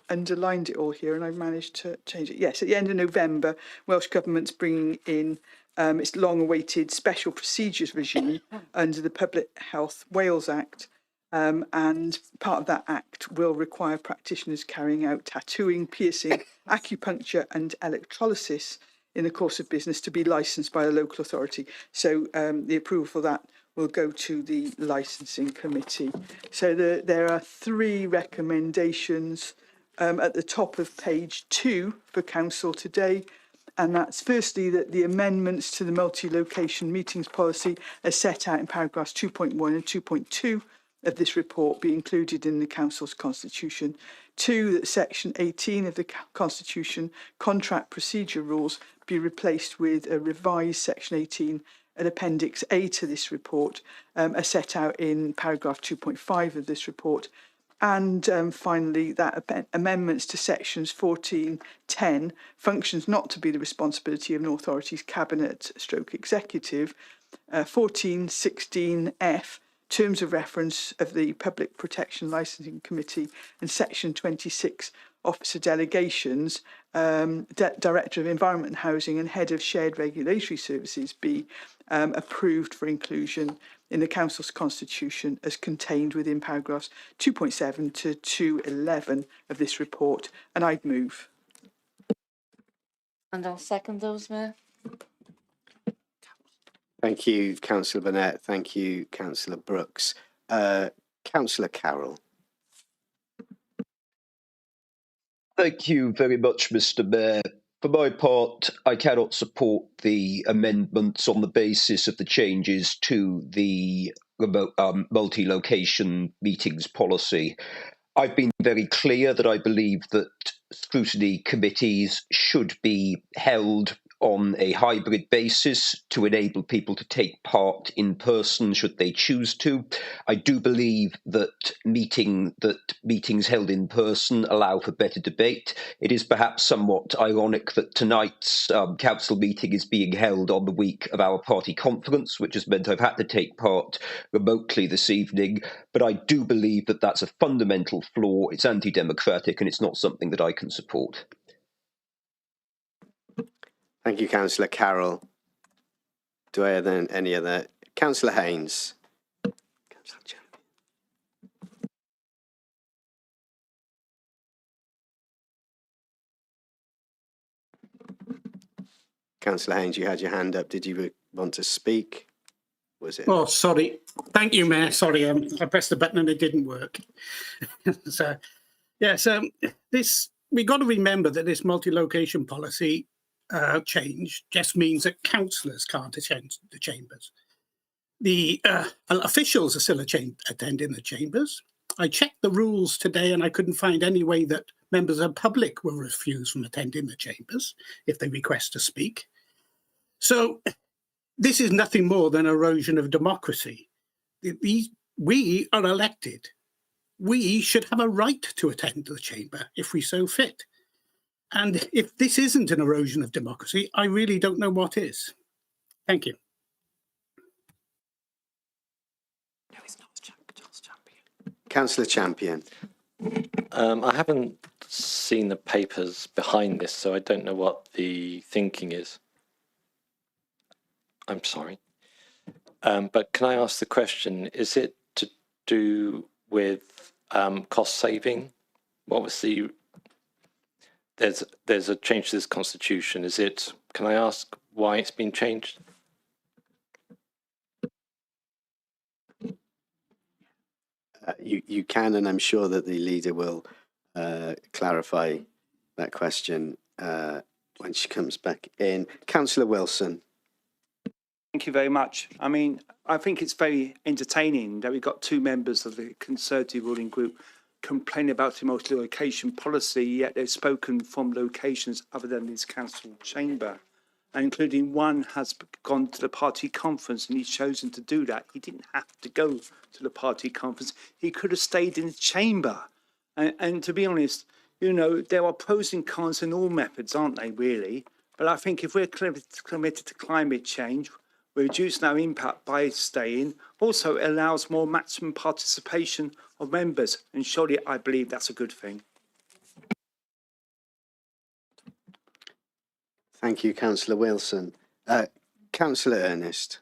underlined it all here and I've managed to change it. Yes, at the end of November, Welsh Government's bringing in its long-awaited special procedures regime under the Public Health Wales Act. And part of that act will require practitioners carrying out tattooing, piercing, acupuncture and electrolysis in the course of business to be licensed by a local authority. So the approval for that will go to the licensing committee. So there are 3 recommendations at the top of page 2 for council today. And that's firstly that the amendments to the multi-location meetings policy as set out in paragraphs 2.1 and 2.2 of this report be included in the council's constitution. 2, that section 18 of the constitution contract procedure rules be replaced with a revised section 18 at appendix A to this report, as set out in paragraph 2.5 of this report. And finally, that amendments to sections 1410, functions not to be the responsibility of an authority's cabinet stroke executive, 1416F, terms of reference of the Public Protection Licensing Committee, and section 26, officer delegations, Director of Environment and Housing and Head of Shared Regulatory Services be approved for inclusion in the council's constitution as contained within paragraphs 2.7 to 211 of this report, and I'd move. And I'll second those, Mayor. Thank you, Councillor Burnett. Thank you, Councillor Brooks. Councillor Carroll. Thank you very much, Mr. Mayor. For my part, I cannot support the amendments on the basis of the changes to the remote multi-location meetings policy. I've been very clear that I believe that scrutiny committees should be held on a hybrid basis to enable people to take part in person should they choose to. I do believe that meetings held in person allow for better debate. It is perhaps somewhat ironic that tonight's council meeting is being held on the week of our party conference, which has meant I've had to take part remotely this evening. But I do believe that that's a fundamental flaw. It's anti-democratic and it's not something that I can support. Thank you, Councillor Carroll. Do I have any other? Councillor Haynes. Councillor Haynes, you had your hand up. Did you want to speak? Was it? Oh, sorry. Thank you, Mayor. Sorry, I pressed the button and it didn't work. So, Yes, we've got to remember that this multi-location policy change just means that councillors can't attend the chambers. The officials are still attending the chambers. I checked the rules today and I couldn't find any way that members of the public were refused from attending the chambers if they request to speak. So this is nothing more than erosion of democracy. We are elected. We should have a right to attend the chamber if we so fit. And if this isn't an erosion of democracy, I really don't know what is. Thank you. Councillor Champion. I haven't seen the papers behind this, so I don't know what the thinking is. I'm sorry. But can I ask the question, is it to do with cost saving? What was the... There's a change to this constitution. Is it... Can I ask why it's been changed? You can, and I'm sure that the leader will clarify that question when she comes back in. Councillor Wilson. Thank you very much. I mean, I think it's very entertaining that we've got two members of the Conservative ruling group complaining about the multi-location policy, yet they've spoken from locations other than this council chamber, and including one has gone to the party conference and he's chosen to do that. He didn't have to go to the party conference. He could have stayed in the chamber. And to be honest, you know, there are pros and cons in all methods, aren't they, really? But I think if we're committed to climate change, we reduce our impact by staying. Also, it allows more maximum participation of members. And surely, I believe that's a good thing. Thank you, Councillor Wilson. Councillor Ernest.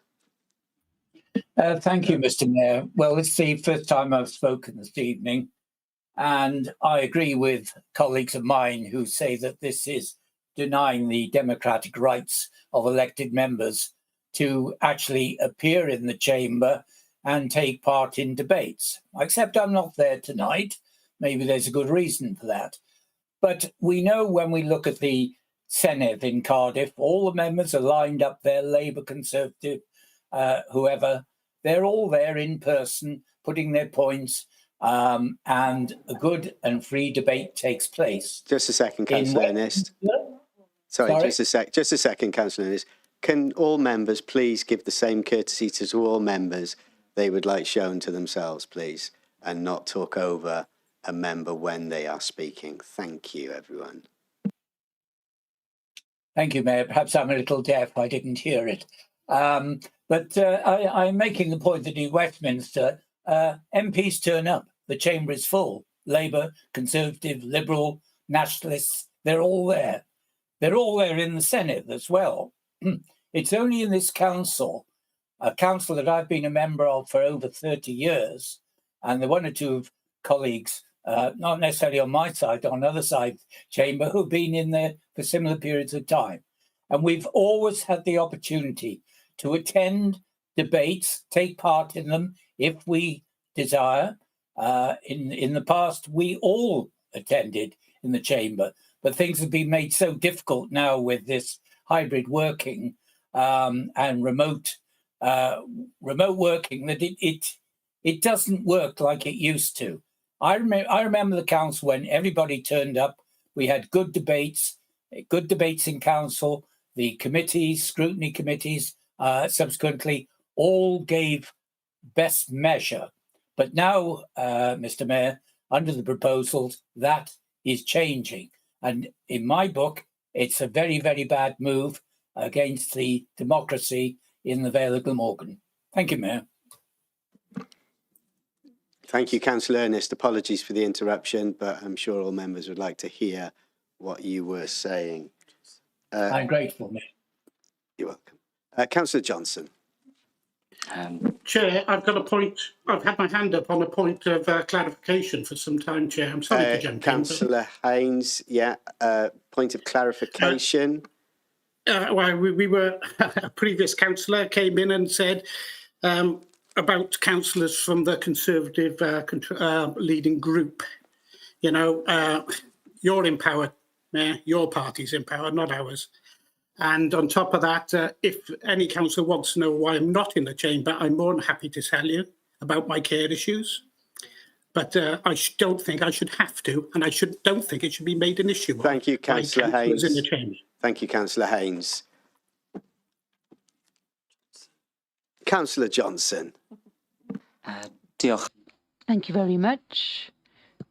Thank you, Mr. Mayor. Well, it's the first time I've spoken this evening, and I agree with colleagues of mine who say that this is denying the democratic rights of elected members to actually appear in the chamber and take part in debates. Except I'm not there tonight. Maybe there's a good reason for that. But we know when we look at the Senedd in Cardiff, all the members are lined up there, Labour, Conservative, whoever. They're all there in person, putting their points, and a good and free debate takes place. Just a second, Councillor Ernest. Sorry, just a second, Councillor Ernest. Can all members please give the same courtesy to all members they would like shown to themselves, please, and not talk over a member when they are speaking? Thank you, everyone. Thank you, Mayor. Perhaps I'm a little deaf. I didn't hear it. But I'm making the point that in Westminster, MPs turn up. The chamber is full. Labour, Conservative, Liberal, Nationalists, they're all there. They're all there in the Senedd as well. It's only in this council, a council that I've been a member of for over 30 years, and the one or two colleagues, not necessarily on my side, on the other side chamber, who've been in there for similar periods of time. And we've always had the opportunity to attend debates, take part in them if we desire. In the past, we all attended in the chamber, but things have been made so difficult now with this hybrid working and remote working that it doesn't work like it used to. I remember the council when everybody turned up. We had good debates in council. The committees, scrutiny committees, subsequently all gave best measure. But now, Mr. Mayor, under the proposals, that is changing. And in my book, it's a very, very bad move against the democracy in the Vale of Glamorgan. Thank you, Mayor. Thank you, Councillor Ernest. Apologies for the interruption, but I'm sure all members would like to hear what you were saying. I'm grateful, Mayor. You're welcome. Councillor Johnson. Chair, I've got a point. I've had my hand up on a point of clarification for some time, Chair. I'm sorry to jump in. Councillor Haynes, yeah, point of clarification. Well, we were, a previous councillor came in and said about councillors from the Conservative leading group. You know, you're in power, Mayor, your party's in power, not ours. And on top of that, if any councillor wants to know why I'm not in the chamber, I'm more than happy to tell you about my care issues. But I don't think I should have to, and don't think it should be made an issue. Thank you, Councillor Haynes. In the chamber. Thank you, Councillor Haynes. Councillor Johnson. Diolch. Thank you very much,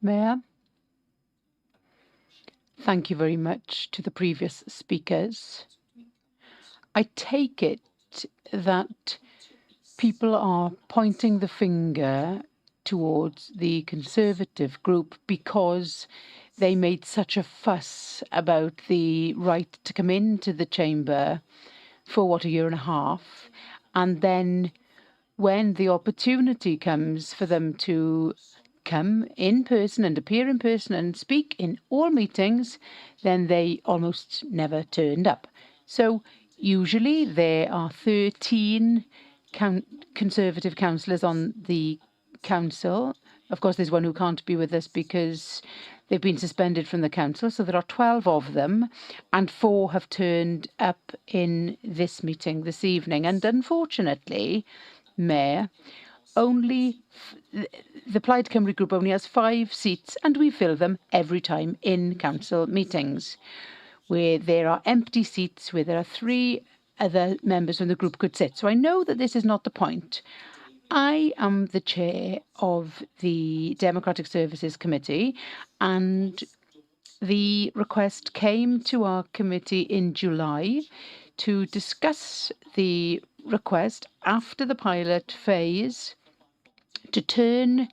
Mayor. Thank you very much to the previous speakers. I take it that people are pointing the finger towards the Conservative group because they made such a fuss about the right to come into the chamber for, a year and a half, and then when the opportunity comes for them to come in person and appear in person and speak in all meetings, then they almost never turned up. So usually there are 13 Conservative councillors on the council. Of course, there's one who can't be with us because they've been suspended from the council. So there are 12 of them, and 4 have turned up in this meeting this evening. And unfortunately, Mayor, only the Plaid Cymru group only has 5 seats, and we fill them every time in council meetings, where there are empty seats, where there are 3 other members from the group could sit. So I know that this is not the point. I am the chair of the Democratic Services Committee, and the request came to our committee in July to discuss the request after the pilot phase to turn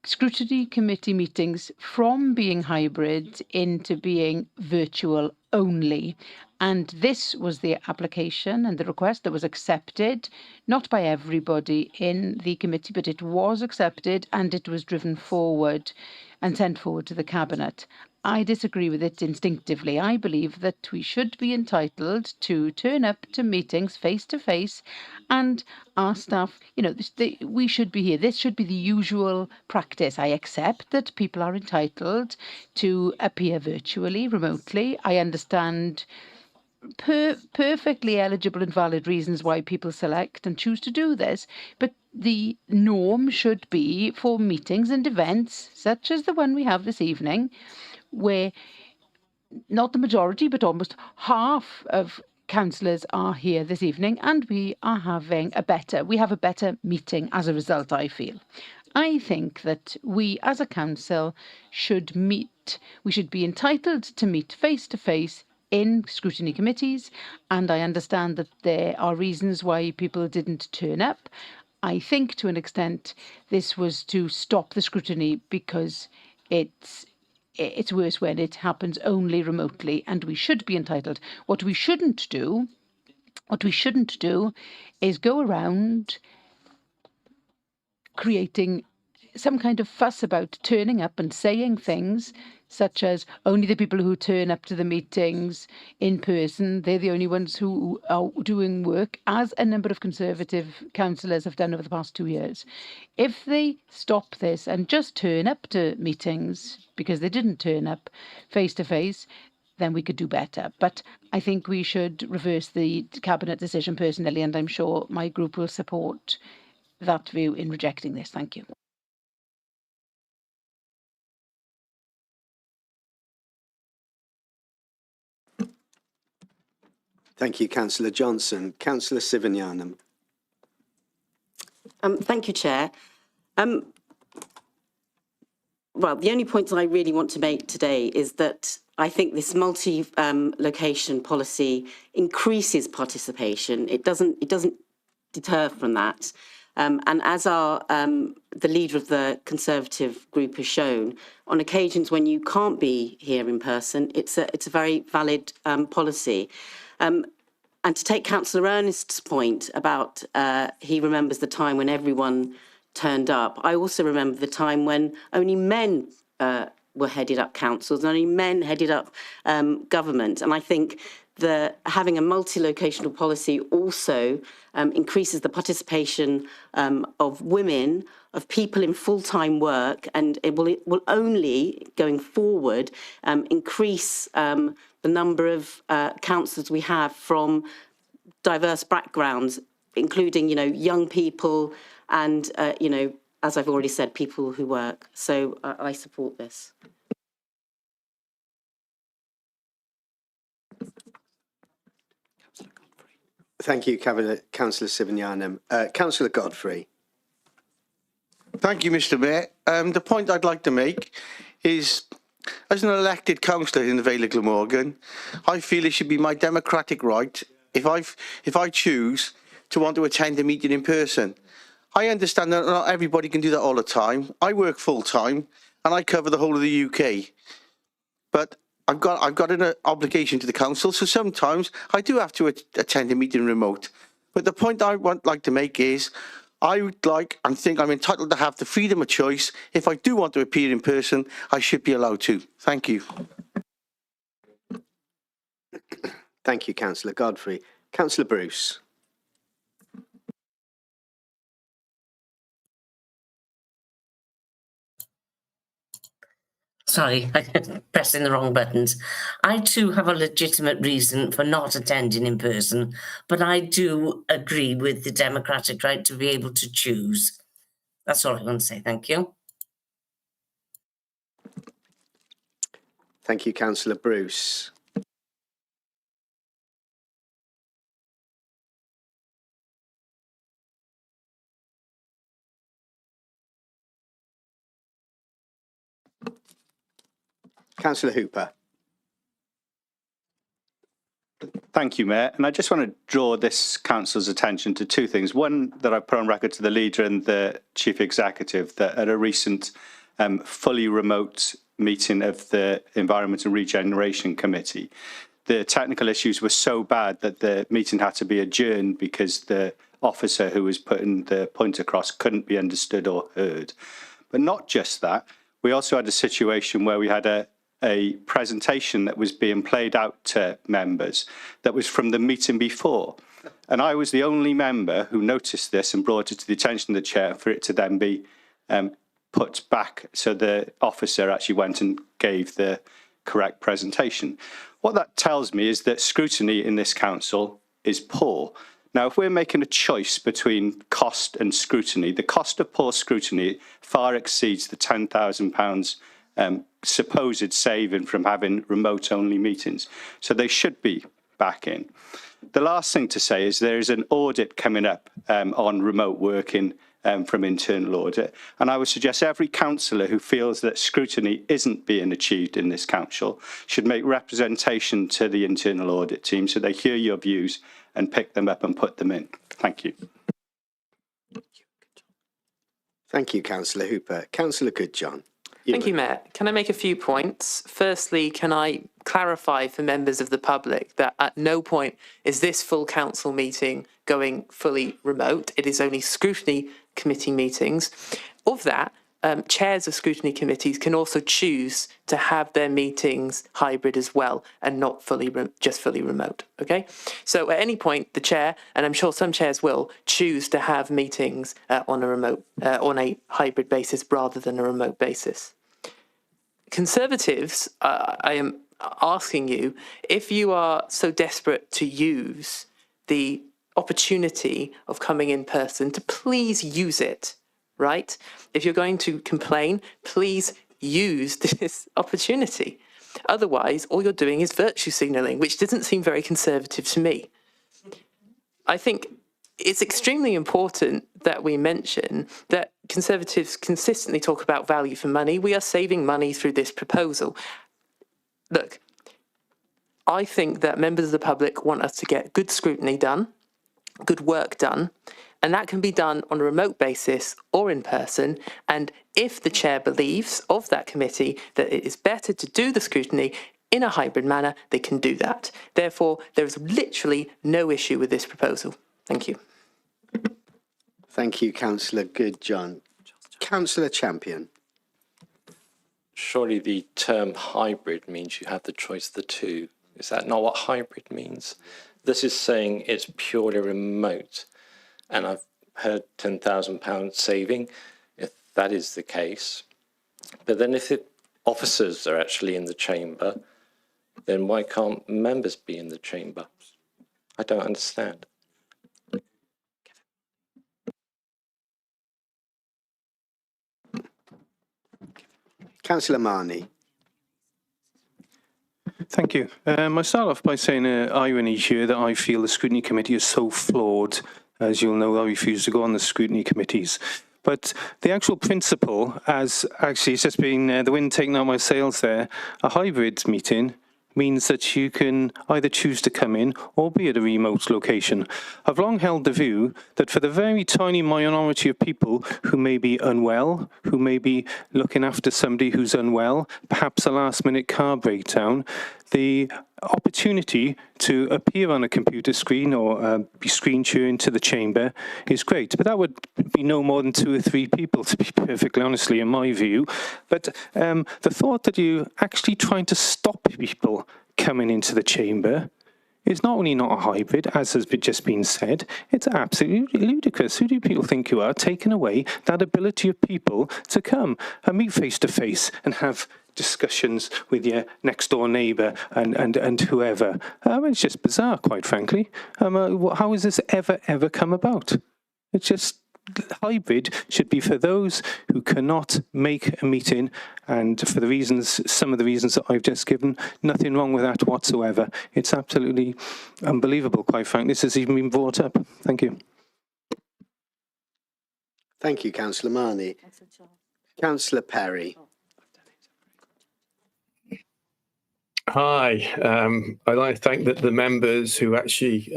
Scrutiny Committee meetings from being hybrid into being virtual only. And this was the application and the request that was accepted, not by everybody in the committee, but it was accepted and it was driven forward and sent forward to the Cabinet. I disagree with it instinctively. I believe that we should be entitled to turn up to meetings face to face, and our staff, we should be here. This should be the usual practice. I accept that people are entitled to appear virtually, remotely. I understand perfectly eligible and valid reasons why people select and choose to do this, but the norm should be for meetings and events such as the one we have this evening, where not the majority but almost half of councillors are here this evening, and we have a better meeting as a result, I feel. I think that we as a council should meet, we should be entitled to meet face to face in scrutiny committees, and I understand that there are reasons why people didn't turn up. I think to an extent this was to stop the scrutiny because it's worse when it happens only remotely, and we should be entitled. What we shouldn't do is go around creating some kind of fuss about turning up and saying things such as only the people who turn up to the meetings in person, they're the only ones who are doing work, as a number of Conservative councillors have done over the past 2 years. If they stop this and just turn up to meetings because they didn't turn up face to face, then we could do better. But I think we should reverse the Cabinet decision personally, and I'm sure my group will support that view in rejecting this. Thank you. Thank you, Councillor Johnson. Councillor Sivanyanam. Thank you, Chair. Well, the only point that I really want to make today is that I think this multi-location policy increases participation. It doesn't deter from that. And as the leader of the Conservative group has shown, on occasions when you can't be here in person, it's a very valid policy. And to take Councillor Ernest's point about he remembers the time when everyone turned up, I also remember the time when only men were headed up councils and only men headed up government. And I think having a multi-locational policy also increases the participation of women, of people in full-time work, and it will only, going forward, increase the number of councillors we have from diverse backgrounds, including, young people and, as I've already said, people who work. So I support this. Thank you, Councillor Sivanyanam. Councillor Godfrey. Thank you, Mr. Mayor. The point I'd like to make is, as an elected councillor in the Vale of Glamorgan, I feel it should be my democratic right if I choose to want to attend a meeting in person. I understand that not everybody can do that all the time. I work full time and I cover the whole of the UK, but I've got an obligation to the council, so sometimes I do have to attend a meeting remote. But the point I like to make is, I would like and think I'm entitled to have the freedom of choice. If I do want to appear in person, I should be allowed to. Thank you. Thank you, Councillor Godfrey. Councillor Bruce. Sorry, I'm pressing the wrong buttons. I too have a legitimate reason for not attending in person, but I do agree with the democratic right to be able to choose. That's all I want to say. Thank you. Thank you, Councillor Bruce. Councillor Hooper. Thank you, Mayor. And I just want to draw this council's attention to two things. One, that I put on record to the leader and the chief executive, that at a recent fully remote meeting of the Environment and Regeneration Committee, the technical issues were so bad that the meeting had to be adjourned because the officer who was putting the point across couldn't be understood or heard. But not just that, we also had a situation where we had a presentation that was being played out to members that was from the meeting before. And I was the only member who noticed this and brought it to the attention of the chair for it to then be put back. So the officer actually went and gave the correct presentation. What that tells me is that scrutiny in this council is poor. Now, if we're making a choice between cost and scrutiny, the cost of poor scrutiny far exceeds the £10,000 supposed saving from having remote-only meetings. So they should be back in. The last thing to say is there is an audit coming up on remote working from internal audit. And I would suggest every councillor who feels that scrutiny isn't being achieved in this council should make representation to the internal audit team so they hear your views and pick them up and put them in. Thank you. Thank you, Councillor Hooper. Councillor Goodjohn. Thank you, Mayor. Can I make a few points? Firstly, can I clarify for members of the public that at no point is this full council meeting going fully remote. It is only scrutiny committee meetings. Of that, chairs of scrutiny committees can also choose to have their meetings hybrid as well and not just fully remote. Okay, so at any point the chair, and I'm sure some chairs will, choose to have meetings on a hybrid basis rather than a remote basis. Conservatives, I am asking you, if you are so desperate to use the opportunity of coming in person, to please use it. Right? If you're going to complain, please use this opportunity. Otherwise, all you're doing is virtue signalling, which doesn't seem very conservative to me. I think it's extremely important that we mention that Conservatives consistently talk about value for money. We are saving money through this proposal. Look, I think that members of the public want us to get good scrutiny done, good work done, and that can be done on a remote basis or in person. And if the chair believes of that committee that it is better to do the scrutiny in a hybrid manner, they can do that. Therefore, there is literally no issue with this proposal. Thank you. Thank you, Councillor Goodjohn. Councillor Champion. Surely the term hybrid means you have the choice of the two. Is that not what hybrid means? This is saying it's purely remote. And I've heard £10,000 saving, if that is the case. But then if the officers are actually in the chamber, then why can't members be in the chamber? I don't understand. Councillor Marnie. Thank you. I start off by saying irony here that I feel the Scrutiny Committee is so flawed. As you'll know, I refuse to go on the Scrutiny Committees. But the actual principle, as actually it's just been the wind taking out my sails there, a hybrid meeting means that you can either choose to come in or be at a remote location. I've long held the view that for the very tiny minority of people who may be unwell, who may be looking after somebody who's unwell, perhaps a last-minute car breakdown, the opportunity to appear on a computer screen or be screen sharing to the chamber is great. But that would be no more than 2 or 3 people, to be perfectly honestly, in my view. But the thought that you're actually trying to stop people coming into the chamber is not only not a hybrid, as has just been said, it's absolutely ludicrous. Who do people think you are, taking away that ability of people to come and meet face-to-face and have discussions with your next-door neighbour and whoever? It's just bizarre, quite frankly. How has this ever come about? It's just hybrid should be for those who cannot make a meeting, and for the reasons, some of the reasons that I've just given, nothing wrong with that whatsoever. It's absolutely unbelievable, quite frankly, this has even been brought up. Thank you. Thank you, Councillor Marnie. Councillor Perry. Hi, I'd like to thank the members who actually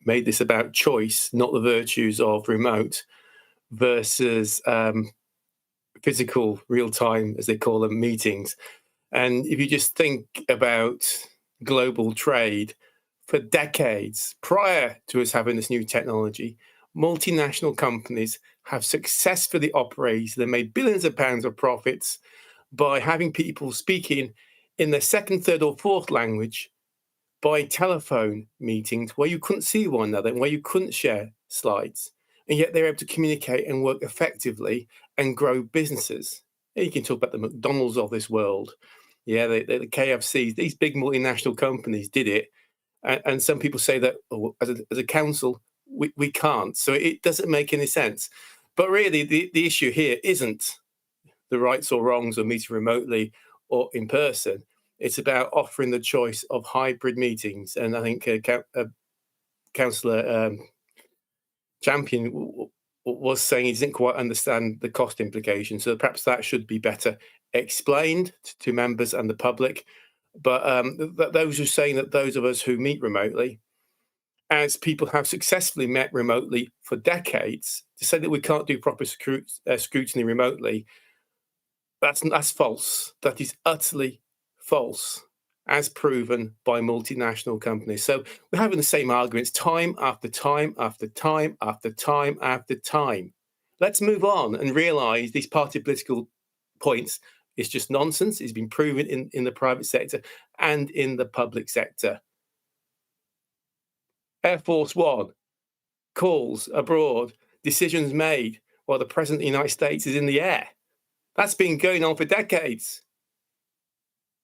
made this about choice, not the virtues of remote versus physical, real-time, as they call them, meetings. And if you just think about global trade, for decades prior to us having this new technology, multinational companies have successfully operated and made billions of pounds of profits by having people speaking in their second, third, or fourth language by telephone meetings where you couldn't see one another and where you couldn't share slides. And yet they're able to communicate and work effectively and grow businesses. And you can talk about the McDonald's of this world. Yeah, the KFCs, these big multinational companies did it. And some people say that as a council, we can't. So it doesn't make any sense. But really, the issue here isn't the rights or wrongs of meeting remotely or in person. It's about offering the choice of hybrid meetings. And I think Councillor Champion was saying he didn't quite understand the cost implications. So perhaps that should be better explained to members and the public. But those who are saying that those of us who meet remotely, as people have successfully met remotely for decades, to say that we can't do proper scrutiny remotely, that's false. That is utterly false, as proven by multinational companies. So we're having the same arguments time after time after time after time after time. Let's move on and realise these party political points is just nonsense. It's been proven in the private sector and in the public sector. Air Force One, calls abroad, decisions made while the President of the United States is in the air. That's been going on for decades.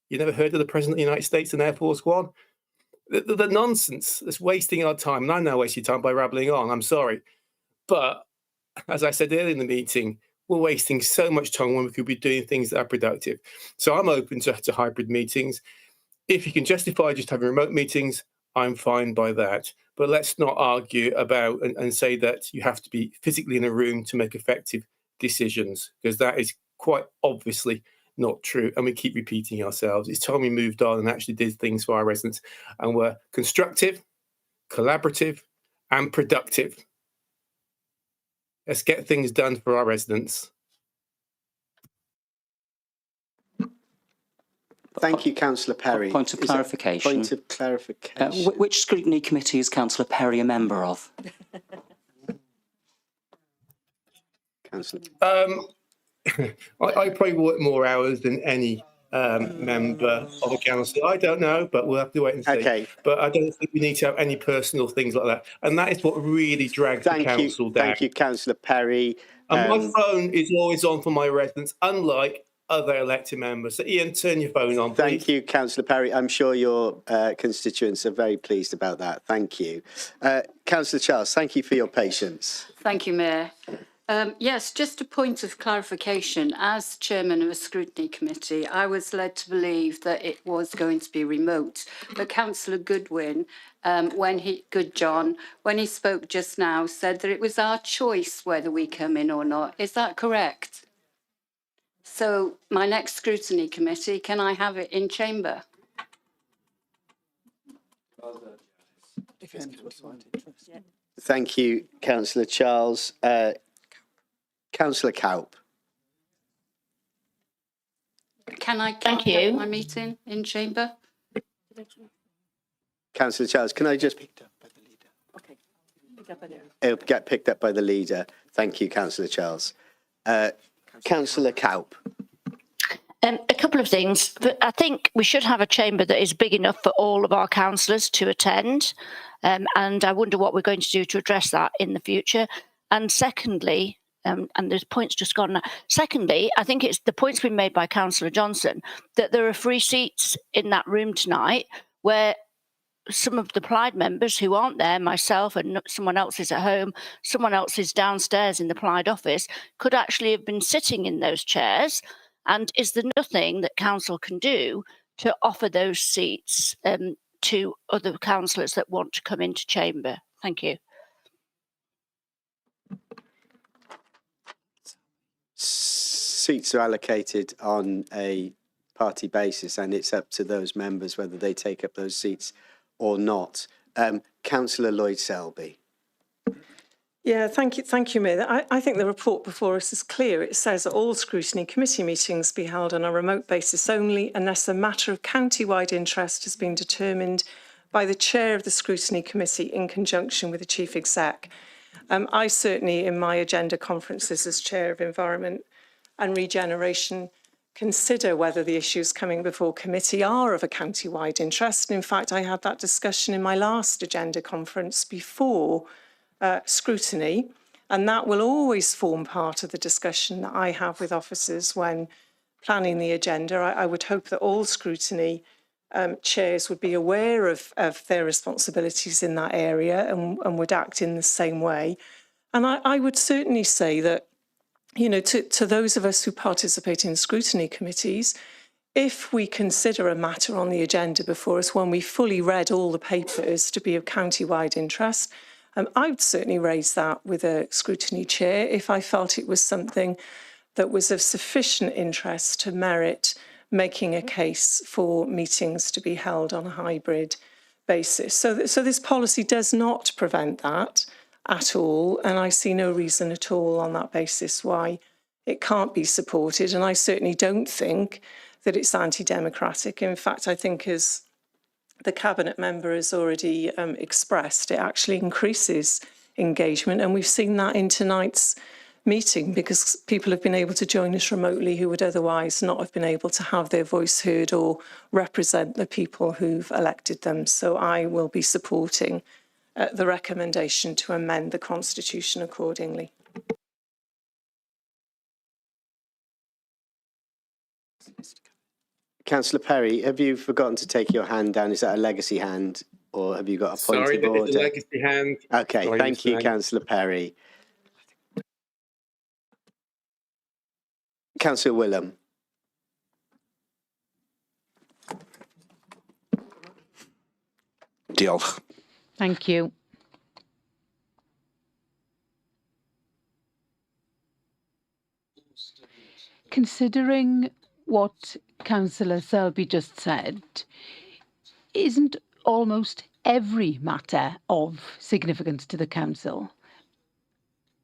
You never heard of the President of the United States and Air Force One? The nonsense that's wasting our time. And I know I waste your time by rambling on, I'm sorry. But as I said earlier in the meeting, we're wasting so much time when we could be doing things that are productive. So I'm open to hybrid meetings. If you can justify just having remote meetings, I'm fine by that. But let's not argue about and say that you have to be physically in a room to make effective decisions, because that is quite obviously not true. And we keep repeating ourselves. It's time we moved on and actually did things for our residents and were constructive, collaborative, and productive. Let's get things done for our residents. Thank you, Councillor Perry. Point of clarification. Point of clarification. Which Scrutiny Committee is Councillor Perry a member of? Councillor. I probably work more hours than any member of a council. I don't know, but we'll have to wait and see. Okay. But I don't think we need to have any personal things like that. And that is what really drags the council down. Thank you, Councillor Perry. And my phone is always on for my residents, unlike other elected members. So Ian, turn your phone on, please. Thank you, Councillor Perry. I'm sure your constituents are very pleased about that. Thank you. Councillor Charles, thank you for your patience. Thank you, Mayor. Yes, just a point of clarification. As chairman of a scrutiny committee, I was led to believe that it was going to be remote. But Councillor Goodwin, when he spoke just now, said that it was our choice whether we come in or not. Is that correct? So my next scrutiny committee, can I have it in chamber? Thank you, Councillor Charles. Councillor Cowp. Can I have my meeting in chamber? Councillor Charles, can I just... Okay. Pick up by there. It'll get picked up by the leader. Thank you, Councillor Charles. Councillor Cowp. A couple of things. I think we should have a chamber that is big enough for all of our councillors to attend. And I wonder what we're going to do to address that in the future. And secondly, and there's points just gone now. Secondly, I think it's the points been made by Councillor Johnson that there are free seats in that room tonight where some of the Plaid members who aren't there, myself and someone else is at home, someone else is downstairs in the Plaid office, could actually have been sitting in those chairs. And is there nothing that council can do to offer those seats to other councillors that want to come into chamber? Thank you. Seats are allocated on a party basis, and it's up to those members whether they take up those seats or not. Councillor Lloyd Selby. Yeah, thank you, Mayor. I think the report before us is clear. It says that all scrutiny committee meetings be held on a remote basis only unless a matter of county-wide interest has been determined by the chair of the scrutiny committee in conjunction with the chief exec. I certainly, in my agenda conferences as chair of environment and regeneration, consider whether the issues coming before committee are of a county-wide interest. And in fact, I had that discussion in my last agenda conference before scrutiny, and that will always form part of the discussion that I have with officers when planning the agenda. I would hope that all scrutiny chairs would be aware of their responsibilities in that area and would act in the same way. And I would certainly say that, you know, to those of us who participate in scrutiny committees, if we consider a matter on the agenda before us when we fully read all the papers to be of county-wide interest, I would certainly raise that with a scrutiny chair if I felt it was something that was of sufficient interest to merit making a case for meetings to be held on a hybrid basis. So this policy does not prevent that at all, and I see no reason at all on that basis why it can't be supported. And I certainly don't think that it's anti-democratic. In fact, I think, as the Cabinet member has already expressed, it actually increases engagement. And we've seen that in tonight's meeting because people have been able to join us remotely who would otherwise not have been able to have their voice heard or represent the people who've elected them. So I will be supporting the recommendation to amend the Constitution accordingly. Councillor Perry, have you forgotten to take your hand down? Is that a legacy hand, or have you got a point of order? Sorry, it's a legacy hand. Okay, Sorry, thank you, Mr. Councillor Perry. Councillor Willem. Diolch. Thank you. Considering what Councillor Selby just said, isn't almost every matter of significance to the council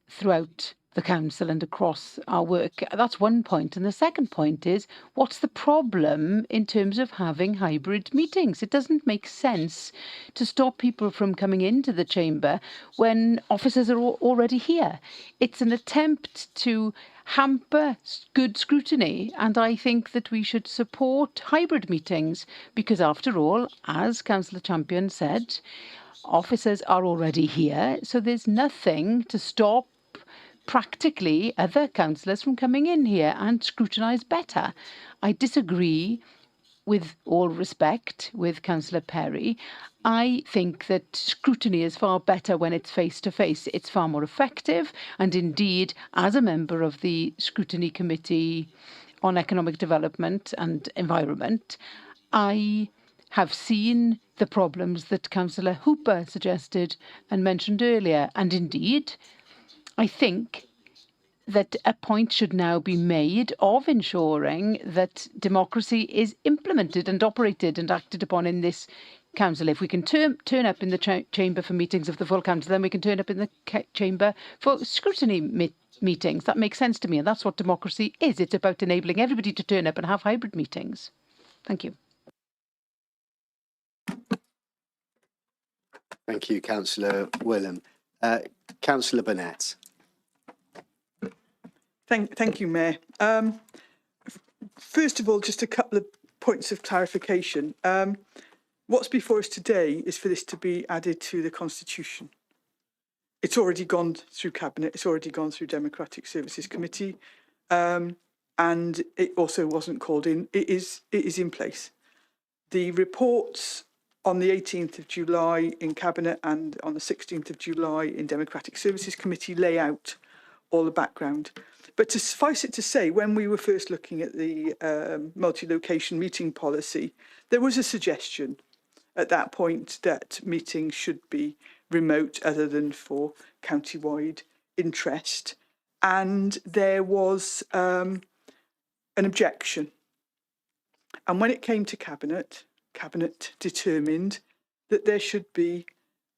throughout the council and across our work? That's one point. And the second point is, what's the problem in terms of having hybrid meetings? It doesn't make sense to stop people from coming into the chamber when officers are already here. It's an attempt to hamper good scrutiny. And I think that we should support hybrid meetings because, after all, as Councillor Champion said, officers are already here, so there's nothing to stop practically other councillors from coming in here and scrutinise better. I disagree, with all respect, with Councillor Perry. I think that scrutiny is far better when it's face-to-face. It's far more effective, and indeed, as a member of the Scrutiny Committee on Economic Development and Environment, I have seen the problems that Councillor Hooper suggested and mentioned earlier, and indeed, I think that a point should now be made of ensuring that democracy is implemented and operated and acted upon in this council. If we can turn up in the chamber for meetings of the full council, then we can turn up in the chamber for scrutiny meetings. That makes sense to me, and that's what democracy is. It's about enabling everybody to turn up and have hybrid meetings. Thank you. Thank you, Councillor Willam. Councillor Burnett. Thank you, Mayor. First of all, just a couple of points of clarification. What's before us today is for this to be added to the Constitution. It's already gone through Cabinet, it's already gone through Democratic Services Committee, and it also wasn't called in. It is in place. The reports on the 18th of July in Cabinet and on the 16th of July in Democratic Services Committee lay out all the background. But to suffice it to say, when we were first looking at the multi-location meeting policy, there was a suggestion at that point that meetings should be remote other than for county-wide interest. And there was an objection. And when it came to Cabinet, Cabinet determined that there should be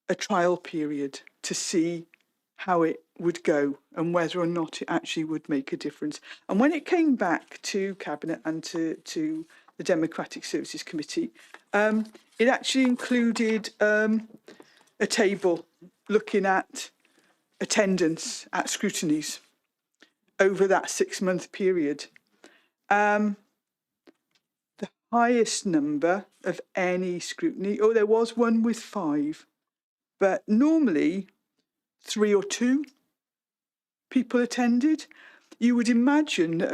a trial period to see how it would go and whether or not it actually would make a difference. And when it came back to Cabinet and to the Democratic Services Committee, it actually included a table looking at attendance at scrutinies over that 6-month period. The highest number of any scrutiny, there was one with 5, but normally 3 or 2 people attended. You would imagine that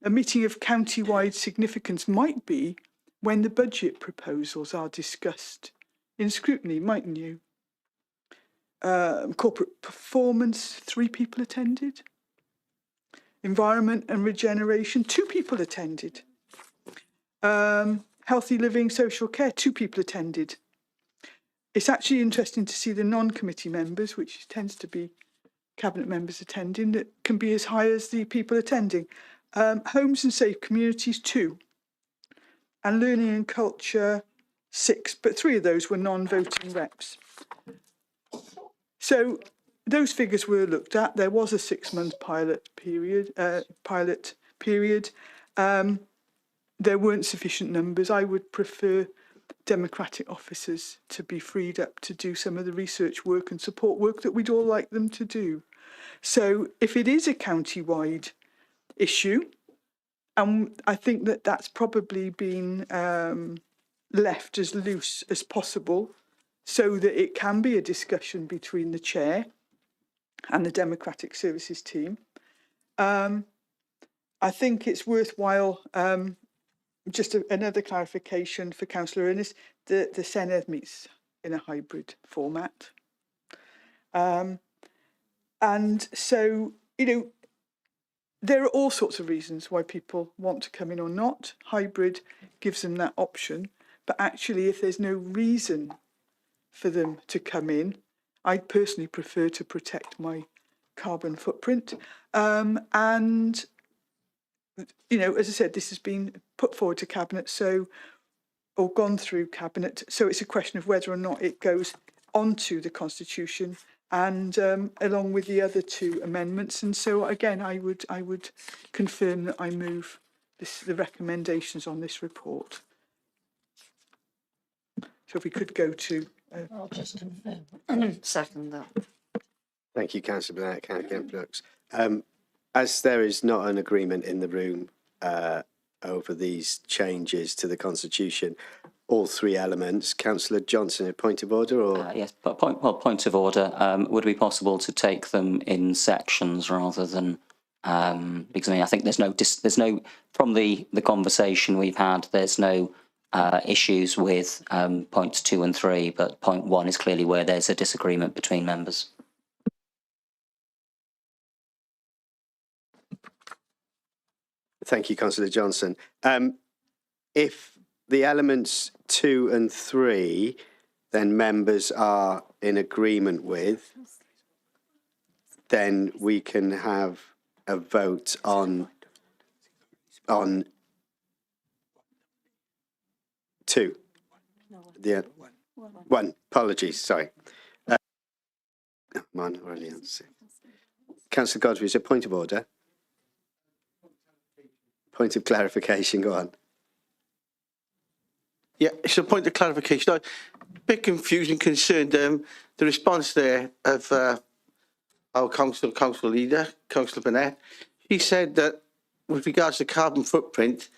a meeting of county-wide significance might be when the budget proposals are discussed in scrutiny, mightn't you? Corporate performance, 3 people attended. Environment and regeneration, 2 people attended. Healthy living, social care, 2 people attended. It's actually interesting to see the non-committee members, which tends to be Cabinet members attending, that can be as high as the people attending. Homes and safe communities, 2. And learning and culture, 6. But 3 of those were non-voting reps. So those figures were looked at. There was a 6-month pilot period. There weren't sufficient numbers. I would prefer democratic officers to be freed up to do some of the research work and support work that we'd all like them to do. So if it is a county-wide issue, I think that that's probably been left as loose as possible so that it can be a discussion between the chair and the Democratic Services team. I think it's worthwhile, just another clarification for Councillor Ernest, the Senedd meets in a hybrid format. And so, there are all sorts of reasons why people want to come in or not. Hybrid gives them that option. But actually, if there's no reason for them to come in, I'd personally prefer to protect my carbon footprint. And, as I said, this has been put forward to Cabinet, or gone through Cabinet. So it's a question of whether or not it goes onto the Constitution and along with the other 2 amendments. And so, again, I would confirm that I move the recommendations on this report. So if we could go to... I'll just confirm. Second that. Thank you, Councillor Burnett, Councillor Brooks. As there is not an agreement in the room over these changes to the Constitution, all three elements, Councillor Johnson, a point of order, or yes, but point of order. Would it be possible to take them in sections rather than because I think there's no from the conversation we've had, there's no issues with points 2 and 3, but point 1 is clearly where there's a disagreement between members. Thank you, Councillor Johnson. If the elements 2 and 3, then members are in agreement with, then we can have a vote on 2. Yeah, 1. Apologies, sorry. Councillor Godfrey, is it a point of order? Point of clarification, go on. Yeah, it's a point of clarification. I'm a bit confused and concerned. The response there of our council leader, Councillor Burnett, he said that with regards to carbon footprint,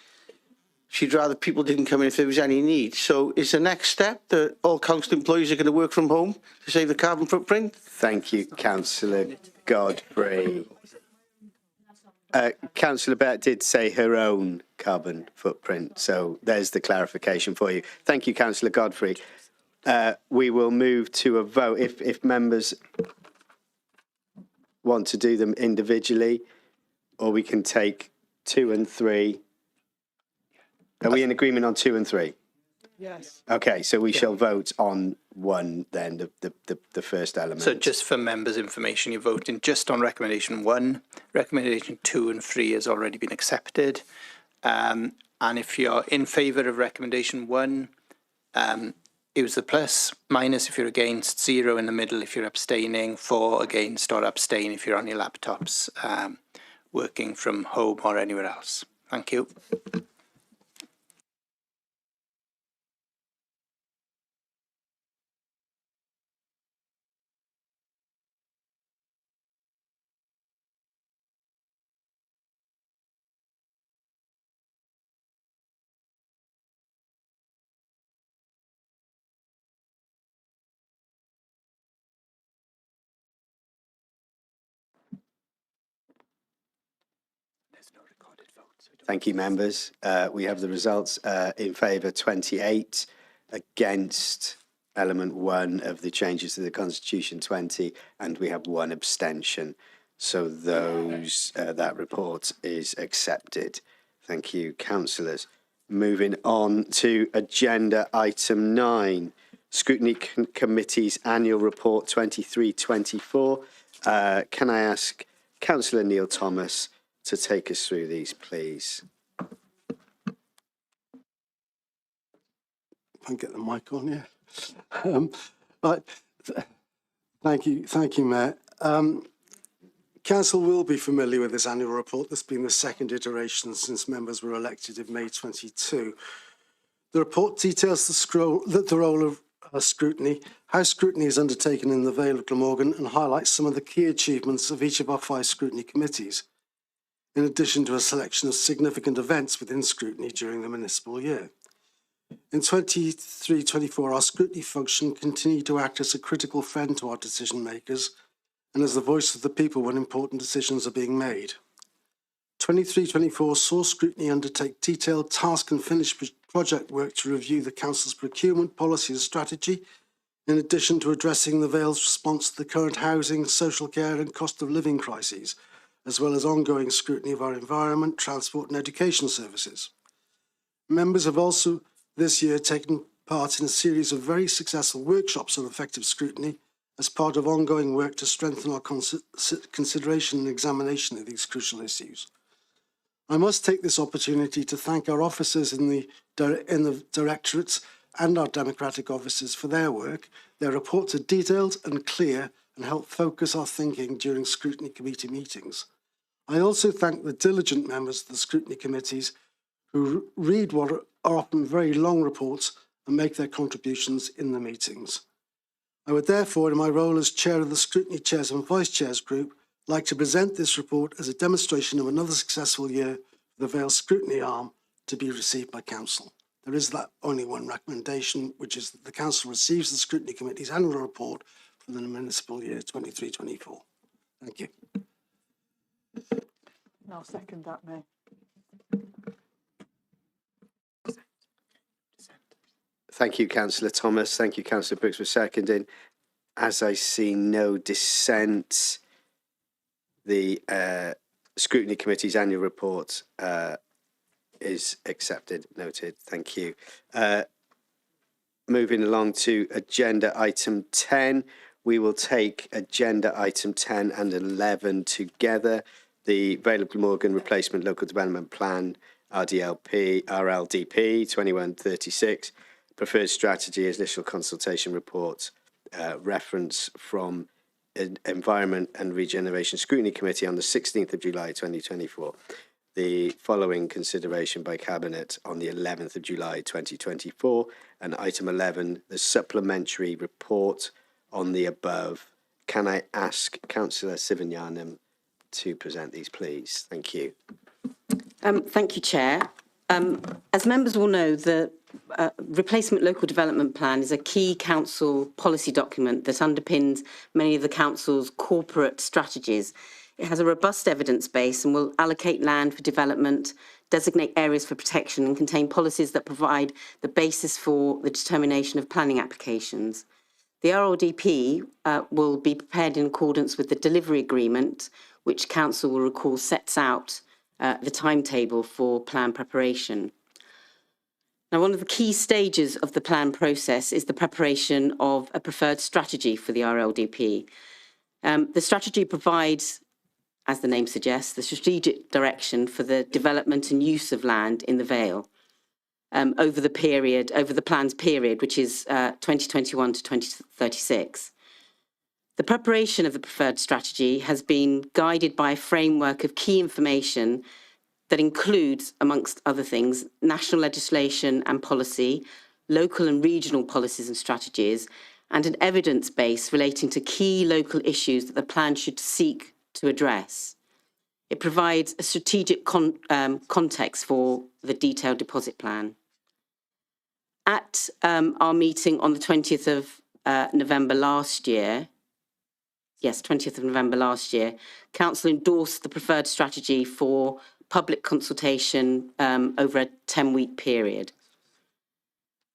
she'd rather people didn't come in if there was any need. So is the next step that all council employees are going to work from home to save the carbon footprint? Thank you, Councillor Godfrey. Councillor Bett did say her own carbon footprint, so there's the clarification for you. Thank you, Councillor Godfrey. We will move to a vote. If members want to do them individually, or we can take 2 and 3. Are we in agreement on 2 and 3? Yes. Okay, so we shall vote on 1 then, the first element. So just for members' information, you're voting just on recommendation 1. Recommendation 2 and 3 has already been accepted. And if you're in favour of recommendation 1, use the plus, minus if you're against, 0 in the middle if you're abstaining, 4 against or abstain if you're on your laptops, working from home or anywhere else. Thank you. Thank you, members. We have the results in favour 28, against element 1 of the changes to the Constitution 20, and we have 1 abstention. So those that report is accepted. Thank you, councillors. Moving on to agenda item 9, Scrutiny Committee's Annual Report 23-24. Can I ask Councillor Neil Thomas to take us through these, please? I'll get the mic on, yeah. Right. Thank you, Mayor. Council will be familiar with this annual report. This being the second iteration since members were elected in May 22. The report details the role of scrutiny, how scrutiny is undertaken in the Vale of Glamorgan, and highlights some of the key achievements of each of our 5 scrutiny committees, in addition to a selection of significant events within scrutiny during the municipal year. In 23-24, our scrutiny function continued to act as a critical friend to our decision makers and as the voice of the people when important decisions are being made. 23-24 saw scrutiny undertake detailed task and finish project work to review the council's procurement policy and strategy, in addition to addressing the Vale's response to the current housing, social care and cost of living crises, as well as ongoing scrutiny of our environment, transport and education services. Members have also this year taken part in a series of very successful workshops on effective scrutiny as part of ongoing work to strengthen our consideration and examination of these crucial issues. I must take this opportunity to thank our officers in the directorates and our democratic officers for their work. Their reports are detailed and clear and help focus our thinking during scrutiny committee meetings. I also thank the diligent members of the scrutiny committees who read what are often very long reports and make their contributions in the meetings. I would therefore, in my role as chair of the Scrutiny Chairs and Vice Chairs Group, I'd like to present this report as a demonstration of another successful year for the Vale Scrutiny arm to be received by Council. There is that only one recommendation, which is that the Council receives the Scrutiny Committee's annual report for the municipal year 23-24. Thank you. I'll second that, Mayor. Thank you, Councillor Thomas. Thank you, Councillor Brooks, for seconding. As I see no dissent, the Scrutiny Committee's annual report is accepted. Noted. Thank you. Moving along to agenda item 10, we will take agenda item 10 and 11 together. The Vale of Glamorgan Replacement Local Development Plan, RLDP 2136, Preferred Strategy Initial Consultation Report, reference from Environment and Regeneration Scrutiny Committee on the 16th of July 2024. The following consideration by Cabinet on the 11th of July 2024, and item 11, the supplementary report on the above. Can I ask Councillor Sivanyanam to present these, please? Thank you. Thank you, Chair. As members will know, the Replacement Local Development Plan is a key council policy document that underpins many of the council's corporate strategies. It has a robust evidence base and will allocate land for development, designate areas for protection, and contain policies that provide the basis for the determination of planning applications. The RLDP will be prepared in accordance with the delivery agreement, which Council will recall sets out the timetable for plan preparation. Now, one of the key stages of the plan process is the preparation of a preferred strategy for the RLDP. The strategy provides, as the name suggests, the strategic direction for the development and use of land in the Vale over the plan's period, which is 2021 to 2036. The preparation of the preferred strategy has been guided by a framework of key information that includes, amongst other things, national legislation and policy, local and regional policies and strategies, and an evidence base relating to key local issues that the plan should seek to address. It provides a strategic context for the detailed deposit plan. At our meeting on the 20th of November last year, Council endorsed the preferred strategy for public consultation over a 10-week period.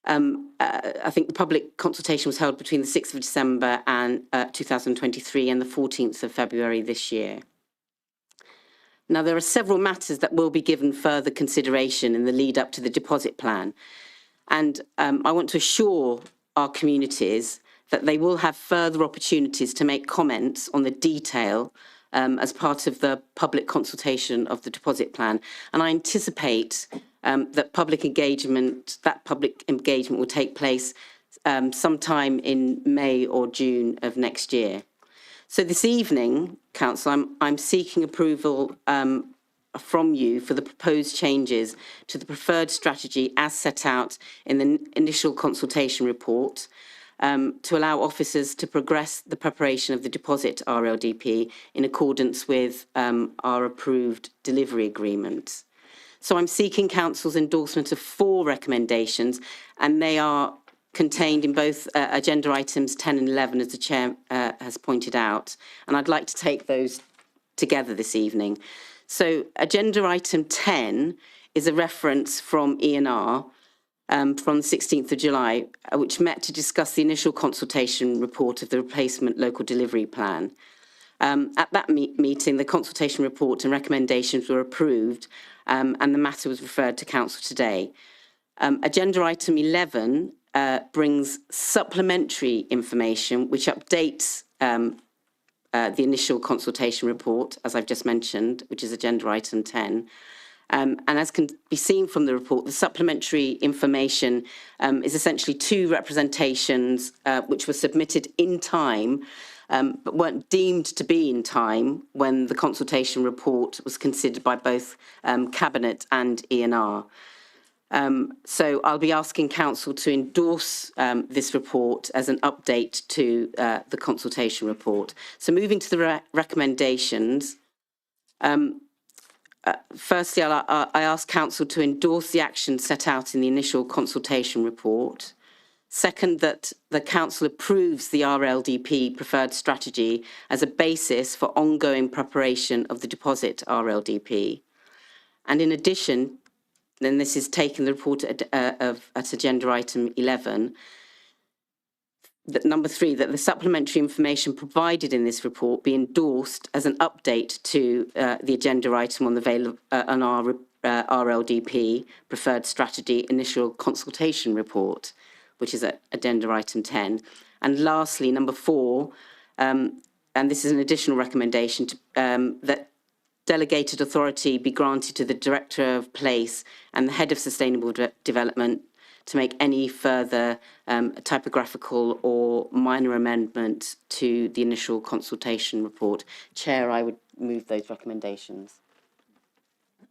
I think the public consultation was held between the 6th of December and 2023 and the 14th of February this year. Now, there are several matters that will be given further consideration in the lead up to the deposit plan. And I want to assure our communities that they will have further opportunities to make comments on the detail as part of the public consultation of the deposit plan. And I anticipate that public engagement will take place sometime in May or June of next year. So this evening, Council, I'm seeking approval from you for the proposed changes to the preferred strategy as set out in the initial consultation report, to allow officers to progress the preparation of the deposit RLDP in accordance with our approved delivery agreement. So I'm seeking Council's endorsement of 4 recommendations, and they are contained in both agenda items 10 and 11, as the Chair has pointed out. And I'd like to take those together this evening. So agenda item 10 is a reference from E&R from the 16th of July, which met to discuss the initial consultation report of the Replacement Local Delivery Plan. At that meeting, the consultation report and recommendations were approved, and the matter was referred to Council today. Agenda item 11 brings supplementary information which updates the initial consultation report, as I've just mentioned, which is agenda item 10. And as can be seen from the report, the supplementary information is essentially 2 representations which were submitted in time, but weren't deemed to be in time when the consultation report was considered by both Cabinet and E&R. So I'll be asking Council to endorse this report as an update to the consultation report. So moving to the recommendations, firstly, I ask Council to endorse the actions set out in the initial consultation report. Second, that the Council approves the RLDP preferred strategy as a basis for ongoing preparation of the deposit RLDP. And in addition, then this is taking the report at agenda item 11, that number 3, that the supplementary information provided in this report be endorsed as an update to the agenda item on the on our RLDP preferred strategy initial consultation report, which is at addenda item 10. And lastly, number 4, and this is an additional recommendation, to, that delegated authority be granted to the Director of Place and the Head of Sustainable Development to make any further typographical or minor amendment to the initial consultation report. Chair, I would move those recommendations.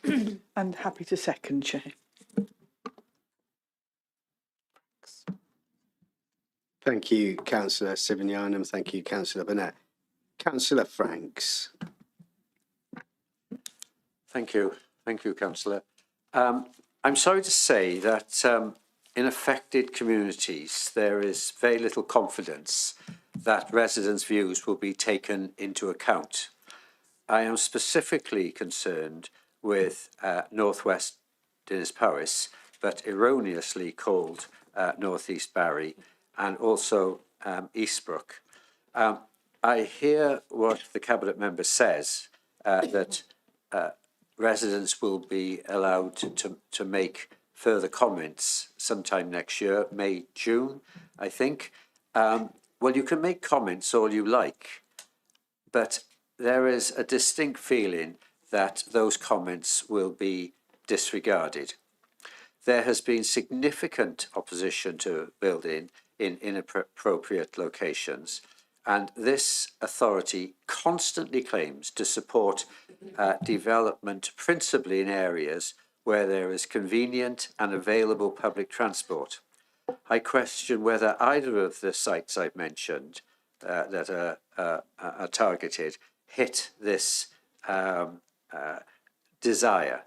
And happy to second, Chair. Thank you, Councillor Sivignon. Thank you, Councillor Burnett. Councillor Franks. Thank you, Councillor. I'm sorry to say that in affected communities, there is very little confidence that residents' views will be taken into account. I am specifically concerned with North West Dinas Powys, but erroneously called North East Barry, and also Eastbrook. I hear what the Cabinet member says, that residents will be allowed to make further comments sometime next year, May, June, I think. Well, you can make comments all you like, but there is a distinct feeling that those comments will be disregarded. There has been significant opposition to building in inappropriate locations, and this authority constantly claims to support development principally in areas where there is convenient and available public transport. I question whether either of the sites I've mentioned that are targeted hit this desire.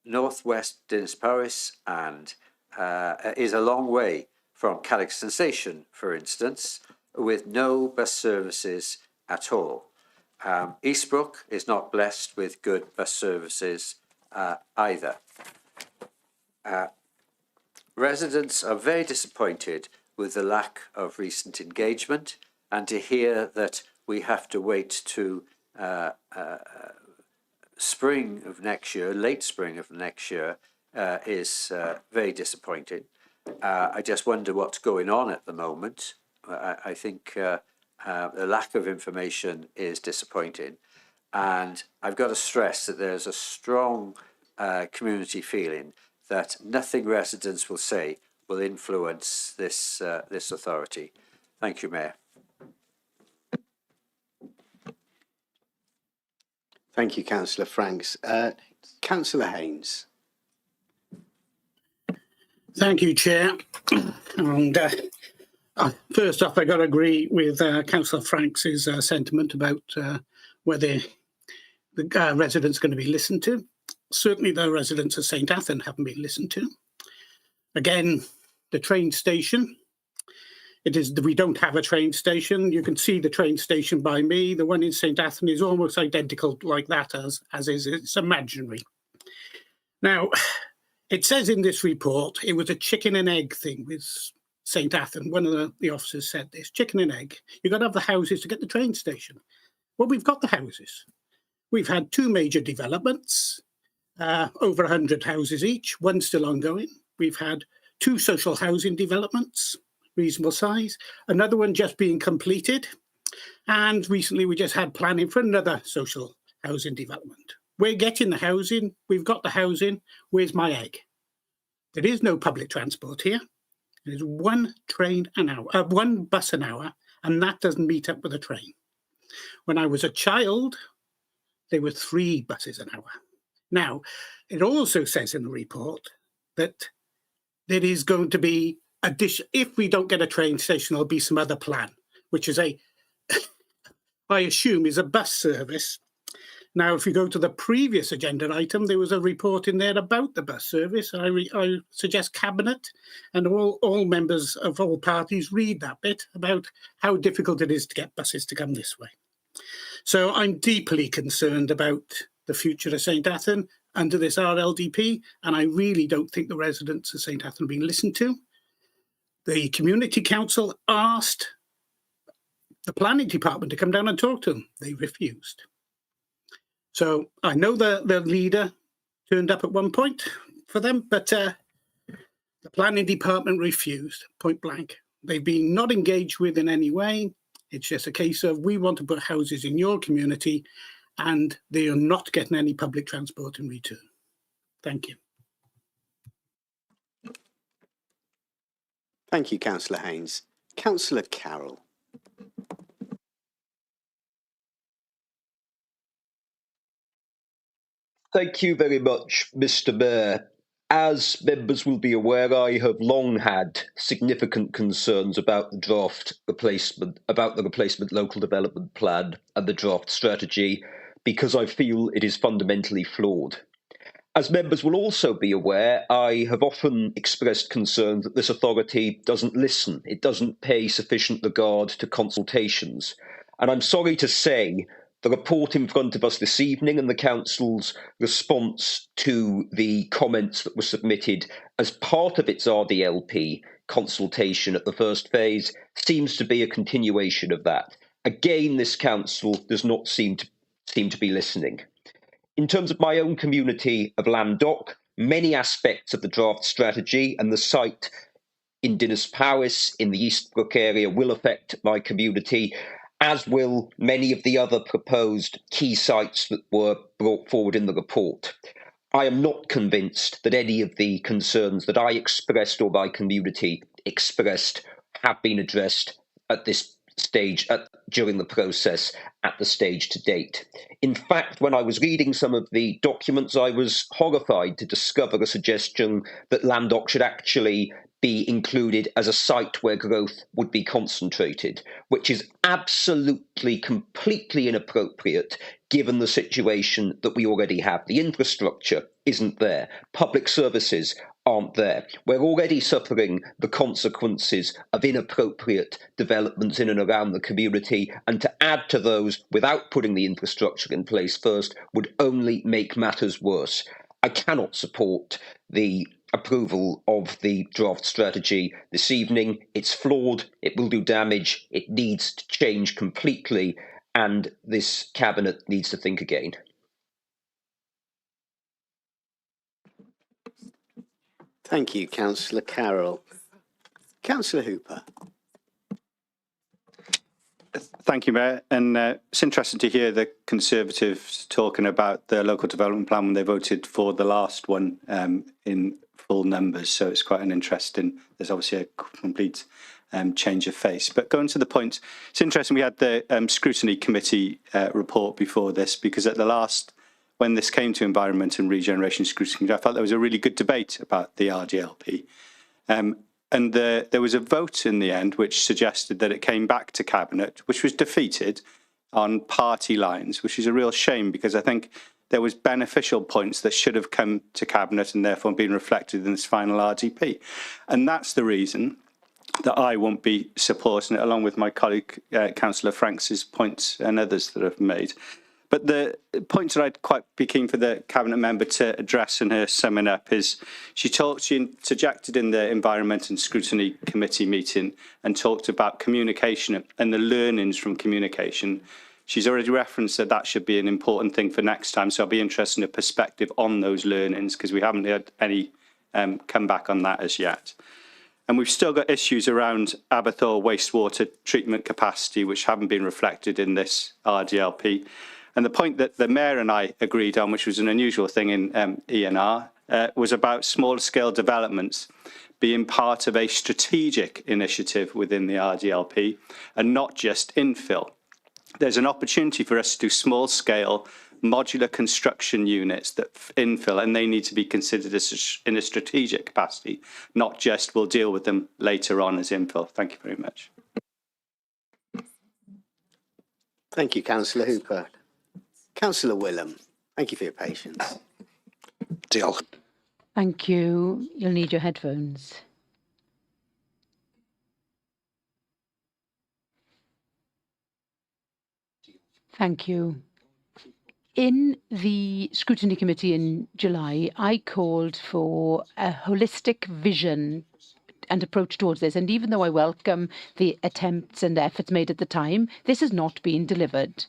Northwest Dinas Powys and is a long way from Calyxton Station, for instance, with no bus services at all. Eastbrook is not blessed with good bus services either. Residents are very disappointed with the lack of recent engagement, and to hear that we have to wait to spring of next year, late spring of next year, is very disappointing. I just wonder what's going on at the moment. I think the lack of information is disappointing. And I've got to stress that there's a strong community feeling that nothing residents will say will influence this, this authority. Thank you, Mayor. Thank you, Councillor Franks. Councillor Haynes. Thank you, Chair. And first off, I got to agree with Councillor Franks's sentiment about whether the residents are going to be listened to. Certainly the residents of St Athan haven't been listened to. Again, the train station. We don't have a train station. You can see the train station by me. The one in St Athan is almost identical like that as is. It's imaginary. Now, it says in this report, it was a chicken and egg thing with St Athan. One of the officers said this, chicken and egg. You've got to have the houses to get the train station. Well, we've got the houses. We've had 2 major developments, over 100 houses each, one still ongoing. We've had 2 social housing developments, reasonable size, another one just being completed. And recently we just had planning for another social housing development. We're getting the housing, we've got the housing, where's my egg? There is no public transport here. There's 1 train an hour, 1 bus an hour, and that doesn't meet up with a train. When I was a child, there were 3 buses an hour. Now, It also says in the report that there is going to be if we don't get a train station, there'll be some other plan, which is I assume is a bus service. Now, if you go to the previous agenda item, there was a report in there about the bus service. I suggest Cabinet and all members of all parties read that bit about how difficult it is to get buses to come this way. So I'm deeply concerned about the future of St Athan under this RLDP, and I really don't think the residents of St Athan are being listened to. The Community Council asked the Planning Department to come down and talk to them. They refused. So I know the leader turned up at one point for them, but the Planning Department refused, point blank. They've been not engaged with in any way. It's just a case of we want to put houses in your community and they are not getting any public transport in return. Thank you. Thank you, Councillor Haynes. Councillor Carroll. Thank you very much, Mr. Mayor. As members will be aware, I have long had significant concerns about the replacement local development plan and the draft strategy because I feel it is fundamentally flawed. As members will also be aware, I have often expressed concern that this authority doesn't listen. It doesn't pay sufficient regard to consultations. And I'm sorry to say, the report in front of us this evening and the Council's response to the comments that were submitted as part of its RDLP consultation at the first phase seems to be a continuation of that. Again, this Council does not seem to be listening. In terms of my own community of Llandoch, many aspects of the draft strategy and the site in Dinas Powys in the Eastbrook area will affect my community, as will many of the other proposed key sites that were brought forward in the report. I am not convinced that any of the concerns that I expressed or my community expressed have been addressed at this stage during the process at the stage to date. In fact, when I was reading some of the documents, I was horrified to discover a suggestion that Llandoch should actually be included as a site where growth would be concentrated, which is absolutely, completely inappropriate given the situation that we already have. The infrastructure isn't there. Public services aren't there. We're already suffering the consequences of inappropriate developments in and around the community, and to add to those without putting the infrastructure in place first would only make matters worse. I cannot support the approval of the draft strategy this evening. It's flawed, it will do damage, it needs to change completely, and this Cabinet needs to think again. Thank you, Councillor Carroll. Councillor Hooper. Thank you, Mayor. And it's interesting to hear the Conservatives talking about the local development plan when they voted for the last one in full numbers. So it's quite an interesting, there's obviously a complete change of face. But going to the point, it's interesting we had the Scrutiny Committee report before this, because at the last, when this came to Environment and Regeneration Scrutiny, I felt there was a really good debate about the RDLP. And there was a vote in the end which suggested that it came back to Cabinet, which was defeated on party lines, which is a real shame because I think there was beneficial points that should have come to Cabinet and therefore been reflected in this final RDP. And that's the reason that I won't be supporting it, along with my colleague, Councillor Franks's points and others that I've made. But the points that I'd quite be keen for the Cabinet member to address in her summing up is she interjected in the Environment and Scrutiny Committee meeting and talked about communication and the learnings from communication. She's already referenced that that should be an important thing for next time, so I'll be interested in a perspective on those learnings because we haven't had any comeback on that as yet. And we've still got issues around Aberthaw wastewater treatment capacity, which haven't been reflected in this RDLP. And the point that the Mayor and I agreed on, which was an unusual thing in ENR, was about small-scale developments being part of a strategic initiative within the RDLP and not just infill. There's an opportunity for us to do small-scale modular construction units that infill, and they need to be considered in a strategic capacity, not just we'll deal with them later on as infill. Thank you very much. Thank you, Councillor Hooper. Councillor Willem, thank you for your patience. Diolch. Thank you. You'll need your headphones. Thank you. In the Scrutiny Committee in July, I called for a holistic vision and approach towards this. And even though I welcome the attempts and efforts made at the time, this has not been delivered.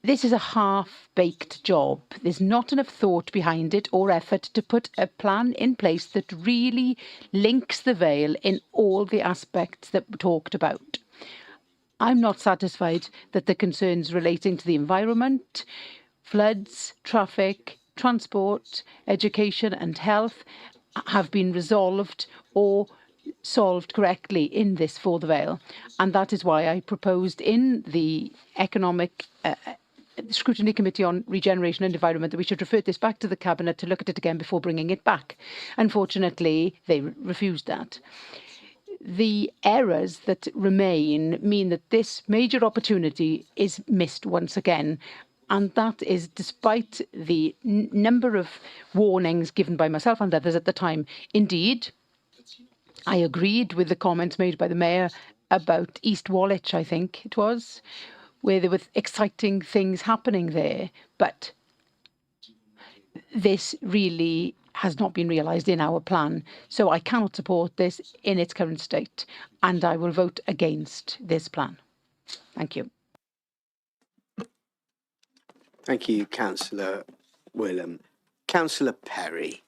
This is a half-baked job. There's not enough thought behind it or effort to put a plan in place that really links the Vale in all the aspects that we talked about. I'm not satisfied that the concerns relating to the environment, floods, traffic, transport, education and health have been resolved or solved correctly in this for the Vale. And that is why I proposed in the Economic Scrutiny Committee on Regeneration and Environment that we should refer this back to the Cabinet to look at it again before bringing it back. Unfortunately, they refused that. The errors that remain mean that this major opportunity is missed once again. And that is despite the number of warnings given by myself and others at the time. Indeed, I agreed with the comments made by the Mayor about East Woolwich, I think it was, where there were exciting things happening there. But this really has not been realised in our plan. So I cannot support this in its current state, and I will vote against this plan. Thank you. Thank you, Councillor Willem. Councillor Perry.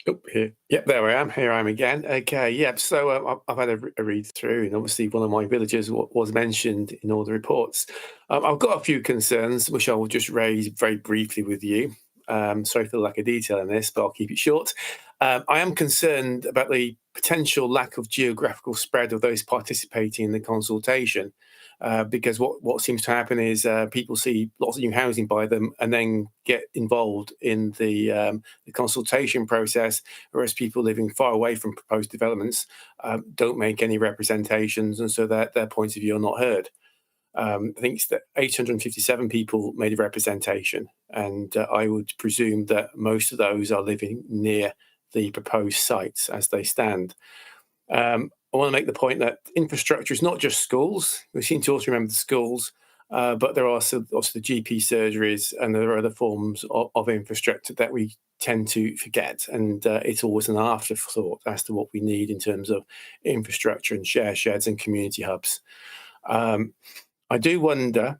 Oh, here. Yep, there I am. Here I am again. Okay, yep. So I've had a read through, and obviously one of my villagers was mentioned in all the reports. I've got a few concerns, which I will just raise very briefly with you. Sorry for the lack of detail in this, but I'll keep it short. I am concerned about the potential lack of geographical spread of those participating in the consultation. Because what seems to happen is people see lots of new housing by them and then get involved in the consultation process, whereas people living far away from proposed developments don't make any representations, and so their points of view are not heard. I think it's that 857 people made a representation, and I would presume that most of those are living near the proposed sites as they stand. I want to make the point that infrastructure is not just schools. We seem to also remember the schools, but there are also the GP surgeries, and there are other forms of infrastructure that we tend to forget. And it's always an afterthought as to what we need in terms of infrastructure and share sheds and community hubs. I do wonder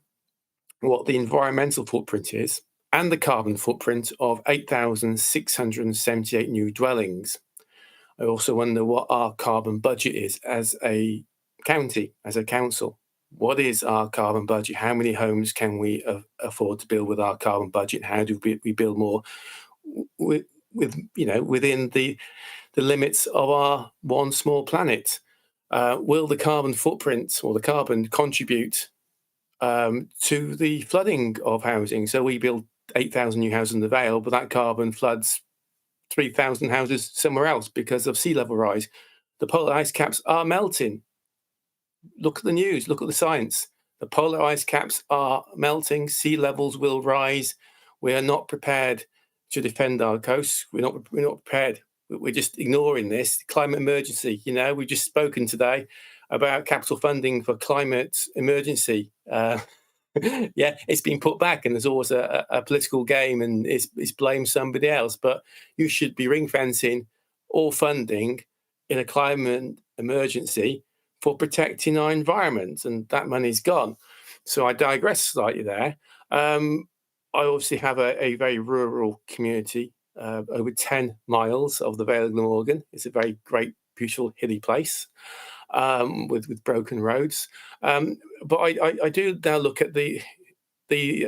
what the environmental footprint is and the carbon footprint of 8,678 new dwellings. I also wonder what our carbon budget is as a county, as a council. What is our carbon budget? How many homes can we afford to build with our carbon budget? How do we build more with within the limits of our one small planet? Will the carbon footprint or the carbon contribute to the flooding of housing? So we build 8,000 new houses in the Vale, but that carbon floods 3,000 houses somewhere else because of sea level rise. The polar ice caps are melting. Look at the news, look at the science. The polar ice caps are melting, sea levels will rise. We are not prepared to defend our coasts. We're not prepared. We're just ignoring this. Climate emergency, we've just spoken today about capital funding for climate emergency. Yeah, it's been put back, and there's always a political game, and it's blamed somebody else. But you should be ring fencing all funding in a climate emergency for protecting our environment, and that money's gone. So I digress slightly there. I obviously have a very rural community, over 10 miles of the Vale of Glamorgan. It's a very great, beautiful, hilly place. With broken roads. But I do now look at the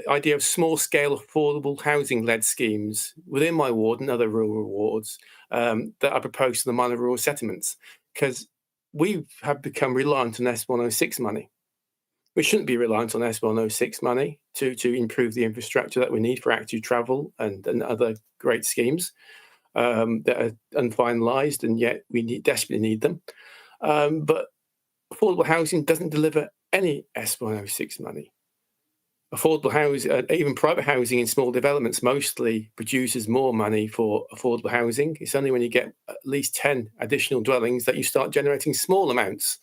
idea of small-scale affordable housing-led schemes within my ward and other rural wards that I propose to the minor rural settlements, because we have become reliant on S106 money. We shouldn't be reliant on S106 money to improve the infrastructure that we need for active travel and other great schemes that are unfinalised, and yet we desperately need them. But affordable housing doesn't deliver any S106 money. Affordable housing, even private housing in small developments, mostly produces more money for affordable housing. It's only when you get at least 10 additional dwellings that you start generating small amounts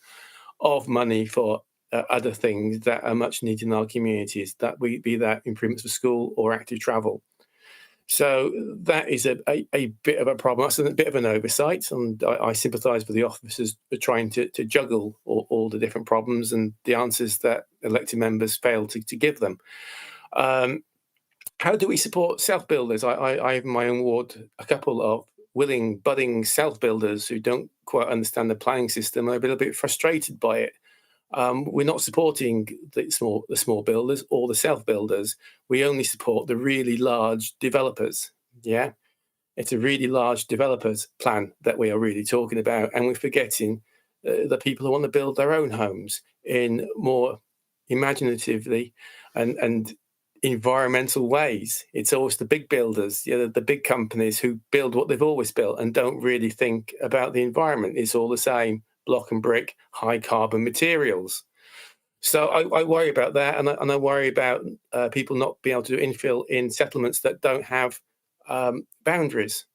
of money for other things that are much needed in our communities, be that improvements for school or active travel. So that is a bit of a problem. That's a bit of an oversight, and I sympathise with the officers trying to juggle all the different problems and the answers that elected members fail to give them. How do we support self-builders? I have in my own ward a couple of willing, budding self-builders who don't quite understand the planning system. I'm a bit frustrated by it. We're not supporting the small builders or the self-builders. We only support the really large developers. Yeah, it's a really large developers plan that we are really talking about, and we're forgetting the people who want to build their own homes in more imaginatively and environmental ways. It's always the big builders, the big companies who build what they've always built and don't really think about the environment. It's all the same. Block and brick, high carbon materials. So I worry about that, and I worry about people not being able to do infill in settlements that don't have boundaries.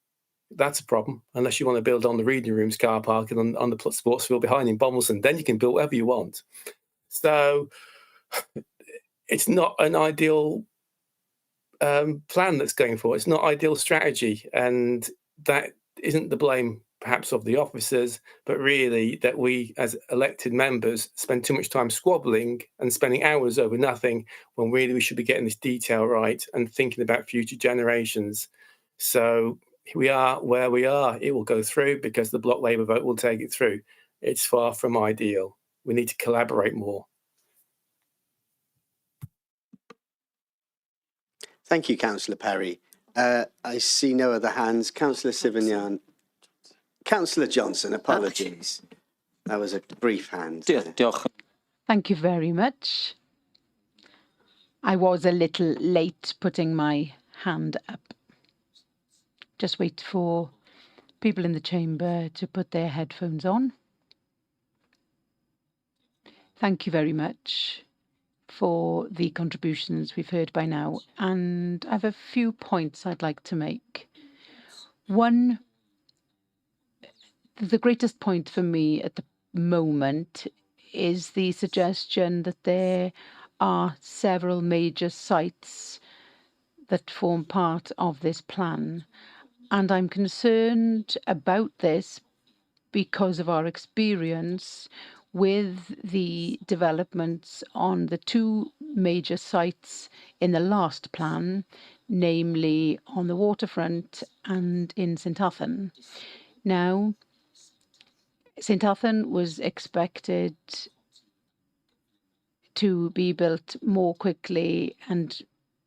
That's a problem, unless you want to build on the reading rooms car park and on the sports field behind in Bommelson. Then you can build whatever you want. So it's not an ideal plan that's going forward. It's not ideal strategy, and that isn't the blame perhaps of the officers, but really that we as elected members spend too much time squabbling and spending hours over nothing, when really we should be getting this detail right and thinking about future generations. So we are where we are. It will go through because the Bloc Labour vote will take it through. It's far from ideal. We need to collaborate more. Thank you, Councillor Perry. I see no other hands. Councillor Sivignan. Councillor Johnson, apologies. That was a brief hand. Thank you very much. I was a little late putting my hand up. Just wait for people in the chamber to put their headphones on. Thank you very much for the contributions we've heard by now. And I have a few points I'd like to make. One, the greatest point for me at the moment is the suggestion that there are several major sites that form part of this plan. And I'm concerned about this because of our experience with the developments on the two major sites in the last plan, namely on the waterfront and in St Athan. Now, St Athan was expected to be built more quickly and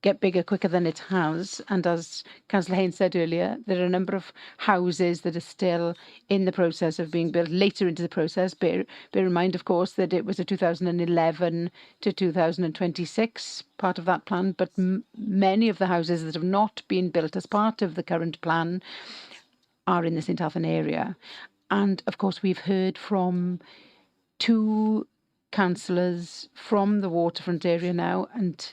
get bigger quicker than it has. And as Councillor Haynes said earlier, there are a number of houses that are still in the process of being built later into the process. Bear in mind, of course, that it was a 2011 to 2026 part of that plan, but many of the houses that have not been built as part of the current plan are in the St Athan area. And of course, we've heard from two councillors from the waterfront area now, and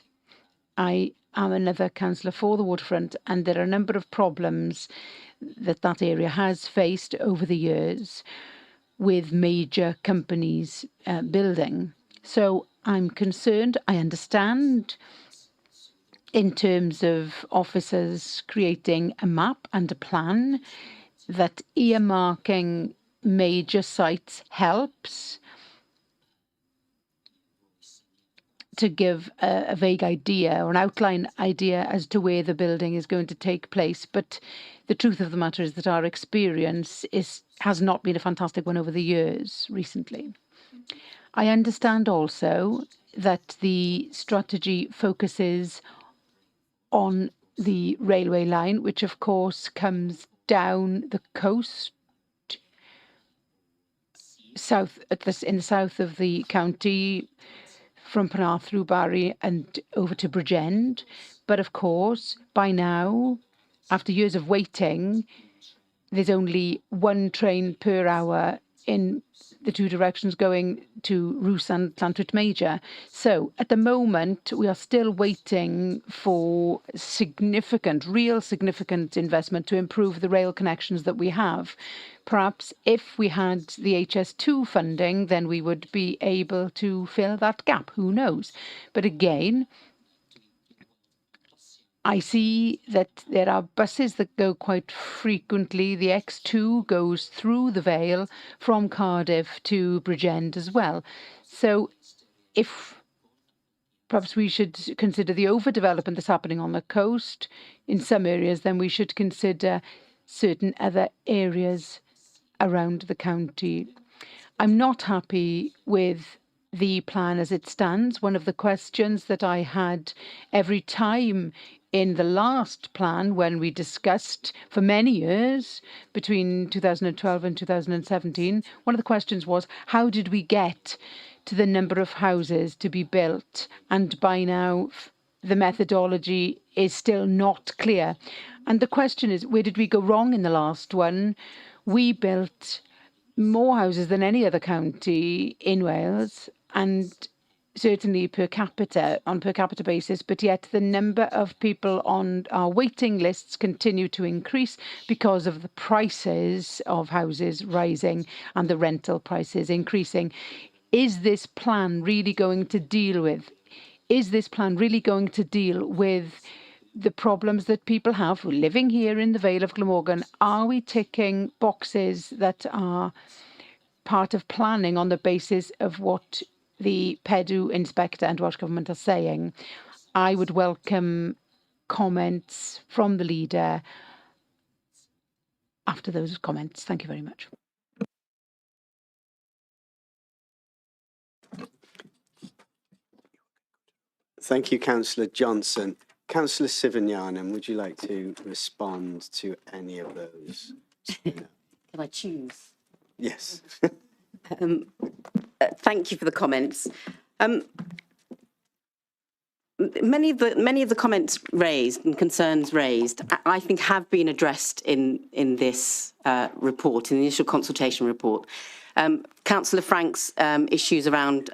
I am another councillor for the waterfront, and there are a number of problems that area has faced over the years with major companies building. So I'm concerned. I understand in terms of officers creating a map and a plan that earmarking major sites helps to give a vague idea or an outline idea as to where the building is going to take place. But the truth of the matter is that our experience has not been a fantastic one over the years recently. I understand also that the strategy focuses on the railway line, which of course comes down the coast in the south of the county from Penarth through Barry and over to Bridgend. But of course, by now, after years of waiting, there's only one train per hour in the two directions going to Rhys and Llantwit Major. So at the moment, we are still waiting for real significant investment to improve the rail connections that we have. Perhaps if we had the HS2 funding, then we would be able to fill that gap. Who knows? But again, I see that there are buses that go quite frequently. The X2 goes through the Vale from Cardiff to Bridgend as well. So if perhaps we should consider the overdevelopment that's happening on the coast in some areas, then we should consider certain other areas around the county. I'm not happy with the plan as it stands. One of the questions that I had every time in the last plan, when we discussed for many years between 2012 and 2017, one of the questions was, how did we get to the number of houses to be built? And by now, the methodology is still not clear. And the question is, where did we go wrong in the last one? We built more houses than any other county in Wales, and certainly on per capita basis, but yet the number of people on our waiting lists continue to increase because of the prices of houses rising and the rental prices increasing. Is this plan really going to deal with? Is this plan really going to deal with the problems that people have who are living here in the Vale of Glamorgan? Are we ticking boxes that are part of planning on the basis of what the PEDU inspector and Welsh Government are saying? I would welcome comments from the leader after those comments. Thank you very much. Thank you, Councillor Johnson. Councillor Sivanyanam, would you like to respond to any of those? Can I choose? Yes. Thank you for the comments. Many of the comments raised and concerns raised, I think, have been addressed in this report, in the initial consultation report. Councillor Frank's issues around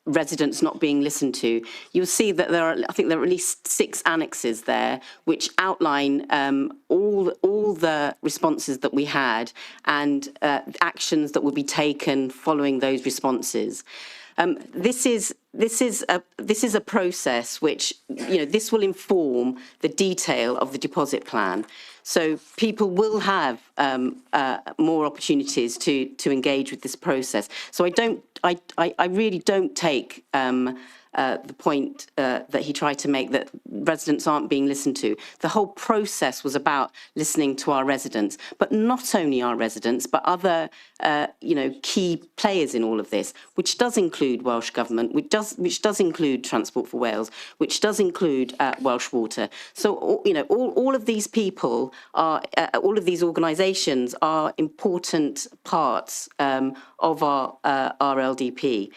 residents not being listened to. You'll see that there are at least 6 annexes there which outline all the responses that we had and actions that will be taken following those responses. This is a process which, this will inform the detail of the deposit plan. So people will have more opportunities to engage with this process. So I really don't take the point that he tried to make, that residents aren't being listened to. The whole process was about listening to our residents, but not only our residents, but other, key players in all of this, which does include Welsh Government, which does include Transport for Wales, which does include Welsh Water. So, all of these people are, all of these organisations are important parts of our LDP.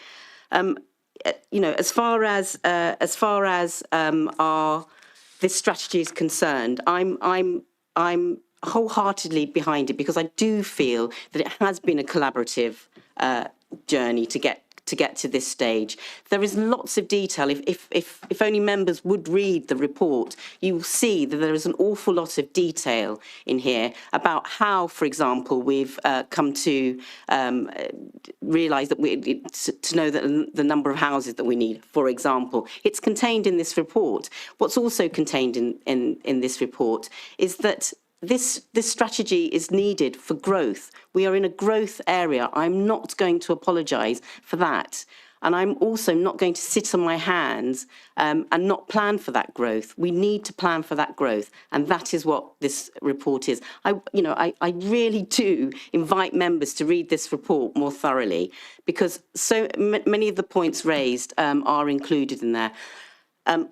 As far as this strategy is concerned, I'm wholeheartedly behind it, because I do feel that it has been a collaborative journey to get to this stage. There is lots of detail. If only members would read the report, you will see that there is an awful lot of detail in here about how, for example, we've come to realise that to know that the number of houses that we need, for example. It's contained in this report. What's also contained in this report is that this strategy is needed for growth. We are in a growth area. I'm not going to apologise for that. And I'm also not going to sit on my hands and not plan for that growth. We need to plan for that growth. And that is what this report is. I really do invite members to read this report more thoroughly, because so many of the points raised are included in there.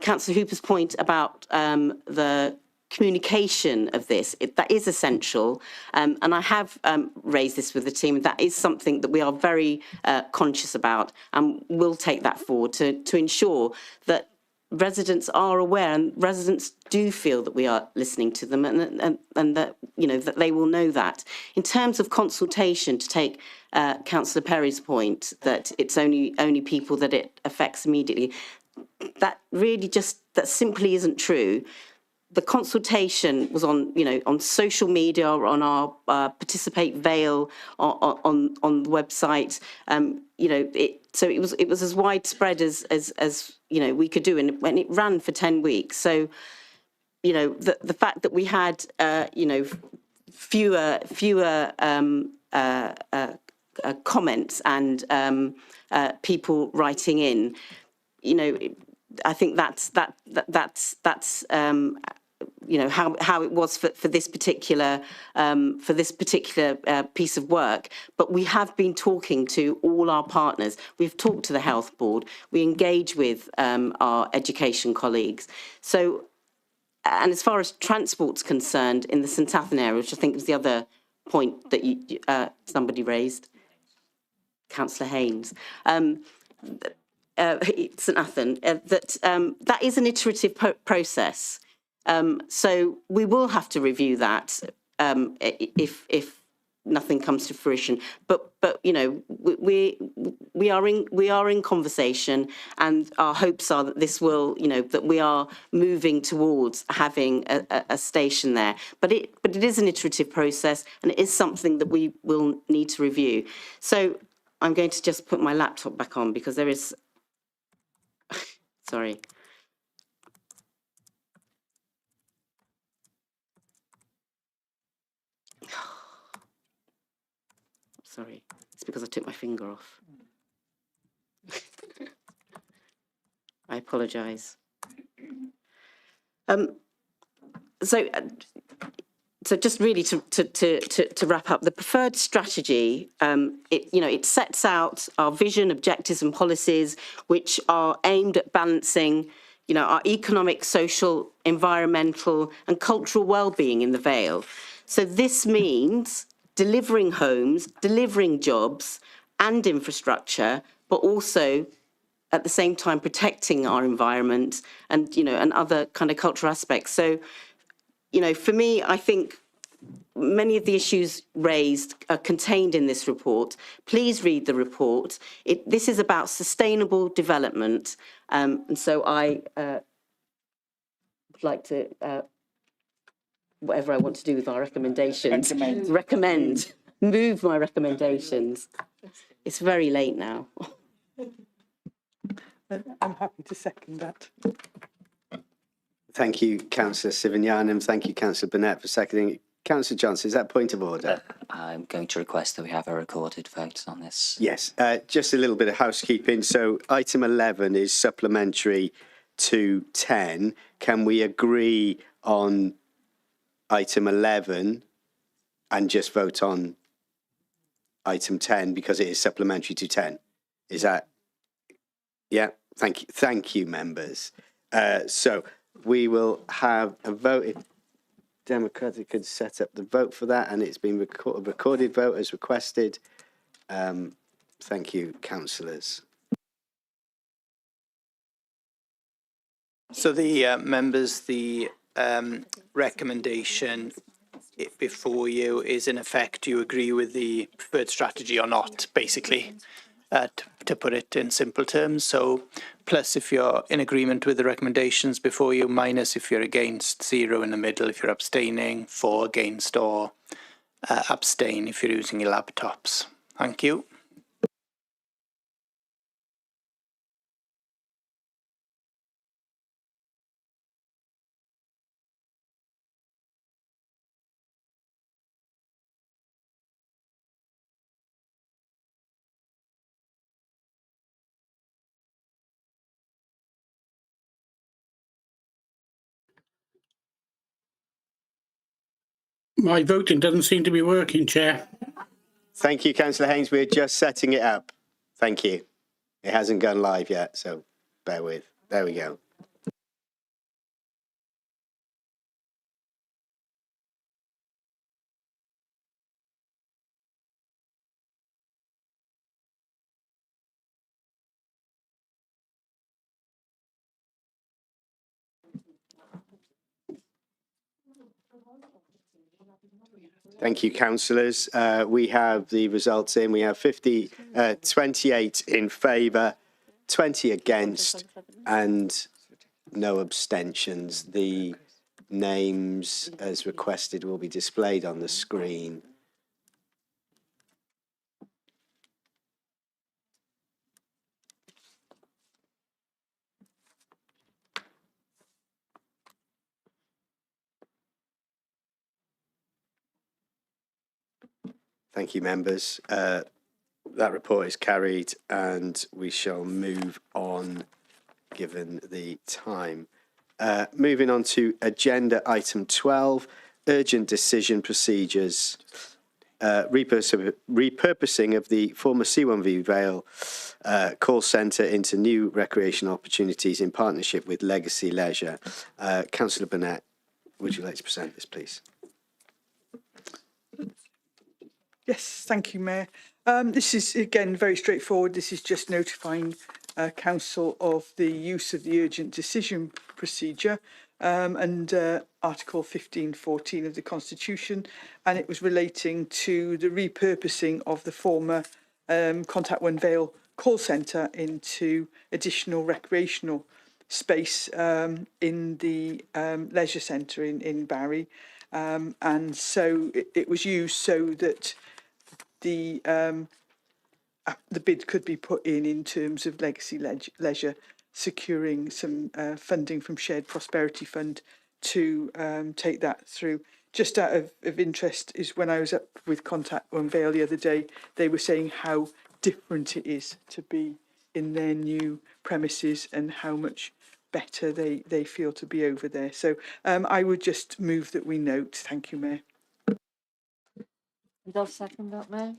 Councillor Hooper's point about the communication of this, that is essential. And I have raised this with the team. That is something that we are very conscious about, and will take that forward to ensure that residents are aware and residents do feel that we are listening to them, and that, you know, that they will know that. In terms of consultation, to take Councillor Perry's point that it's only people that it affects immediately, that really that simply isn't true. The consultation was on, you know, on social media, on our Participate Vale, on the website. You know, so it was as widespread as you know we could do, and when it ran for 10 weeks. So, you know, the fact that we had you know, fewer comments and people writing in, you know, I think that's you know, how it was for this particular piece of work. But we have been talking to all our partners. We've talked to the Health Board. We engage with our education colleagues. So, and as far as transport's concerned in the St Athan area, which I think was the other point that somebody raised, Councillor Haynes. St Athan, that is an iterative process. So we will have to review that if nothing comes to fruition. But you know, we are in conversation, and our hopes are that this will, you know, that we are moving towards having a station there. But it is an iterative process, and it is something that we will need to review. So I'm going to just put my laptop back on because there is. Sorry. Sorry, it's because I took my finger off. I apologise. So just really to wrap up, the preferred strategy, it sets out our vision, objectives and policies, which are aimed at balancing, you know, our economic, social, environmental and cultural well-being in the Vale. So this means delivering homes, delivering jobs and infrastructure, but also at the same time protecting our environment and, you know, and other kind of cultural aspects. So, you know, for me, I think many of the issues raised are contained in this report. Please read the report. This is about sustainable development. And so I would like to, whatever I want to do with our recommendations, move my recommendations. It's very late now. I'm happy to second that. Thank you, Councillor Sivignan, and thank you, Councillor Burnett, for seconding. Councillor Johnson, is that point of order? I'm going to request that we have a recorded vote on this. Yes, just a little bit of housekeeping. So item 11 is supplementary to 10. Can we agree on item 11 and just vote on item 10 because it is supplementary to 10? Is that? Yeah, thank you, members. So we will have a vote. Democratic could set up the vote for that, and it's been a recorded vote as requested. Thank you, councillors. So the members, the recommendation before you is, in effect, do you agree with the preferred strategy or not, basically, to put it in simple terms. So plus if you're in agreement with the recommendations before you, minus if you're against, 0 in the middle if you're abstaining, 4 against, or abstain if you're using your laptops. Thank you. My voting doesn't seem to be working, Chair. Thank you, Councillor Haynes. We're just setting it up. Thank you. It hasn't gone live yet, so bear with. There we go. Thank you, councillors. We have the results in. We have 28 in favour, 20 against and no abstentions. The names as requested will be displayed on the screen. Thank you, members. That report is carried and we shall move on given the time. Moving on to agenda item 12, urgent decision procedures. Repurposing of the former C1V Vale call centre into new recreational opportunities in partnership with Legacy Leisure. Councillor Burnett, would you like to present this, please? Yes, thank you, Mayor. This is, again, very straightforward. This is just notifying Council of the use of the urgent decision procedure under Article 1514 of the Constitution, and it was relating to the repurposing of the former Contact One Vale call centre into additional recreational space in the leisure centre in Barry. And so it was used so that the bid could be put in terms of Legacy Leisure securing some funding from Shared Prosperity Fund to take that through. Just out of interest is when I was up with Contact One Vale the other day, they were saying how different it is to be in their new premises and how much better they feel to be over there. So I would just move that we note. Thank you, Mayor. And I'll second that, Mayor.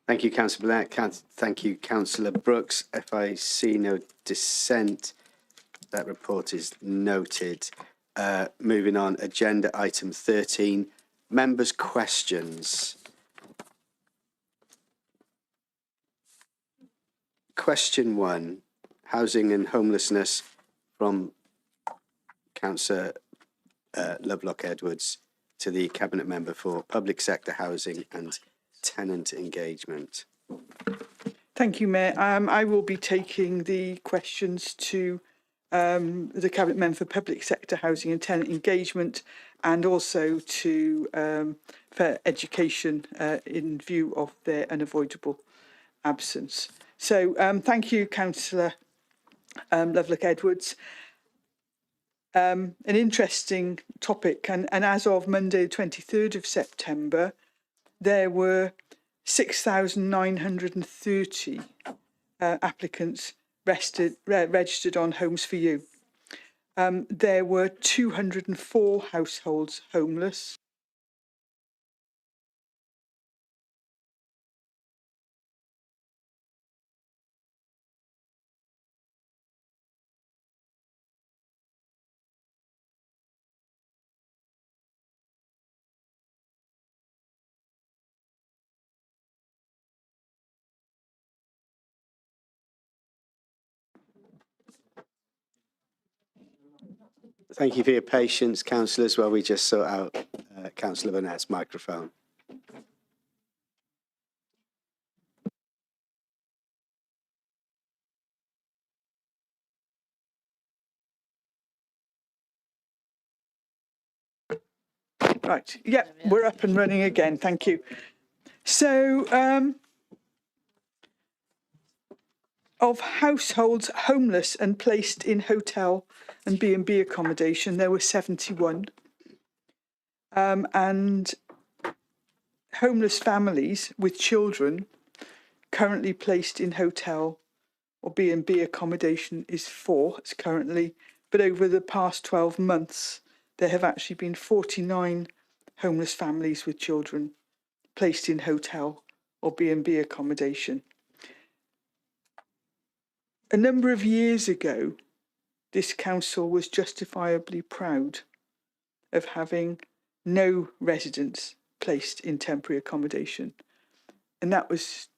Thank you, Councillor Burnett. Thank you, Councillor Brooks. If I see no dissent, that report is noted. Moving on, agenda item 13, members' questions. Question 1, housing and homelessness, from Councillor Lovelock Edwards to the Cabinet Member for Public Sector Housing and Tenant Engagement. Thank you, Mayor. I will be taking the questions to the Cabinet Member for Public Sector Housing and Tenant Engagement, and also to for education in view of their unavoidable absence. So thank you, Councillor Lovelock Edwards. An interesting topic, and as of Monday, the 23rd of September, there were 6,930 applicants registered on Homes for You. There were 204 households homeless. Thank you for your patience, councillors, while we just sort out Councillor Burnett's microphone. Right, yeah, we're up and running again, thank you. So, of households homeless and placed in hotel and B&B accommodation, there were 71. And homeless families with children currently placed in hotel or B&B accommodation is 4. It's currently, but over the past 12 months, there have actually been 49 homeless families with children placed in hotel or B&B accommodation. A number of years ago, this council was justifiably proud of having no residents placed in temporary accommodation. And that was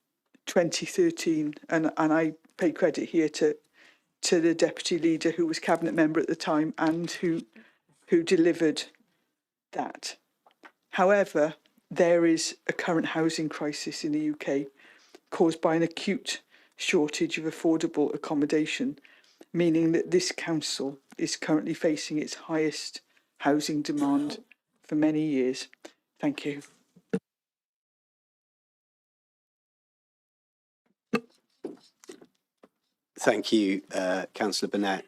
2013. And I pay credit here to the deputy leader who was cabinet member at the time and who delivered that. However, there is a current housing crisis in the UK caused by an acute shortage of affordable accommodation, meaning that this council is currently facing its highest housing demand for many years. Thank you. Thank you, Councillor Burnett.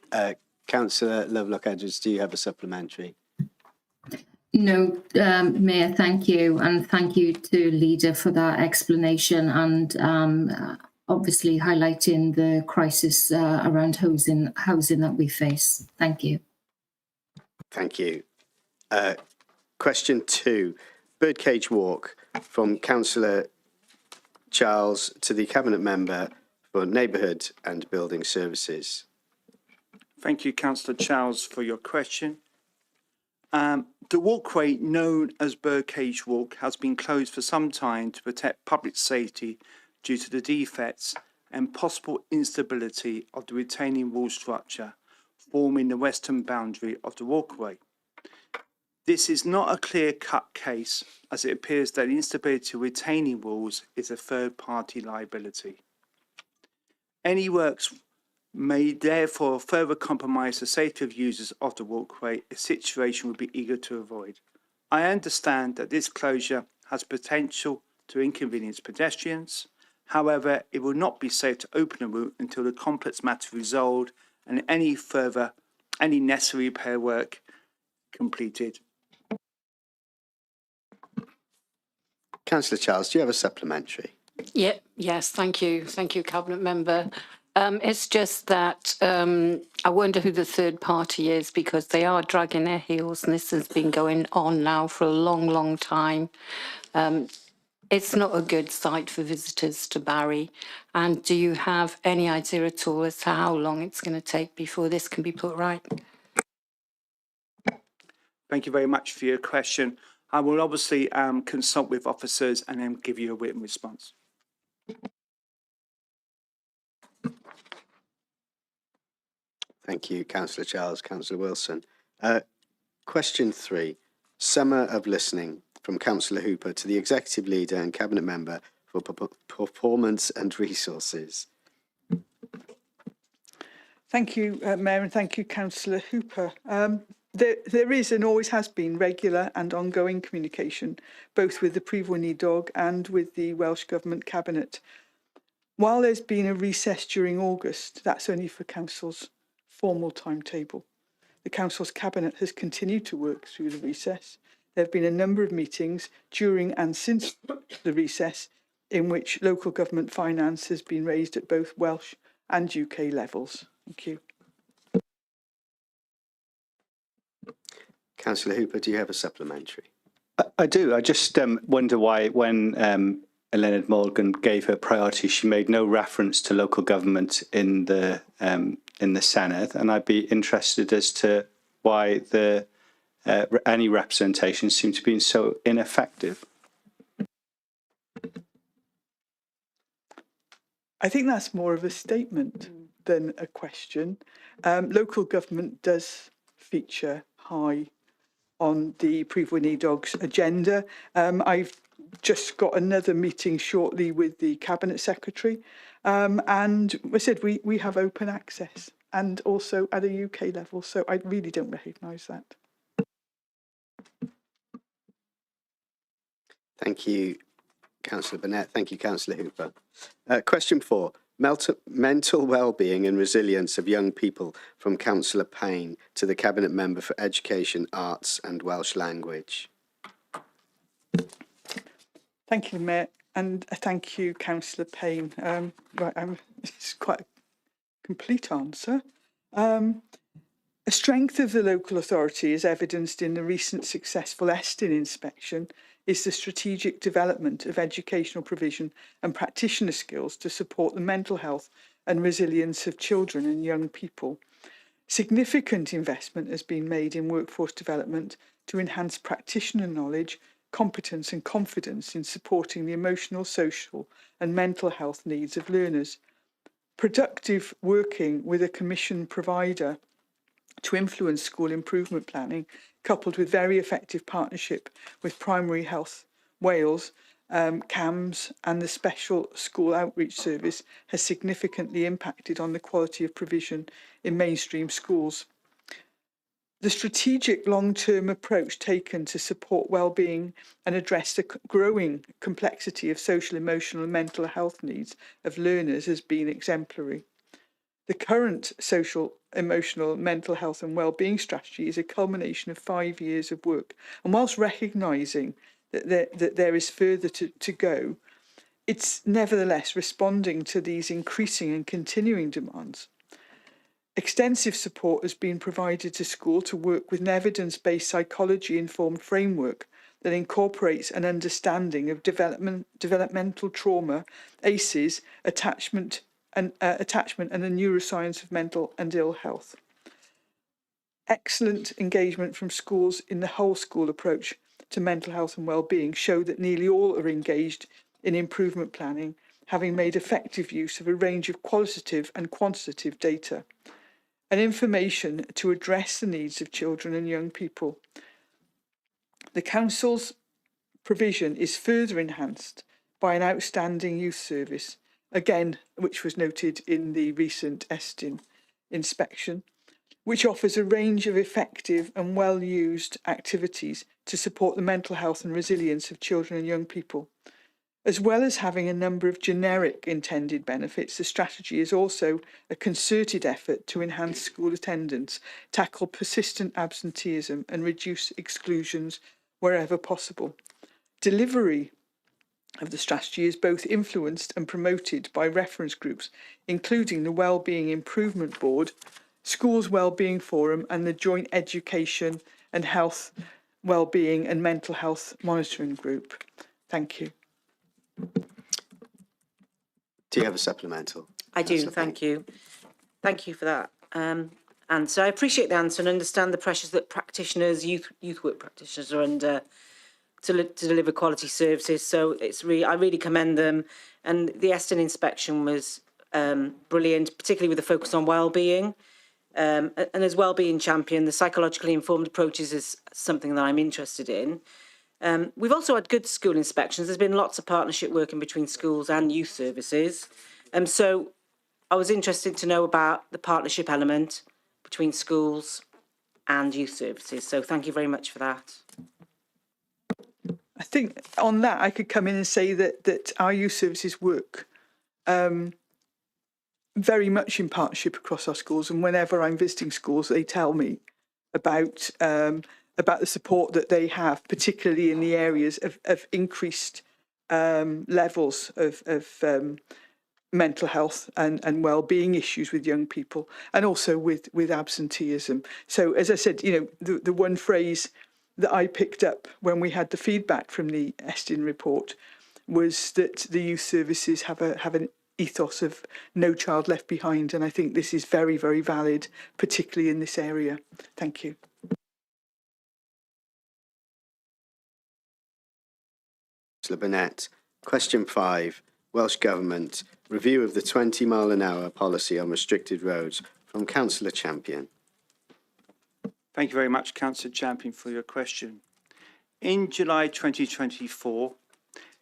Councillor Lovelock-Edwards, do you have a supplementary? No, Mayor, thank you. And thank you to Leader for that explanation and obviously highlighting the crisis around housing that we face. Thank you. Thank you. Question 2, Birdcage Walk, from Councillor Charles to the Cabinet Member for Neighbourhood and Building Services. Thank you, Councillor Charles, for your question. The walkway known as Birdcage Walk has been closed for some time to protect public safety due to the defects and possible instability of the retaining wall structure forming the western boundary of the walkway. This is not a clear-cut case, as it appears that the instability of retaining walls is a third-party liability. Any works may therefore further compromise the safety of users of the walkway, a situation we'd be eager to avoid. I understand that this closure has potential to inconvenience pedestrians. However, it will not be safe to open a route until the complex matter is resolved and any necessary repair work completed. Councillor Charles, do you have a supplementary? Yes, thank you. Thank you, Cabinet Member. It's just that I wonder who the third party is, because they are dragging their heels and this has been going on now for a long, long time. It's not a good sight for visitors to Barry. And do you have any idea at all as to how long it's going to take before this can be put right? Thank you very much for your question. I will obviously consult with officers and then give you a written response. Thank you, Councillor Charles. Councillor Wilson. Question 3, Summer of Listening, from Councillor Hooper to the Executive Leader and Cabinet Member for Performance and Resources. Thank you, Mayor, and thank you, Councillor Hooper. There is and always has been regular and ongoing communication, both with the Prif Weinidog and with the Welsh Government Cabinet. While there's been a recess during August, that's only for Council's formal timetable. The Council's Cabinet has continued to work through the recess. There have been a number of meetings during and since the recess in which local government finance has been raised at both Welsh and UK levels. Thank you. Councillor Hooper, do you have a supplementary? I do. I just wonder why, when Eluned Morgan gave her priority, she made no reference to local government in the Senedd, and I'd be interested as to why any representation seemed to be so ineffective. I think that's more of a statement than a question. Local government does feature high on the Prif Weinidog's agenda. I've just got another meeting shortly with the Cabinet Secretary. And I said we have open access and also at a UK level. So I really don't recognise that. Thank you, Councillor Burnett. Thank you, Councillor Hooper. Question 4, mental well-being and resilience of young people, from Councillor Payne to the Cabinet Member for Education, Arts and Welsh Language. Thank you, Mayor, and thank you, Councillor Payne. It's quite a complete answer. A strength of the local authority, as evidenced in the recent successful Estin inspection, is the strategic development of educational provision and practitioner skills to support the mental health and resilience of children and young people. Significant investment has been made in workforce development to enhance practitioner knowledge, competence and confidence in supporting the emotional, social and mental health needs of learners. Productive working with a commission provider to influence school improvement planning, coupled with very effective partnership with Primary Health Wales, CAMS and the Special School Outreach Service, has significantly impacted on the quality of provision in mainstream schools. The strategic long-term approach taken to support well-being and address the growing complexity of social, emotional and mental health needs of learners has been exemplary. The current social, emotional, mental health and well-being strategy is a culmination of 5 years of work. And whilst recognising that there is further to go, it's nevertheless responding to these increasing and continuing demands. Extensive support has been provided to school to work with an evidence-based psychology-informed framework that incorporates an understanding of developmental trauma, ACEs, attachment and the neuroscience of mental and ill health. Excellent engagement from schools in the whole school approach to mental health and well-being show that nearly all are engaged in improvement planning, having made effective use of a range of qualitative and quantitative data and information to address the needs of children and young people. The Council's provision is further enhanced by an outstanding youth service, again, which was noted in the recent Estin inspection, which offers a range of effective and well-used activities to support the mental health and resilience of children and young people. As well as having a number of generic intended benefits, the strategy is also a concerted effort to enhance school attendance, tackle persistent absenteeism and reduce exclusions wherever possible. Delivery of the strategy is both influenced and promoted by reference groups, including the Wellbeing Improvement Board, Schools Wellbeing Forum and the Joint Education and Health, Wellbeing and Mental Health Monitoring Group. Thank you. Do you have a supplemental? I do, thank you. Thank you for that answer. I appreciate the answer and understand the pressures that practitioners, youth work practitioners are under to deliver quality services. So I really commend them. And the Estin inspection was brilliant, particularly with the focus on well-being. And as well-being champion, the psychologically informed approaches is something that I'm interested in. We've also had good school inspections. There's been lots of partnership working between schools and youth services. So I was interested to know about the partnership element between schools and youth services. So thank you very much for that. I think on that, I could come in and say that our youth services work very much in partnership across our schools. And whenever I'm visiting schools, they tell me about the support that they have, particularly in the areas of increased levels of mental health and well-being issues with young people, and also with absenteeism. So, as I said, the one phrase that I picked up when we had the feedback from the Estin report was that the youth services have an ethos of no child left behind, and I think this is very, very valid, particularly in this area. Thank you. Councillor Burnett. Question 5, Welsh Government, review of the 20-mile-an-hour policy on restricted roads, from Councillor Champion. Thank you very much, Councillor Champion, for your question. In July 2024,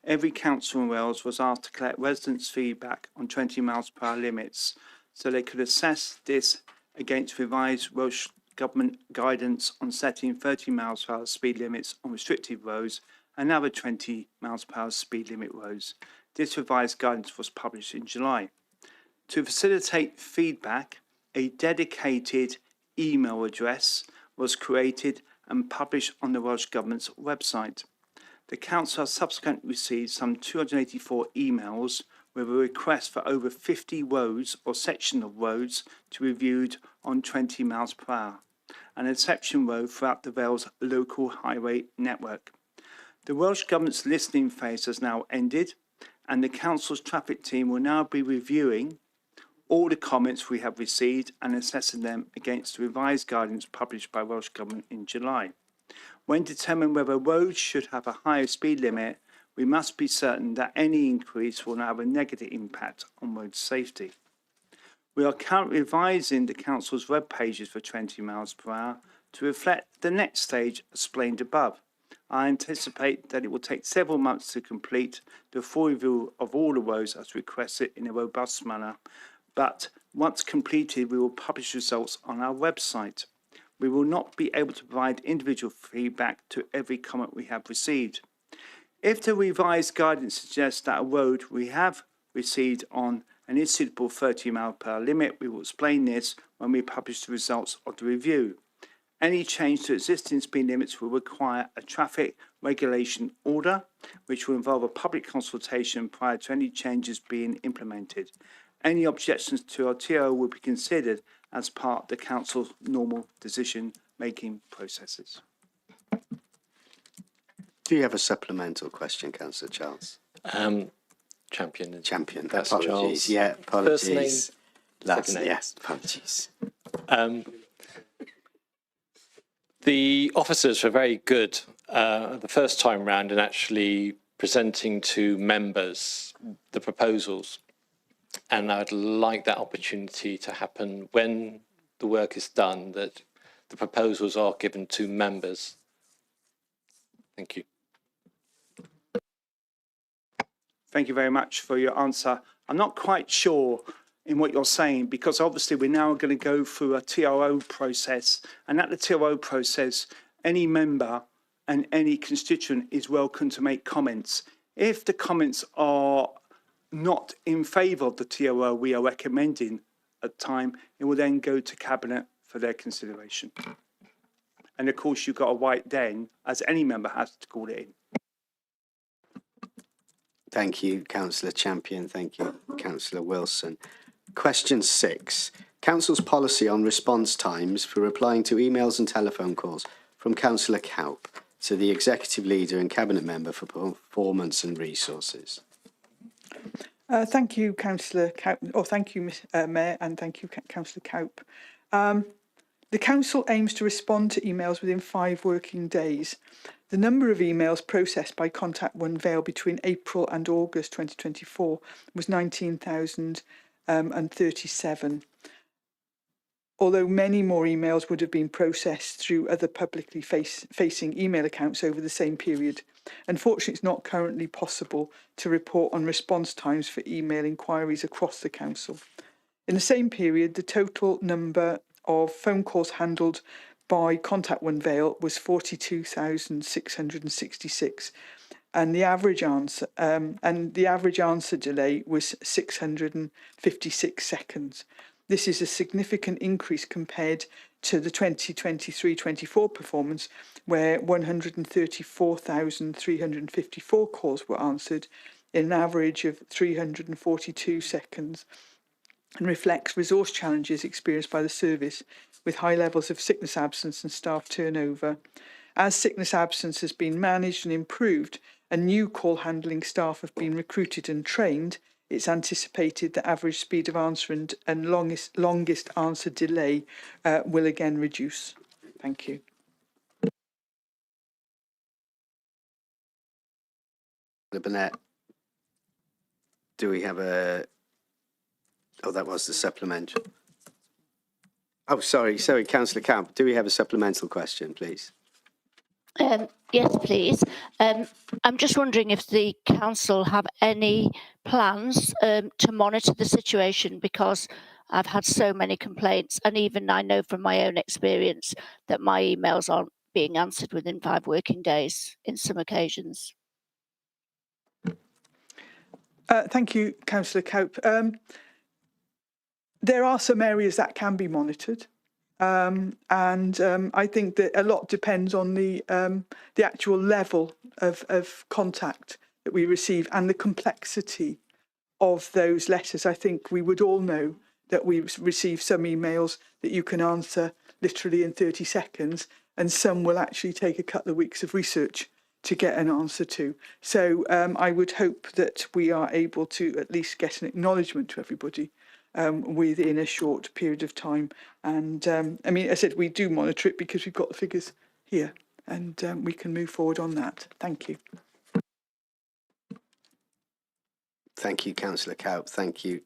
every council in Wales was asked to collect residents' feedback on 20 miles per hour limits so they could assess this against revised Welsh Government guidance on setting 30 miles per hour speed limits on restricted roads and other 20 miles per hour speed limit roads. This revised guidance was published in July. To facilitate feedback, a dedicated email address was created and published on the Welsh Government's website. The Council has subsequently received some 284 emails with a request for over 50 roads or sections of roads to be reviewed on 20 miles per hour, and a section road throughout the Wales local highway network. The Welsh Government's listening phase has now ended, and the Council's traffic team will now be reviewing all the comments we have received and assessing them against the revised guidance published by Welsh Government in July. When determining whether roads should have a higher speed limit, we must be certain that any increase will not have a negative impact on road safety. We are currently revising the Council's web pages for 20 miles per hour to reflect the next stage explained above. I anticipate that it will take several months to complete the full review of all the roads as requested in a robust manner, but once completed, we will publish results on our website. We will not be able to provide individual feedback to every comment we have received. If the revised guidance suggests that a road we have received on an unsuitable 30-mile-per-hour limit, we will explain this when we publish the results of the review. Any change to existing speed limits will require a traffic regulation order, which will involve a public consultation prior to any changes being implemented. Any objections to our TO will be considered as part of the Council's normal decision-making processes. Do you have a supplemental question, Councillor Charles? Champion. Champion. That's apologies. Charles. Yeah, apologies. First name, That's, second name. yes, apologies. The officers were very good the first time round in actually presenting to members the proposals. And I'd like that opportunity to happen when the work is done, that the proposals are given to members. Thank you. Thank you very much for your answer. I'm not quite sure in what you're saying, because obviously we're now going to go through a TRO process, and at the TRO process, any member and any constituent is welcome to make comments. If the comments are not in favour of the TRO we are recommending at the time, it will then go to Cabinet for their consideration. And of course, you've got a right then, as any member has, to call it in. Thank you, Councillor Champion. Thank you, Councillor Wilson. Question 6. Council's policy on response times for replying to emails and telephone calls from Councillor Cowp to the Executive Leader and Cabinet Member for Performance and Resources. Thank you, Councillor Cowp. Thank you, Mayor, and thank you, Councillor Cowp. The Council aims to respond to emails within 5 working days. The number of emails processed by Contact One Vale between April and August 2024 was 19,037. Although many more emails would have been processed through other publicly facing email accounts over the same period. Unfortunately, it's not currently possible to report on response times for email inquiries across the Council. In the same period, the total number of phone calls handled by Contact One Vale was 42,666, and the average answer delay was 656 seconds. This is a significant increase compared to the 2023-24 performance, where 134,354 calls were answered in an average of 342 seconds, and reflects resource challenges experienced by the service with high levels of sickness absence and staff turnover. As sickness absence has been managed and improved and new call handling staff have been recruited and trained, it's anticipated the average speed of answer and longest answer delay will again reduce. Thank you. Burnett, do we have a... Oh, that was the supplementary. Oh, sorry, Councillor Camp. Do we have a supplemental question, please? Yes, please. I'm just wondering if the council have any plans to monitor the situation, because I've had so many complaints, and even I know from my own experience that my emails aren't being answered within 5 working days in some occasions. Thank you, Councillor Cope. There are some areas that can be monitored. I think that a lot depends on the actual level of contact that we receive and the complexity of those letters. I think we would all know that we receive some emails that you can answer literally in 30 seconds, and some will actually take a couple of weeks of research to get an answer to. So I would hope that we are able to at least get an acknowledgement to everybody within a short period of time. And I mean, I said we do monitor it because we've got the figures here, and we can move forward on that. Thank you. Thank you, Councillor Cowp. Thank you,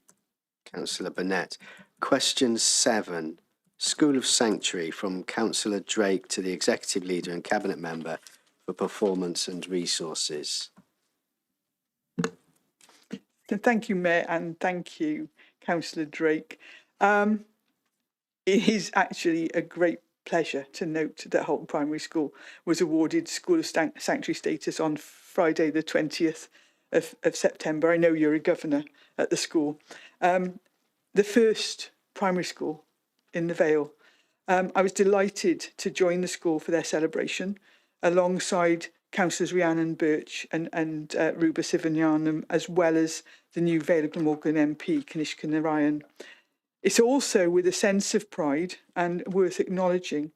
Councillor Burnett. Question 7. School of Sanctuary, from Councillor Drake to the Executive Leader and Cabinet Member for Performance and Resources. Thank you, Mayor, and thank you, Councillor Drake. It is actually a great pleasure to note that Holton Primary School was awarded School of Sanctuary status on Friday the 20th of September. I know you're a governor at the school. The first primary school in the Vale. I was delighted to join the school for their celebration alongside Councillors Rhiannon Birch and Ruba Sivanyanam, as well as the new Vale of Glamorgan MP, Kanishka Narayan. It's also with a sense of pride and worth acknowledging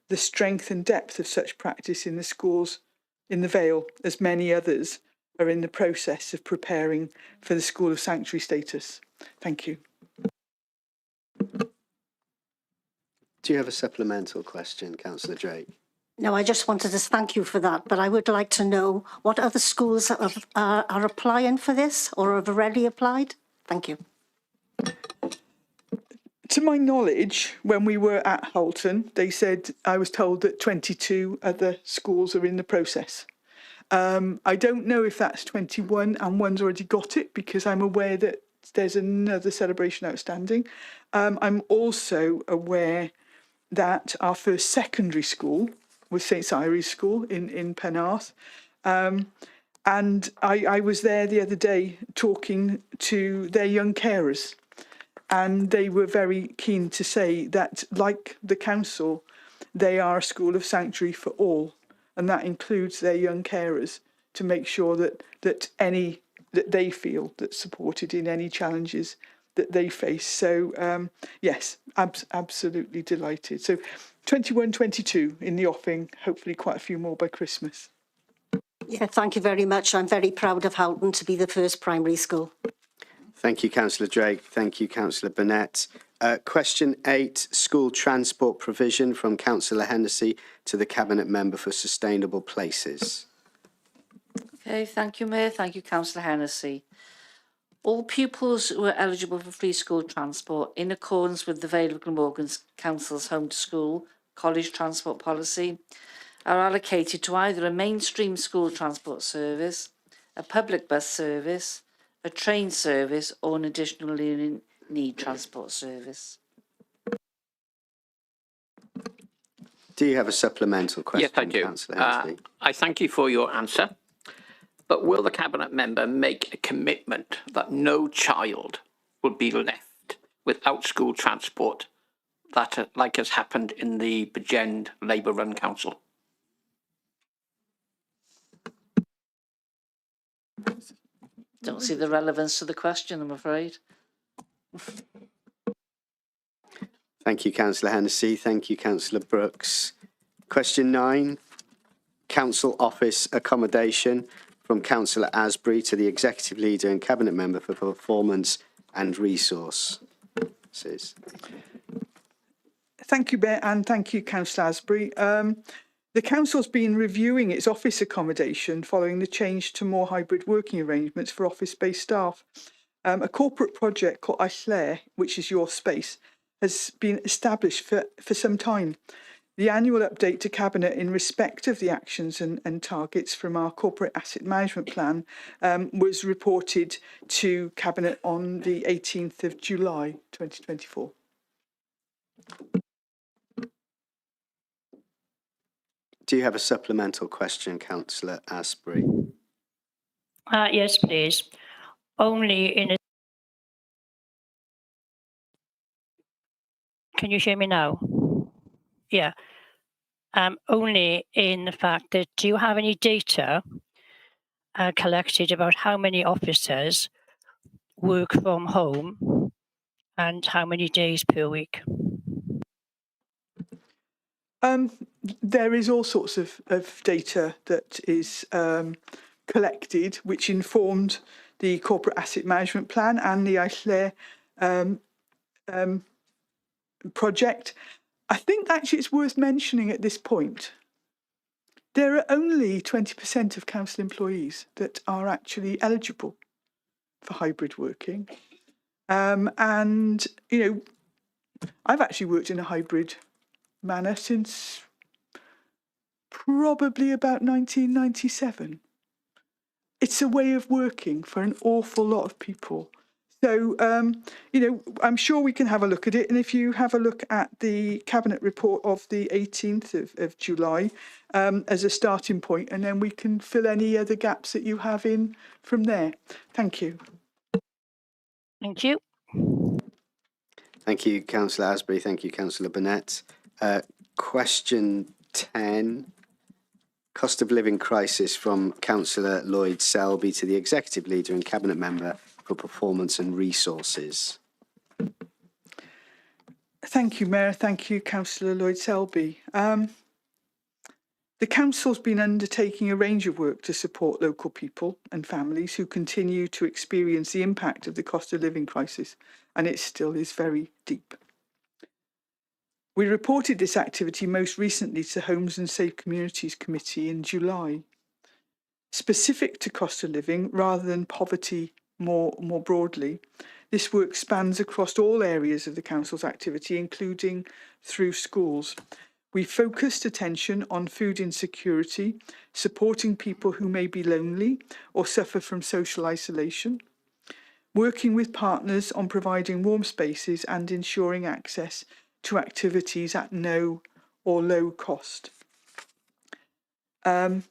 the strength and depth of such practice in the schools in the Vale, as many others are in the process of preparing for the School of Sanctuary status. Thank you. Do you have a supplemental question, Councillor Drake? No, I just wanted to thank you for that, but I would like to know what other schools are applying for this or have already applied. Thank you. To my knowledge, when we were at Holton, they said, I was told that 22 other schools are in the process. I don't know if that's 21 and one's already got it, because I'm aware that there's another celebration outstanding. I'm also aware that our first secondary school was St Cyri's School in Penarth. And I was there the other day talking to their young carers, and they were very keen to say that, like the council, they are a school of sanctuary for all, and that includes their young carers, to make sure that they feel that's supported in any challenges that they face. So yes, absolutely delighted. So 21, 22 in the offing, hopefully quite a few more by Christmas. Yeah, thank you very much. I'm very proud of Houghton to be the first primary school. Thank you, Councillor Drake. Thank you, Councillor Burnett. Question 8, school transport provision, from Councillor Hennessy to the Cabinet Member for Sustainable Places. Okay, thank you, Mayor. Thank you, Councillor Hennessy. All pupils who are eligible for free school transport in accordance with the Vale of Glamorgan Council's Home to School college transport policy are allocated to either a mainstream school transport service, a public bus service, a train service, or an additional learning need transport service. Do you have a supplemental question, Yes, I do. Councillor Hennessy? I thank you for your answer, but will the Cabinet Member make a commitment that no child will be left without school transport, that like has happened in the Bridgend Labour-run council? Don't see the relevance to the question, I'm afraid. Thank you, Councillor Hennessy. Thank you, Councillor Brooks. Question 9, Council Office Accommodation, from Councillor Asbury to the Executive Leader and Cabinet Member for Performance and Resources. Thank you, Mayor, and thank you, Councillor Asbury. The Council's been reviewing its office accommodation following the change to more hybrid working arrangements for office-based staff. A corporate project called Islare, which is your space, has been established for some time. The annual update to Cabinet in respect of the actions and targets from our corporate asset management plan was reported to Cabinet on the 18th of July 2024. Do you have a supplemental question, Councillor Asbury? Yes, please. Only in a... Can you hear me now? Yeah. Only in the fact that, do you have any data collected about how many officers work from home and how many days per week? There is all sorts of data that is collected, which informed the corporate asset management plan and the Islare project. I think actually it's worth mentioning at this point, there are only 20% of council employees that are actually eligible for hybrid working. And, you know, I've actually worked in a hybrid manner since probably about 1997. It's a way of working for an awful lot of people. So, you know, I'm sure we can have a look at it. And if you have a look at the Cabinet report of the 18th of July as a starting point, and then we can fill any other gaps that you have in from there. Thank you. Thank you. Thank you, Councillor Asbury. Thank you, Councillor Burnett. Question 10. Cost of living crisis from Councillor Lloyd Selby to the Executive Leader and Cabinet Member for Performance and Resources. Thank you, Mayor. Thank you, Councillor Lloyd Selby. The Council's been undertaking a range of work to support local people and families who continue to experience the impact of the cost of living crisis, and it still is very deep. We reported this activity most recently to Homes and Safe Communities Committee in July. Specific to cost of living rather than poverty more broadly, this work spans across all areas of the Council's activity, including through schools. We focused attention on food insecurity, supporting people who may be lonely or suffer from social isolation, working with partners on providing warm spaces and ensuring access to activities at no or low cost. As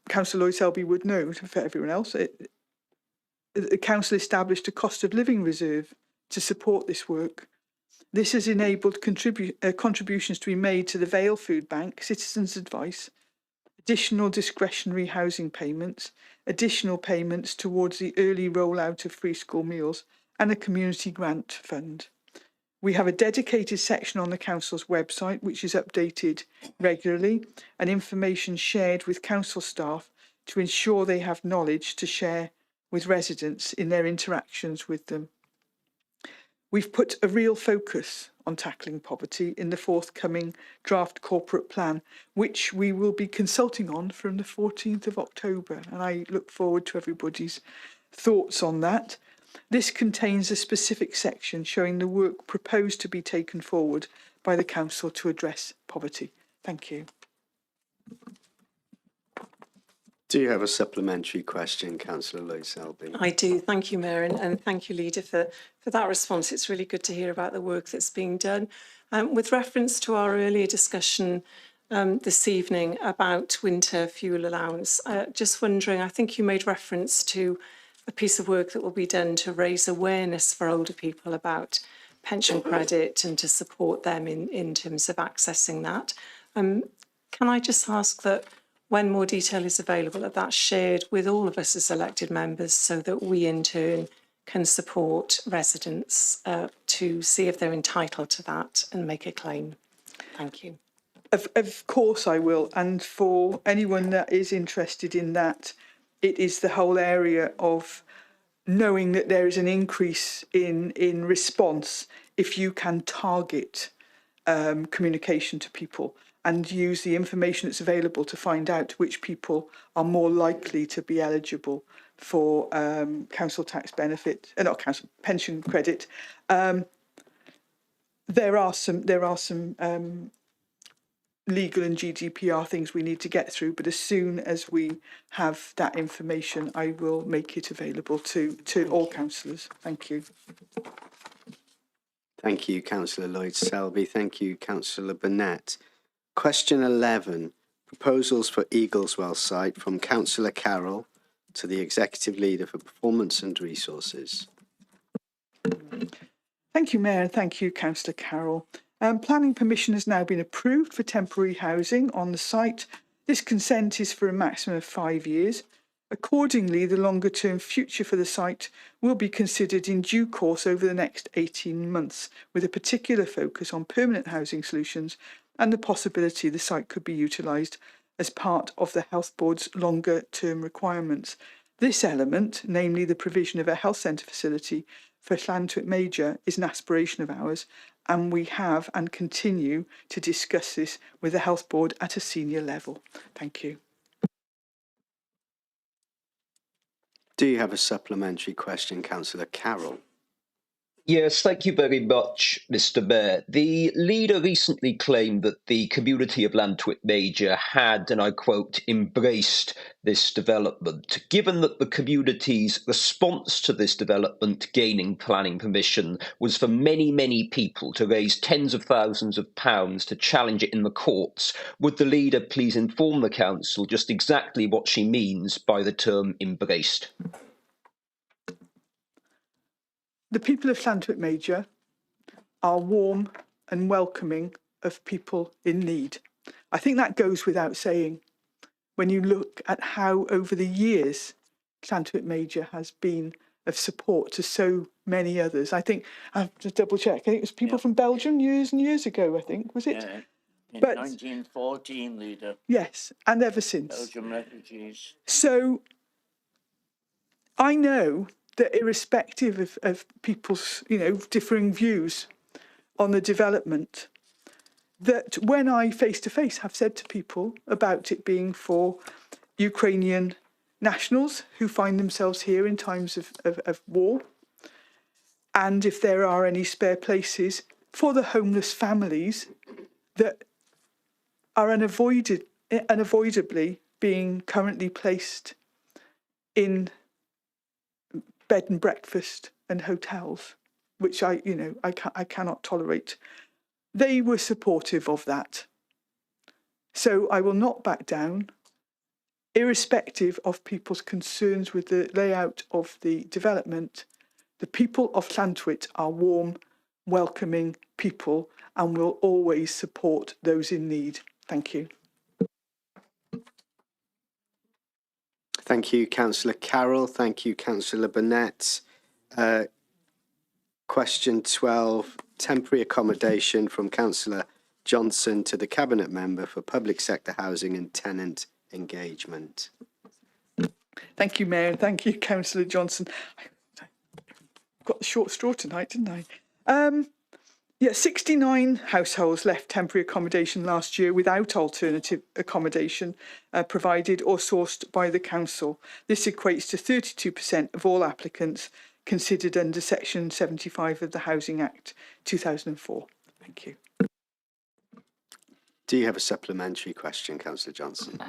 Councillor Lloyd Selby would know, for everyone else, the Council established a cost of living reserve to support this work. This has enabled contributions to be made to the Vale Food Bank, Citizens Advice, additional discretionary housing payments, additional payments towards the early rollout of free school meals, and a community grant fund. We have a dedicated section on the Council's website, which is updated regularly, and information shared with Council staff to ensure they have knowledge to share with residents in their interactions with them. We've put a real focus on tackling poverty in the forthcoming draft corporate plan, which we will be consulting on from the 14th of October, and I look forward to everybody's thoughts on that. This contains a specific section showing the work proposed to be taken forward by the Council to address poverty. Thank you. Do you have a supplementary question, Councillor Lloyd Selby? I do. Thank you, Mayor, and thank you, Leader, for that response. It's really good to hear about the work that's being done. With reference to our earlier discussion this evening about winter fuel allowance, just wondering, I think you made reference to a piece of work that will be done to raise awareness for older people about pension credit and to support them in terms of accessing that. Can I just ask that when more detail is available, that's shared with all of us as elected members so that we in turn can support residents to see if they're entitled to that and make a claim. Thank you. Of course I will. And for anyone that is interested in that, it is the whole area of knowing that there is an increase in response if you can target communication to people and use the information that's available to find out which people are more likely to be eligible for council tax benefit, not council pension credit. There are some legal and GDPR things we need to get through, but as soon as we have that information, I will make it available to all councillors. Thank you. Thank you, Councillor Lloyd Selby. Thank you, Councillor Burnett. Question 11, proposals for Eagleswell site from Councillor Carroll to the Executive Leader for Performance and Resources. Thank you, Mayor, and thank you, Councillor Carroll. Planning permission has now been approved for temporary housing on the site. This consent is for a maximum of 5 years. Accordingly, the longer-term future for the site will be considered in due course over the next 18 months, with a particular focus on permanent housing solutions and the possibility the site could be utilised as part of the Health Board's longer-term requirements. This element, namely the provision of a health centre facility for Llantuit Major, is an aspiration of ours, and we have and continue to discuss this with the Health Board at a senior level. Thank you. Do you have a supplementary question, Councillor Carroll? Yes, thank you very much, Mr. Mayor. The leader recently claimed that the community of Llantwit Major had, and I quote, embraced this development. Given that the community's response to this development gaining planning permission was for many, many people to raise tens of thousands of pounds to challenge it in the courts, would the leader please inform the council just exactly what she means by the term embraced? The people of Llantwit Major are warm and welcoming of people in need. I think that goes without saying when you look at how over the years Llantwit Major has been of support to so many others. I think, I have to double check, I think it was people from Belgium years and years ago, I think, was it? Yeah, in but, 1914, leader. Yes, and ever since. Belgian refugees. So I know that irrespective of people's, differing views on the development, that when I face-to-face have said to people about it being for Ukrainian nationals who find themselves here in times of war, and if there are any spare places for the homeless families that are unavoidably being currently placed in bed and breakfast and hotels, which I cannot tolerate. They were supportive of that. So I will not back down, irrespective of people's concerns with the layout of the development. The people of Llantwit are warm, welcoming people and will always support those in need. Thank you. Thank you, Councillor Carroll. Thank you, Councillor Burnett. Question 12, temporary accommodation from Councillor Johnson to the Cabinet Member for Public Sector Housing and Tenant Engagement. Thank you, Mayor, and thank you, Councillor Johnson. I got the short straw tonight, didn't I? 69 households left temporary accommodation last year without alternative accommodation provided or sourced by the council. This equates to 32% of all applicants considered under Section 75 of the Housing Act 2004. Thank you. Do you have a supplementary question, Councillor Johnson?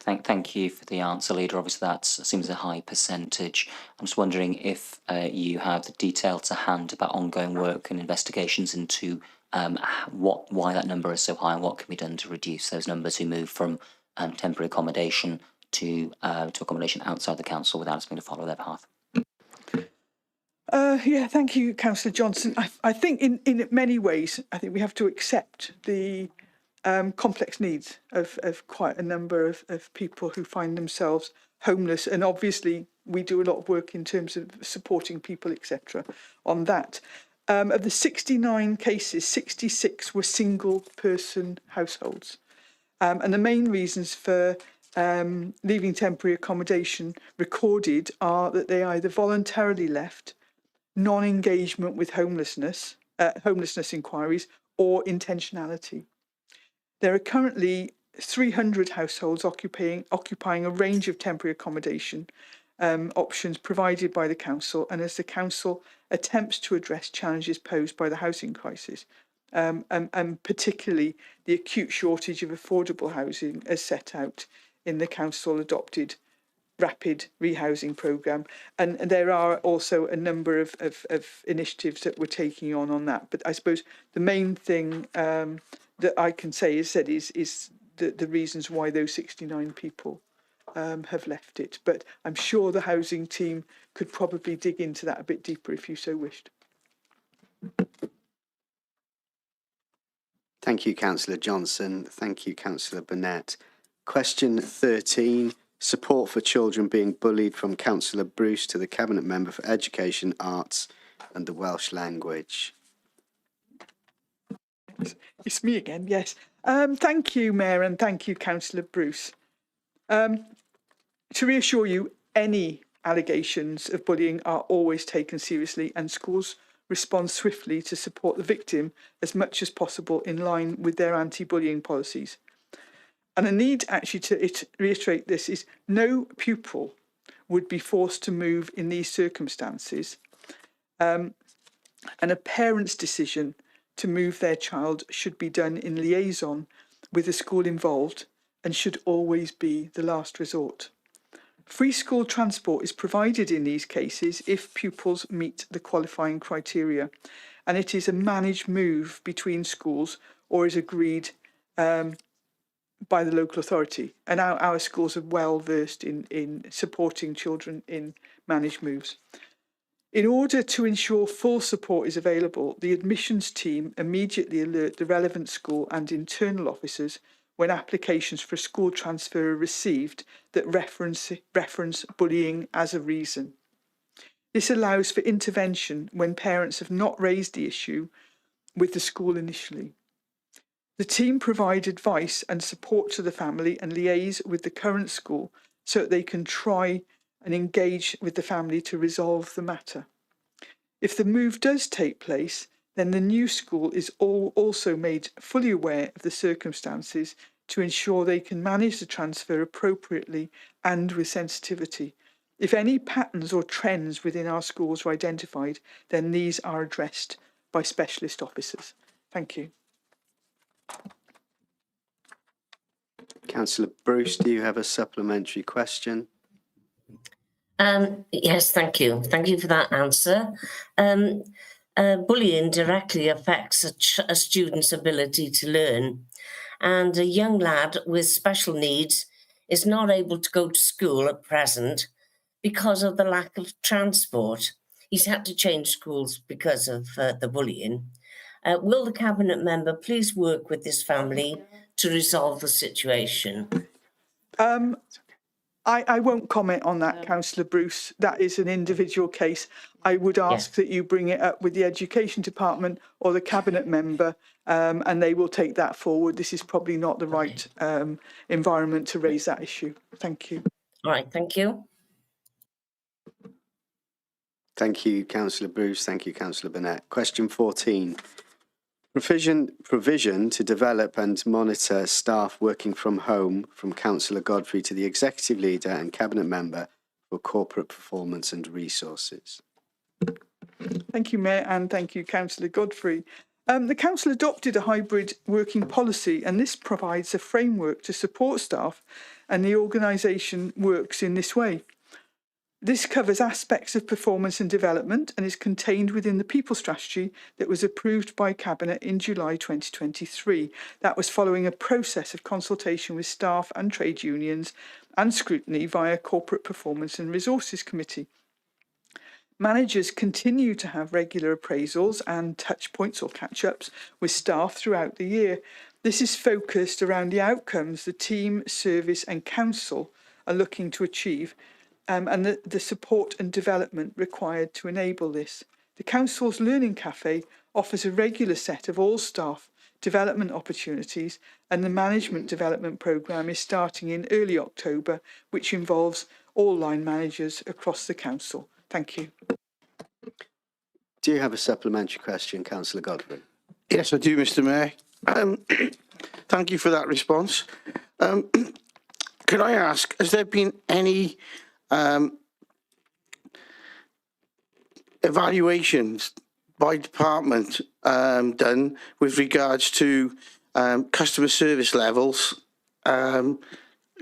Thank you for the answer, Leader. Obviously, that seems a high percentage. I'm just wondering if you have the detail to hand about ongoing work and investigations into why that number is so high and what can be done to reduce those numbers who move from temporary accommodation to accommodation outside the council without us having to follow their path. Thank you, Councillor Johnson. I think in many ways, I think we have to accept the complex needs of quite a number of people who find themselves homeless. And obviously, we do a lot of work in terms of supporting people, etc. on that. Of the 69 cases, 66 were single-person households. And the main reasons for leaving temporary accommodation recorded are that they either voluntarily left, non-engagement with homelessness inquiries, or intentionality. There are currently 300 households occupying a range of temporary accommodation options provided by the council, and as the council attempts to address challenges posed by the housing crisis, and particularly the acute shortage of affordable housing as set out in the council adopted rapid rehousing programme. And there are also a number of initiatives that we're taking on that. But I suppose the main thing that I can say is the reasons why those 69 people have left it. But I'm sure the housing team could probably dig into that a bit deeper if you so wished. Thank you, Councillor Johnson. Thank you, Councillor Burnett. Question 13, support for children being bullied, from Councillor Bruce to the Cabinet Member for Education, Arts and the Welsh Language. It's me again, yes. Thank you, Mayor, and thank you, Councillor Bruce. To reassure you, any allegations of bullying are always taken seriously, and schools respond swiftly to support the victim as much as possible in line with their anti-bullying policies. And I need actually to reiterate this is no pupil would be forced to move in these circumstances. and a parent's decision to move their child should be done in liaison with the school involved and should always be the last resort. Free school transport is provided in these cases if pupils meet the qualifying criteria, and it is a managed move between schools or is agreed by the local authority. And our schools are well versed in supporting children in managed moves. In order to ensure full support is available, the admissions team immediately alert the relevant school and internal officers when applications for school transfer are received that reference bullying as a reason. This allows for intervention when parents have not raised the issue with the school initially. The team provide advice and support to the family and liaise with the current school so that they can try and engage with the family to resolve the matter. If the move does take place, then the new school is also made fully aware of the circumstances to ensure they can manage the transfer appropriately and with sensitivity. If any patterns or trends within our schools are identified, then these are addressed by specialist officers. Thank you. Councillor Bruce, do you have a supplementary question? Yes, thank you. Thank you for that answer. Bullying directly affects a student's ability to learn, and a young lad with special needs is not able to go to school at present because of the lack of transport. He's had to change schools because of the bullying. Will the Cabinet member please work with this family to resolve the situation? I won't comment on that, Councillor Bruce. That is an individual case. I would ask that you bring it up with the Education Department or the Cabinet member, and they will take that forward. This is probably not the right environment to raise that issue. Thank you. All right, thank you. Thank you, Councillor Bruce. Thank you, Councillor Burnett. Question 14. Provision to develop and monitor staff working from home from Councillor Godfrey to the Executive Leader and Cabinet Member for Corporate Performance and Resources. Thank you, Mayor, and thank you, Councillor Godfrey. The Council adopted a hybrid working policy, and this provides a framework to support staff, and the organisation works in this way. This covers aspects of performance and development and is contained within the People Strategy that was approved by Cabinet in July 2023. That was following a process of consultation with staff and trade unions and scrutiny via Corporate Performance and Resources Committee. Managers continue to have regular appraisals and touch points or catch-ups with staff throughout the year. This is focused around the outcomes the team, service and council are looking to achieve, and the support and development required to enable this. The Council's Learning Cafe offers a regular set of all staff development opportunities, and the Management Development Programme is starting in early October, which involves all line managers across the Council. Thank you. Do you have a supplementary question, Councillor Godfrey? Yes, I do, Mr. Mayor. Thank you for that response. Could I ask, has there been any evaluations by department done with regards to customer service levels,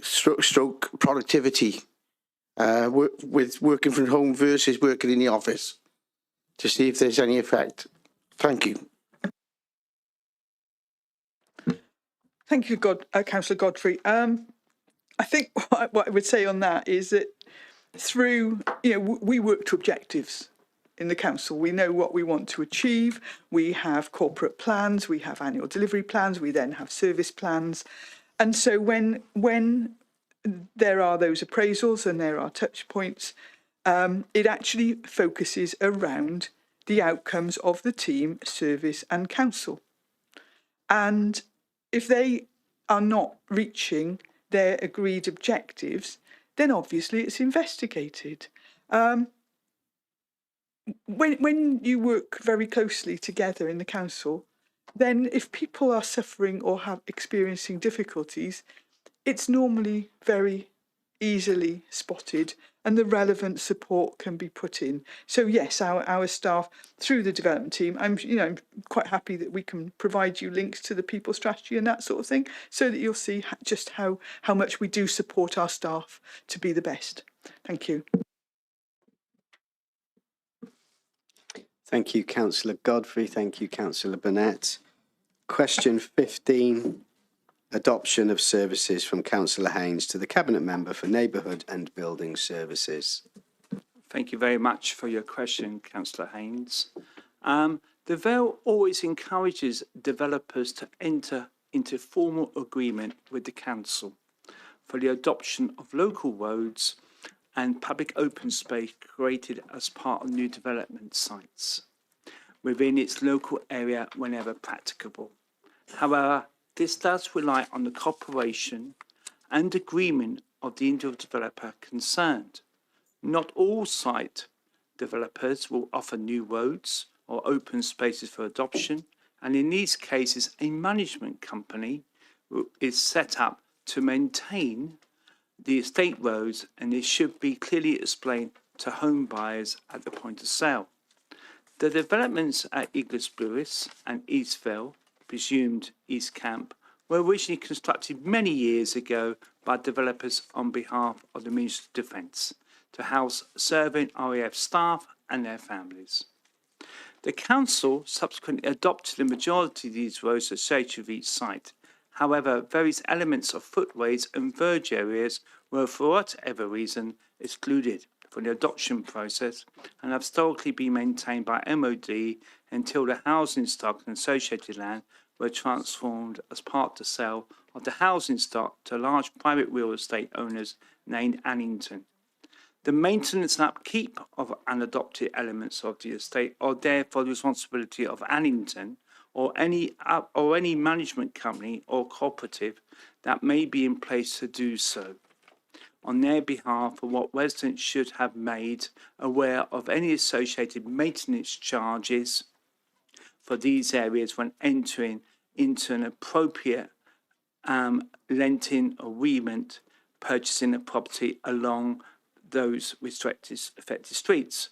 stroke productivity, with working from home versus working in the office, to see if there's any effect? Thank you. Thank you, Councillor Godfrey. I think what I would say on that is that through, we work to objectives in the council. We know what we want to achieve. We have corporate plans, we have annual delivery plans, we then have service plans. And so when there are those appraisals and there are touch points, it actually focuses around the outcomes of the team, service and council. And if they are not reaching their agreed objectives, then obviously it's investigated. When you work very closely together in the council, then if people are suffering or experiencing difficulties, it's normally very easily spotted, and the relevant support can be put in. So yes, our staff through the development team, I'm quite happy that we can provide you links to the people strategy and that sort of thing, so that you'll see just how much we do support our staff to be the best. Thank you. Thank you, Councillor Godfrey. Thank you, Councillor Burnett. Question 15. Adoption of services from Councillor Haynes to the Cabinet Member for Neighbourhood and Building Services. Thank you very much for your question, Councillor Haynes. The Vale always encourages developers to enter into formal agreement with the Council for the adoption of local roads and public open space created as part of new development sites within its local area whenever practicable. However, this does rely on the cooperation and agreement of the individual developer concerned. Not all site developers will offer new roads or open spaces for adoption, and in these cases, a management company is set up to maintain the estate roads, and this should be clearly explained to home buyers at the point of sale. The developments at Iglis Brewis and East Vale, presumed East Camp, were originally constructed many years ago by developers on behalf of the Ministry of Defence to house serving RAF staff and their families. The Council subsequently adopted the majority of these roads associated with each site. However, various elements of footways and verge areas were, for whatever reason, excluded from the adoption process and have historically been maintained by MOD until the housing stock and associated land were transformed as part of the sale of the housing stock to large private real estate owners named Annington. The maintenance and upkeep of unadopted elements of the estate are therefore the responsibility of Annington or any management company or cooperative that may be in place to do so on their behalf, for what residents should have made aware of any associated maintenance charges for these areas when entering into an appropriate lenting agreement purchasing a property along those affected streets.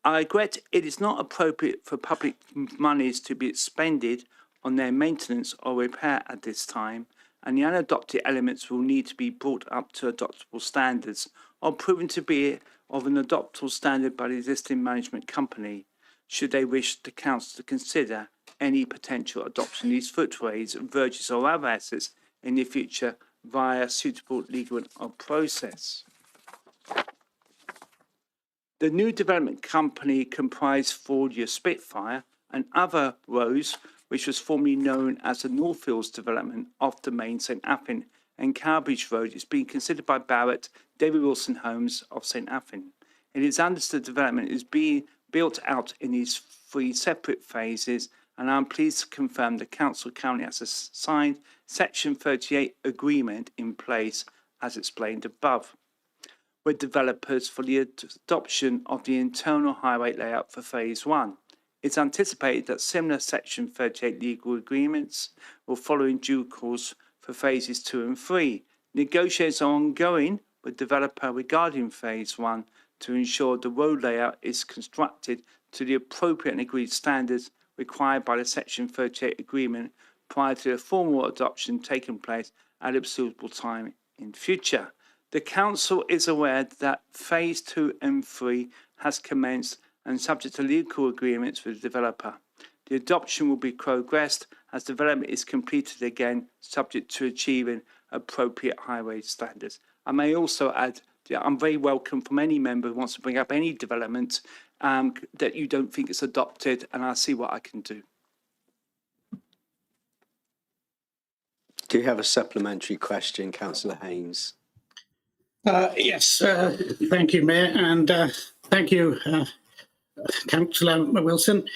I regret it is not appropriate for public monies to be expended on their maintenance or repair at this time, and the unadopted elements will need to be brought up to adoptable standards or proven to be of an adoptable standard by the existing management company, should they wish the Council to consider any potential adoption of these footways, verges or other assets in the future via suitable legal process. The new development company comprised Fordia Spitfire and other roads, which was formerly known as the Northfields development off the main St Athan and Cowbridge Road, is being considered by Barrett, David Wilson Homes of St Athan. It is understood development is being built out in these 3 separate phases, and I'm pleased to confirm the Council currently has a signed Section 38 agreement in place as explained above, with developers for the adoption of the internal highway layout for Phase 1. It's anticipated that similar Section 38 legal agreements will follow in due course for Phases 2 and 3. Negotiations are ongoing with developer regarding Phase 1 to ensure the road layout is constructed to the appropriate and agreed standards required by the Section 38 agreement prior to the formal adoption taking place at a suitable time in future. The Council is aware that Phase 2 and 3 has commenced and subject to legal agreements with the developer. The adoption will be progressed as development is completed again, subject to achieving appropriate highway standards. I may also add that I'm very welcome from any member who wants to bring up any development that you don't think is adopted, and I'll see what I can do. Do you have a supplementary question, Councillor Haynes? Yes, thank you, Mayor, and thank you, Councillor Wilson.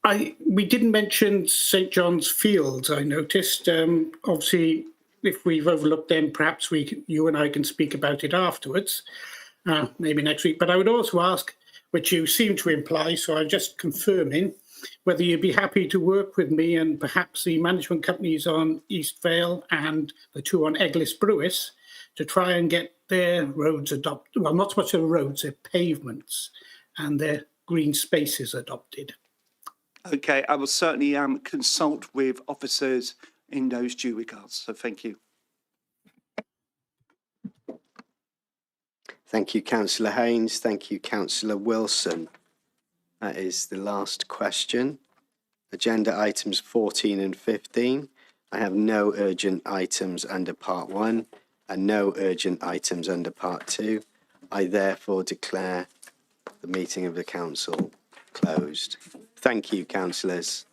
We didn't mention St John's Fields, I noticed. Obviously, if we've overlooked them, perhaps you and I can speak about it afterwards, maybe next week. But I would also ask, which you seem to imply, so I'm just confirming, whether you'd be happy to work with me and perhaps the management companies on East Vale and the 2 on Eglis Brewis to try and get their roads adopted, well, not so much their roads, their pavements and their green spaces adopted. Okay, I will certainly consult with officers in those due regards. So thank you. Thank you, Councillor Haynes. Thank you, Councillor Wilson. That is the last question. Agenda items 14 and 15. I have no urgent items under part 1 and no urgent items under part 2. I therefore declare the meeting of the council closed. Thank you, councillors.